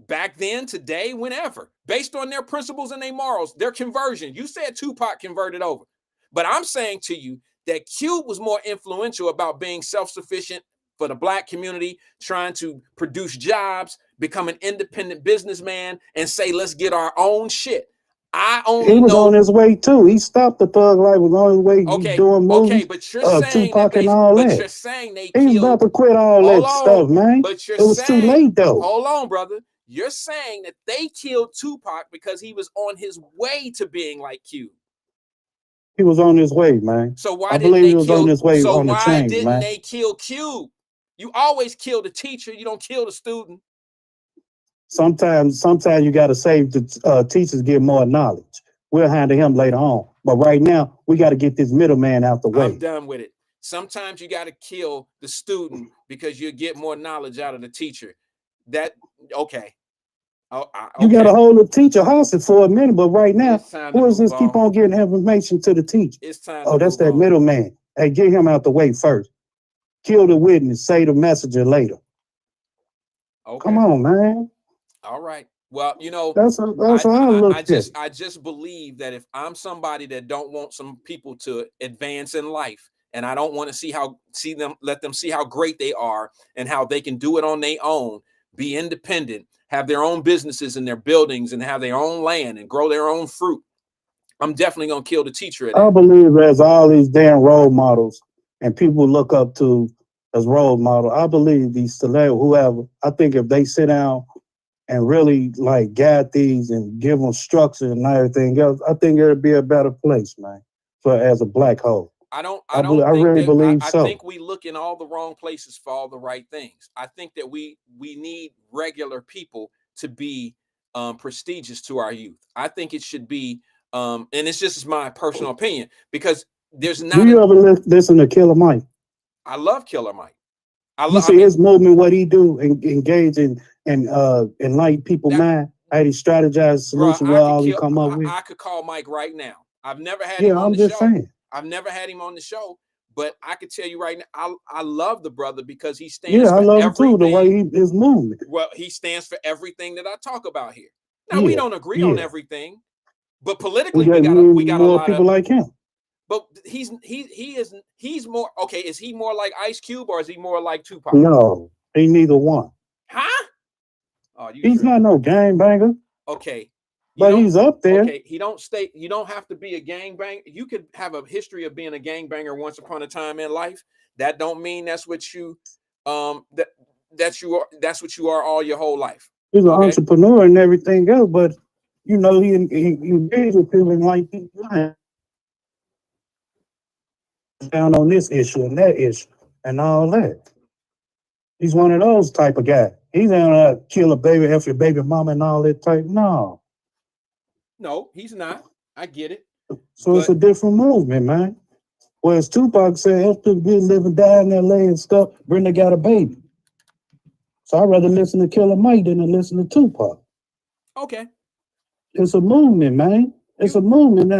Back then, today, whenever. Based on their principles and their morals, their conversion. You said Tupac converted over. But I'm saying to you that Cube was more influential about being self-sufficient for the Black community, trying to produce jobs, become an independent businessman, and say, let's get our own shit. He was on his way too. He stopped the thug life. Was on his way doing movies. Okay, but you're saying Tupac and all that. You're saying they He's killed. about to quit all that stuff, man. But it was too late though. Hold on, brother. You're saying that they killed Tupac because he was on his way to being like Cube. He was on his way, man. So why I didn't believe they he was kill? on his way So on the why change, didn't man. they kill Cube? You always kill the teacher. You don't kill the student. Sometimes you got to save the teachers, get more knowledge. We'll handle him later on. But right now, we got to get this middleman out the way. I'm done with it. Sometimes you got to kill the student because you get more knowledge out of the teacher. Okay. You got to hold the teacher hostage for a minute, but right now, who is this keep on getting information to the teacher? It's time. Oh, that's that middleman. Hey, get him out the way first. Kill the witness, say the messenger later. Okay. Come on, man. All right. Well, you know, that's how I look at it. I just believe that if I'm somebody that don't want some people to advance in life, and I don't want to let them see how great they are and how they can do it on their own, be independent, have their own businesses and their buildings and have their own land and grow their own fruit, I'm definitely going to kill the teacher. I believe there's all these damn role models and people look up to as role model. I believe these celebrities, whoever, I think if they sit down and really like guide these and give them structure and everything else, I think it'd be a better place, man, as a black hole. I think we look in all the wrong places for all the right things. I think that we need regular people to be prestigious to our youth. I think it should be, and it's just my personal opinion, because there's not. Do you ever listen to Killer Mike? I love Killer Mike. You see his movement, what he do, engage in and enlighten people's mind, how he strategize solution, what all he come up with. I could call Mike right now. I've never had him on the show. Saying. I've never had him on the show, but I could tell you right now, I love the brother because he stands for I love everything. Him too, the way his movement. Well, he stands for everything that I talk about here. Now we don't agree on everything, but politically we got a lot people like him. But he's more okay. Is he more like Ice Cube or is he more like Tupac? No, he neither one. Huh? Oh, he's not no gangbanger. Okay. But he's up there. Okay, you don't have to be a gangbanger. You could have a history of being a gangbanger once upon a time in life. That don't mean that's what you that's what you are all your whole life. He's an entrepreneur and everything else, but you know he engaged with people like down on this issue and that issue and all that. He's one of those type of guys. He's gonna kill a baby after your baby mama and all that type. No, he's not. I get it. So it's a different movement, man. Whereas Tupac said, "Help people get live and die in LA and stuff." Brenda got a baby. So I'd rather listen to Killer Mike than to listen to Tupac. Okay. It's a movement, man. It's a movement.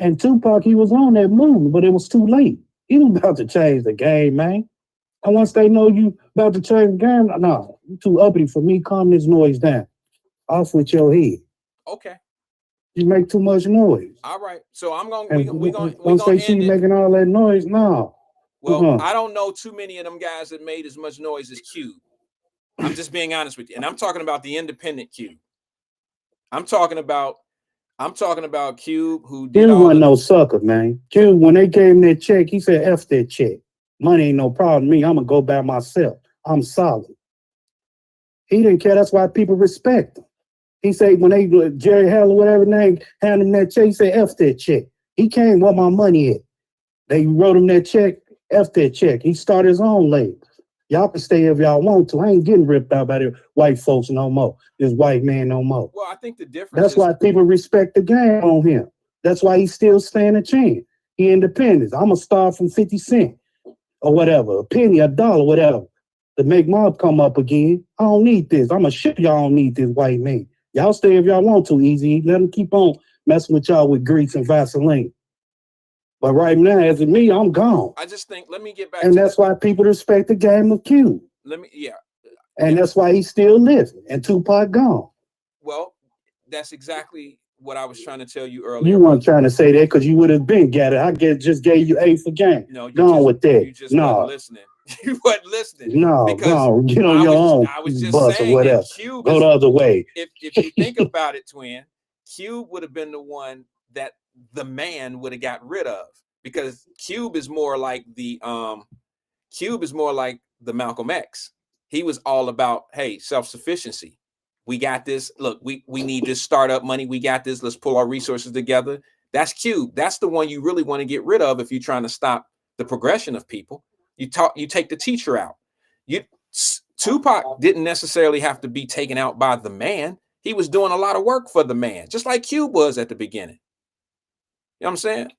And Tupac, he was on that movement, but it was too late. He was about to change the game, man. And once they know you about to change the game, no, you too uppity for me. Calm this noise down. Off with your head. Okay. You make too much noise. All right. So I'm gonna once they see you making all that noise, no. Well, I don't know too many of them guys that made as much noise as Cube. I'm just being honest with you. And I'm talking about the independent Cube. I'm talking about Cube, who did Cube all wasn't the, no sucker, man. Cube, when they gave him that check, he said, F that check. Money ain't no problem to me. I'm gonna go by myself. I'm solid. He didn't care. That's why people respect him. He said when they Jerry Hall or whatever name handed him that check, he said, F that check. He came where my money at. They wrote him that check, F that check. He started his own label. Y'all can stay if y'all want to. I ain't getting ripped out by the white folks no more. This white man no more. well, I think the difference That's is why people respect the game on him. That's why he's still staying a chance. He independent. I'm going to start from 50 cents or whatever, a penny, $1, whatever, to make mom come up again. I don't need this. I'm going to ship y'all don't need this white man. Y'all stay if y'all want to, easy. Let them keep on messing with y'all with grease and Vaseline. But right now, as of me, I'm gone. I just think, let me get back And to that's why people respect the game of Q. And that's why he's still living and Tupac gone. Well, that's exactly what I was trying to tell you earlier. You weren't trying to say that because you would have been got it. I just gave you A for game. No, gone with that. You just wasn't listening. You wasn't listening. No, because get on your own I was just bus saying or whatever. Cube Go the other way. If you think about it, twin, Cube would have been the one that the man would have got rid of, because Cube is more like the Malcolm X. He was all about, hey, self-sufficiency. We got this. Look, we need this startup money. We got this. Let's pull our resources together. That's Cube. That's the one you really want to get rid of if you're trying to stop the progression of people. You take the teacher out. Tupac didn't necessarily have to be taken out by the man. He was doing a lot of work for the man, just like Cube was at the beginning. You know what I'm saying?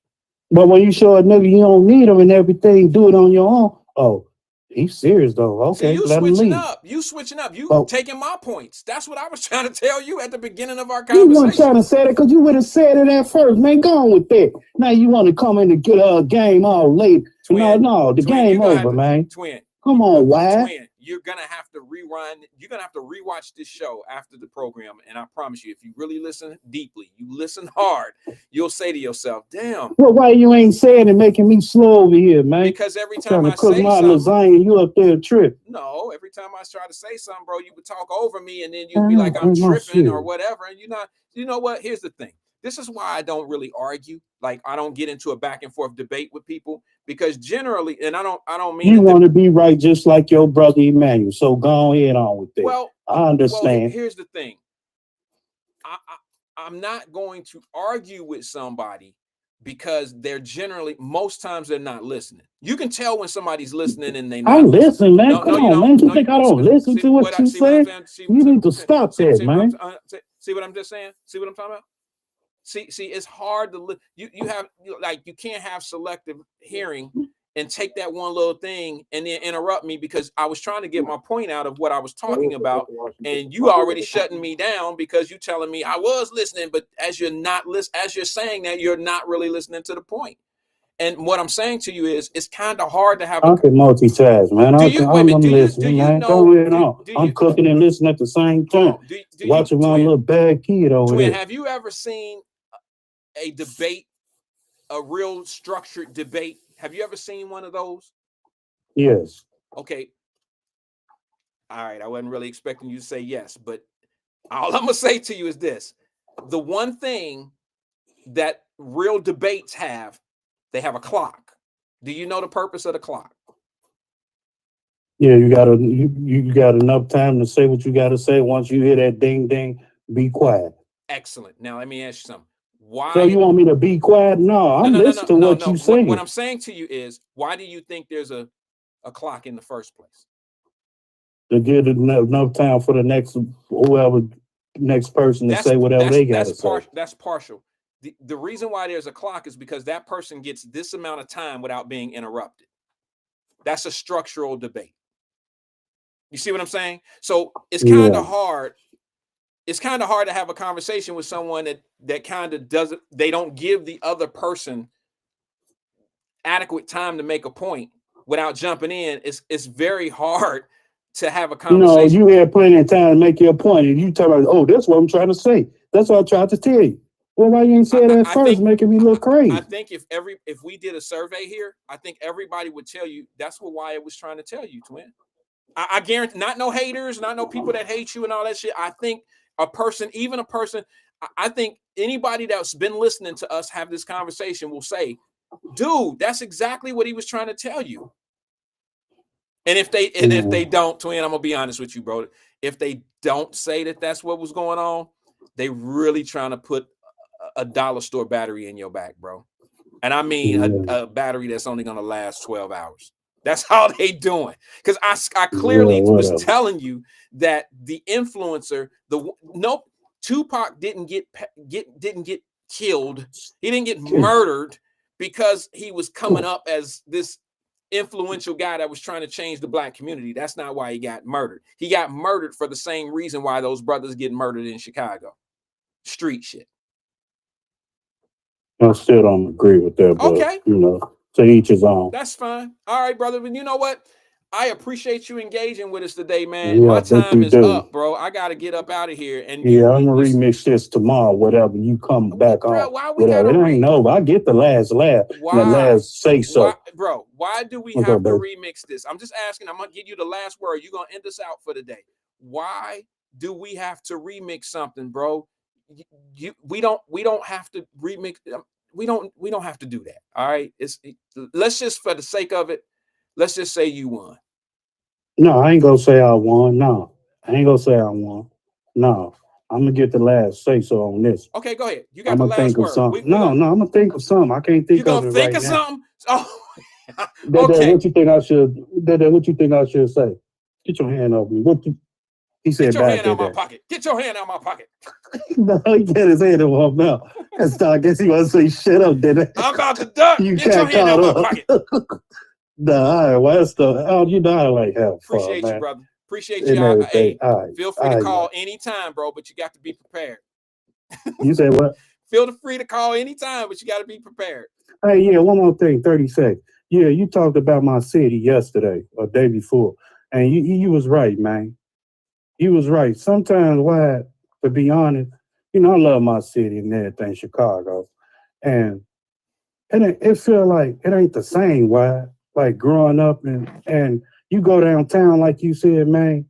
But when you show a nigga you don't need him and everything, do it on your own. Oh, he's serious though. Okay, see, let him leave. You switching up. You taking my points. That's what I was trying to tell you at the beginning of our You conversation. weren't trying to say that because you would have said it at first. Man, go on with that. Now you want to come in and get a game all late. No, the game over, man. Twin. Come on, Wyatt. Twin, you're gonna have to rewind. You're gonna have to rewatch this show after the program, and I promise you, if you really listen deeply, you listen hard, you'll say to yourself, "Damn." Well, why you ain't saying and making me slow over here, man? Because every time I cook say my something, lasagna, you up there trip. No, every time I try to say something, bro, you would talk over me, and then you'd be like, "I'm tripping" or whatever. And you're not. You know what? Here's the thing. This is why I don't really argue. Like, I don't get into a back and forth debate with people, because generally, and I don't mean you want to be right just like your brother Emmanuel. So go ahead on with that. Well, I understand. Well, here's the thing. I'm not going to argue with somebody because they're generally, most times they're not listening. You can tell when somebody's listening and they not. I listen, man. No, Come on, man. You think I don't listen to what you say? You need to stop that, man. See what I'm just saying? See what I'm talking about? See, it's hard to you can't have selective hearing and take that one little thing and then interrupt me because I was trying to get my point out of what I was talking about, and you already shutting me down because you telling me I was listening, but as you're saying that, you're not really listening to the point. And what I'm saying to you is, it's kind of hard to have. I can multitask, man. I'm listening, man. Go ahead on. I'm cooking and listening at the same time. Watching my little bad kid over there. Have you ever seen a debate, a real structured debate? Have you ever seen one of those? Yes. Okay. All right. I wasn't really expecting you to say yes, but all I'm gonna say to you is this: the one thing that real debates have, they have a clock. Do you know the purpose of the clock? Yeah, you got enough time to say what you got to say. Once you hear that ding ding, be quiet. Excellent. Now let me ask you something. Why? So you want me to be quiet? No, I'm listening to what you say. What I'm saying to you is, why do you think there's a clock in the first place? To give enough time for the next person to say whatever they got to say. That's partial. The reason why there's a clock is because that person gets this amount of time without being interrupted. That's a structural debate. You see what I'm saying? So it's kind of hard. It's kind of hard to have a conversation with someone that kind of doesn't, they don't give the other person adequate time to make a point without jumping in. It's very hard to have a conversation. You had plenty of time to make your point, and you talk about, oh, that's what I'm trying to say. That's what I tried to tell you. Well, why you ain't say that first, making me look crazy? I think if we did a survey here, I think everybody would tell you that's what Wyatt was trying to tell you, twin. I guarantee, not no haters, not no people that hate you and all that shit. I think a person, I think anybody that's been listening to us have this conversation will say, dude, that's exactly what he was trying to tell you. And if they don't, twin, I'm gonna be honest with you, bro. If they don't say that that's what was going on, they really trying to put a dollar store battery in your back, bro. And I mean a battery that's only gonna last 12 hours. That's how they doing. Because I clearly was telling you that the influencer, Tupac didn't get killed. He didn't get murdered because he was coming up as this influential guy that was trying to change the black community. That's not why he got murdered. He got murdered for the same reason why those brothers get murdered in Chicago. Street shit. I still don't agree with that, but okay, you know, to each his own. That's fine. All right, brother. But you know what? I appreciate you engaging with us today, man. Yeah, my time is up, bro. I gotta get up out of here. And I'm gonna remix this tomorrow, whatever you come back on. Whatever. It ain't over. I get the last laugh. The last say so. Bro, why do we have to remix this? I'm just asking. I'm gonna give you the last word. You're gonna end us out for the day. Why do we have to remix something, bro? We don't have to remix. We don't have to do that. All right. Let's just, for the sake of it, let's just say you won. No, I ain't gonna say I won. No, I ain't gonna say I won. No, I'm gonna get the last say so on this. Okay, go ahead. You got the last word. No, I'm gonna think of something. I can't think of it right now. You gonna think of something? Oh, okay. What you think I should? What you think I should say? Get your hand off me. He said, "Get your hand out my pocket. Get your hand out my pocket." No, he got his hand in my mouth. I guess he want to say, "Shut up, did it?" I'm about to duck. Get your hand out my pocket. Nah, well, that's you know I like have fun. Appreciate man. you, brother. Appreciate you. Hey, feel free to call anytime, bro, but you got to be prepared. You say what? Feel free to call anytime, but you got to be prepared. Hey, yeah, one more thing, 30 seconds. Yeah, you talked about my city yesterday or day before, and you was right, man. You was right. Sometimes, why, to be honest, you know, I love my city and everything, Chicago, and it feel like it ain't the same. Why? Like growing up and you go downtown, like you said, man,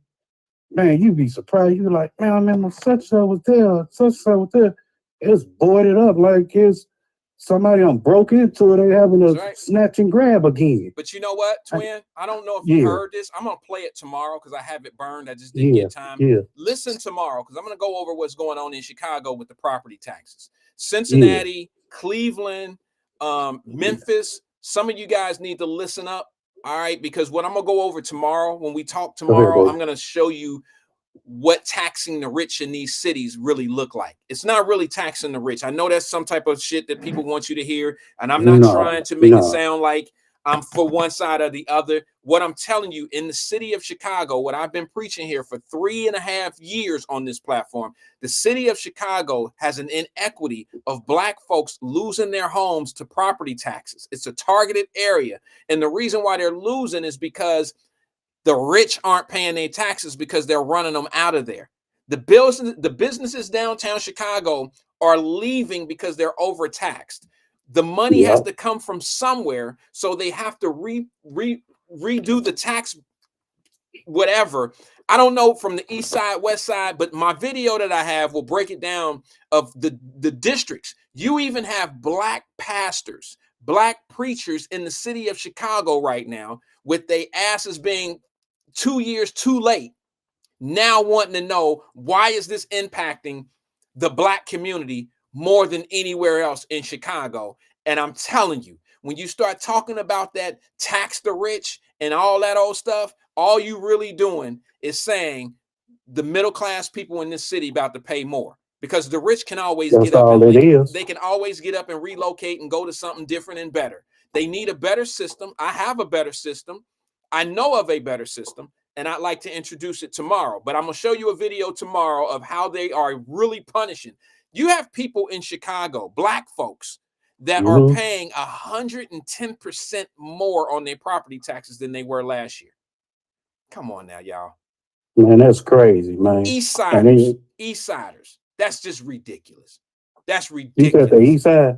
you be surprised. You be like, man, I remember such-and-so was there, such-and-so was there. It's boarded up like it's somebody broke into it. They having a snatch and grab again. But you know what, twin? I don't know if you heard this. I'm going to play it tomorrow because I have it burned. I just didn't get time. Listen tomorrow because I'm going to go over what's going on in Chicago with the property taxes. Cincinnati, Cleveland, Memphis. Some of you guys need to listen up. All right, because what I'm going to go over tomorrow, when we talk tomorrow, I'm going to show you what taxing the rich in these cities really look like. It's not really taxing the rich. I know that's some type of shit that people want you to hear, and I'm not trying to make it sound like I'm for one side or the other. What I'm telling you, in the city of Chicago, what I've been preaching here for 3.5 years on this platform, the city of Chicago has an inequity of black folks losing their homes to property taxes. It's a targeted area. And the reason why they're losing is because the rich aren't paying their taxes because they're running them out of there. The businesses downtown Chicago are leaving because they're overtaxed. The money has to come from somewhere, so they have to redo the tax, whatever. I don't know from the east side, west side, but my video that I have will break it down of the districts. You even have black pastors, black preachers in the city of Chicago right now with their asses being 2 years too late, now wanting to know why is this impacting the black community more than anywhere else in Chicago. And I'm telling you, when you start talking about that tax the rich and all that old stuff, all you really doing is saying the middle class people in this city about to pay more, because the rich can always get up and they can always get up and relocate and go to something different and better. They need a better system. I have a better system. I know of a better system, and I'd like to introduce it tomorrow. But I'm going to show you a video tomorrow of how they are really punishing. You have people in Chicago, black folks, that are paying 110% more on their property taxes than they were last year. Come on now, y'all. Man, that's crazy, man. East Siders. That's just ridiculous. That's ridiculous. You said the East Side?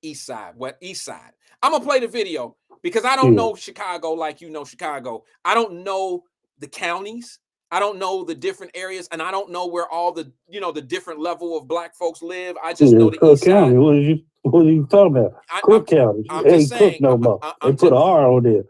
East Side. What East Side? I'm going to play the video because I don't know Chicago like you know Chicago. I don't know the counties. I don't know the different areas, and I don't know where all the, the different level of black folks live. I just know the Cook East Side. County. What are you talking about? Cook County. I'm Ain't just saying. Cook no more. They put an R on there.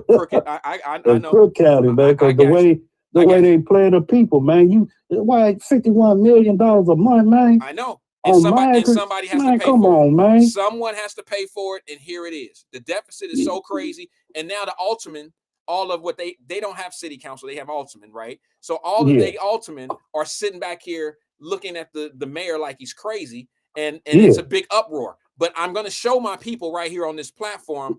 Crooked. I know. Cook County, man. Because the way they play the people, man. Why $51 million a month, man? I know. And somebody has to pay come for on, it. Man. Someone has to pay for it, and here it is. The deficit is so crazy, and now the aldermen, all of what they don't have city council, they have aldermen, right? So all of the aldermen are sitting back here looking at the mayor like he's crazy, and it's a big uproar. But I'm going to show my people right here on this platform.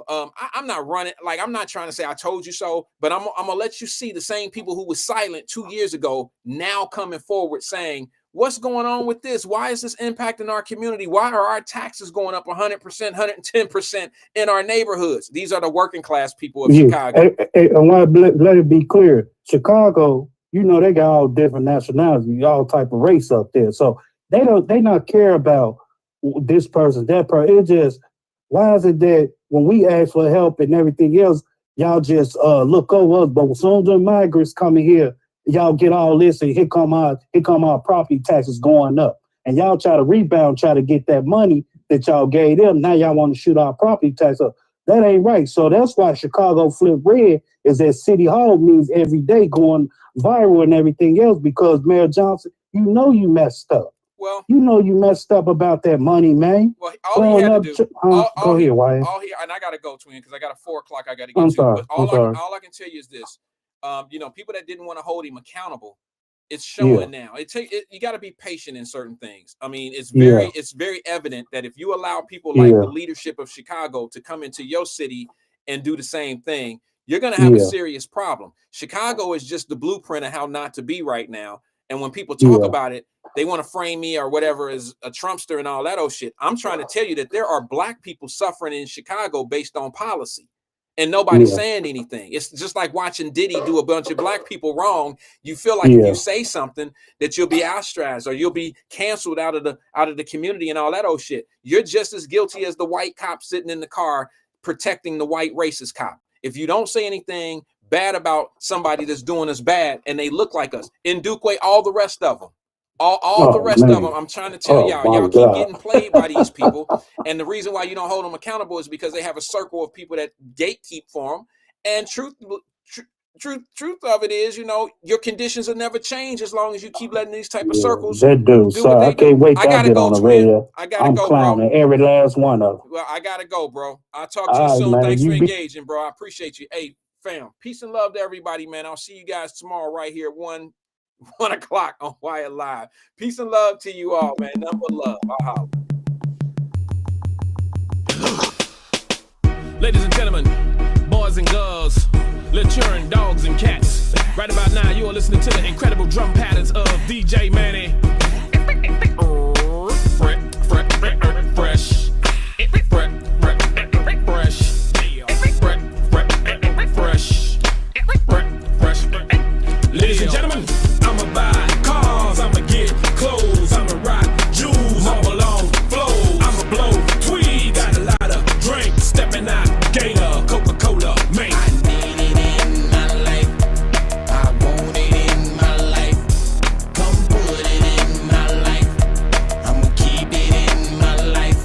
I'm not running, like, I'm not trying to say I told you so, but I'm gonna let you see the same people who was silent 2 years ago now coming forward saying, what's going on with this? Why is this impacting our community? Why are our taxes going up 100%, 110% in our neighborhoods? These are the working class people of Chicago. And let it be clear, Chicago, they got all different nationalities, all type of race up there. So they not care about this person, that person. It's just, why is it that when we ask for help and everything else, y'all just look over us, but as soon as the migrants come in here, y'all get all this, and here come our property taxes going up, and y'all try to rebound, try to get that money that y'all gave them. Now y'all want to shoot our property tax up. That ain't right. So that's why Chicago Flip Red is at City Hall means every day going viral and everything else, because Mayor Johnson, you messed up. Well, you messed up about that money, man. Well, all he had to do. Go ahead, Wyatt. And I gotta go, twin, because I got a 4 o'clock I gotta get to. But all I can tell you is this: people that didn't want to hold him accountable, it's showing now. You got to be patient in certain things. I mean, it's very evident that if you allow people like the leadership of Chicago to come into your city and do the same thing, you're gonna have a serious problem. Chicago is just the blueprint of how not to be right now. And when people talk about it, they want to frame me or whatever as a Trumpster and all that old shit. I'm trying to tell you that there are black people suffering in Chicago based on policy, and nobody's saying anything. It's just like watching Diddy do a bunch of black people wrong. You feel like if you say something that you'll be ostracized or you'll be canceled out of the community and all that old shit. You're just as guilty as the white cop sitting in the car protecting the white racist cop. If you don't say anything bad about somebody that's doing us bad and they look like us, in Duquay, all the rest of them, all the rest of them, I'm trying to tell y'all keep getting played by these people. And the reason why you don't hold them accountable is because they have a circle of people that gatekeep for them. And truth of it is, your conditions will never change as long as you keep letting these type of circles do what they do. I can't wait to get on the radio. I'm clowning bro. Every last one of them. Well, I gotta go, bro. I'll talk to you soon. Man, thanks for engaging, bro. I appreciate you. Hey, fam, peace and love to everybody, man. I'll see you guys tomorrow right here at 1 o'clock on Wyatt Live. Peace and love to you all, man. Nothing but love. I'll holler. Ladies and gentlemen, boys and girls, little children, dogs and cats. Right about now, you are listening to the incredible drum patterns of DJ Manny. Fresh. Ladies and gentlemen, I'ma buy cars, I'ma get clothes, I'ma rock jewels, all along flows, I'ma blow tweed, got a lot of drinks, stepping out, Gator, Coca-Cola, man. I need it in my life, I want it in my life, come put it in my life, I'ma keep it in my life.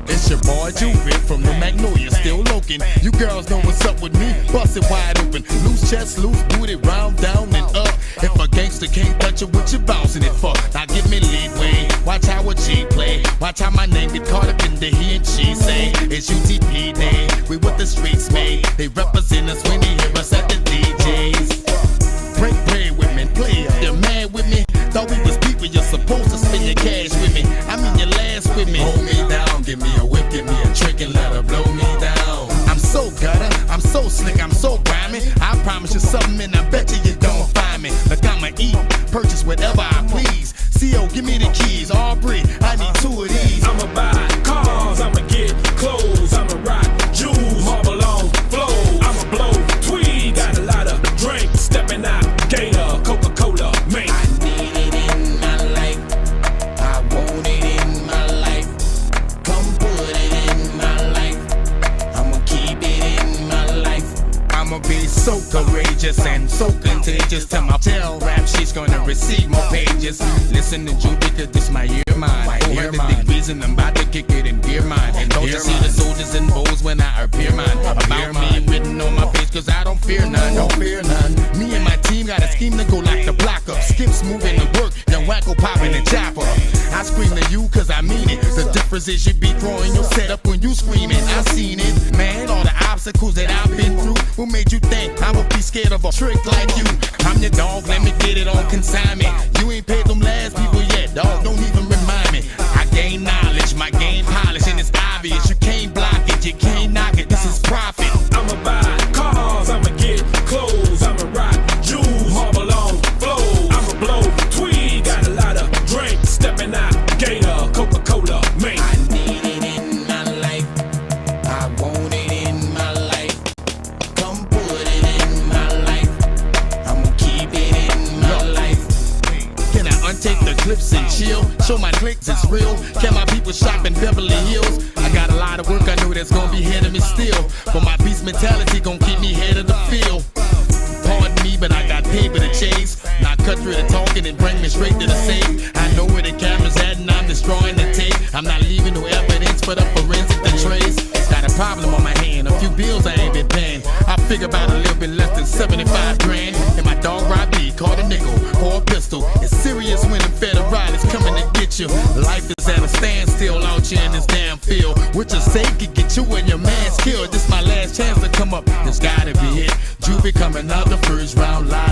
It's your boy Juvie from the Magnolia, still looking. You girls know what's up with me, bust it wide open, loose chest, loose booty, round, down, and up. If a gangster can't touch it, what you bouncing it for? Now give me leadway, watch how a G play, watch how my name get caught up in the he and she say. It's UTP day, we what the streets made, they represent us when they hear us at the DJs. Break bread with me, play up, they're mad with me, thought we was people, you're supposed to spend your cash with me, I mean your last with me. Hold me down, give me a whip, give me a trick and let her blow me down. I'm so gutter, I'm so slick, I'm so grimy, I promise you something and I bet you don't find me. Look, I'ma eat, purchase whatever I please. CO, give me the keys, Aubrey, I need 2 of these. I'ma buy cars, I'ma get clothes, I'ma rock jewels, marble on flows, I'ma blow tweed. I'ma be so courageous and so contagious. Tell my tail rap, she's gonna receive more pages. Listen to Jupiter, this my ear mine. 400 degrees and I'm about to kick it in gear mine. And don't you see the soldiers and bows when I appear mine? About me written on my page, cause I don't fear none. Don't fear none. Me and my team got a scheme to go like the block up. Skips moving to work, young wacko popping the chopper. I scream to you cause I mean it. The difference is you be throwing your setup when you screaming. I seen it, man, all the obstacles that I've been through. Who made you think I would be scared of a trick like you? I'm your dog, let me get it on consignment. You ain't paid them last people yet, dog, don't even remind me. I gain knowledge, my game polish, and it's obvious. You can't block it, you can't knock it, this is profit. I'ma buy cars, I'ma get clothes, I'ma rock jewels, marble on flows. I'ma blow tweed, got a lot of drinks, stepping out, Gator, Coca-Cola, man. I need it in my life, I want it in my life. Come put it in my life, I'ma keep it in my life. Can I untake the clips and chill? Show my clicks it's real. Can my people shop in Beverly Hills? I got a lot of work, I know that's gonna be ahead of me still. But my beast mentality gon' keep me head of the field. Pardon me, but I got paper to chase. Not cut through the talking and bring me straight to the safe. I know where the camera's at and I'm destroying the tape. I'm not leaving no evidence for the forensic to trace. Got a problem on my hand, a few bills I ain't been paying. I figure about a little bit less than 75 grand. And my dog Robbie caught a nickel for a pistol. It's serious when the federal is coming to get you. Life is at a standstill out here in this damn field. What you say could get you and your man's killed. This my last chance to come up, this gotta be it. Juvie coming out the first round live.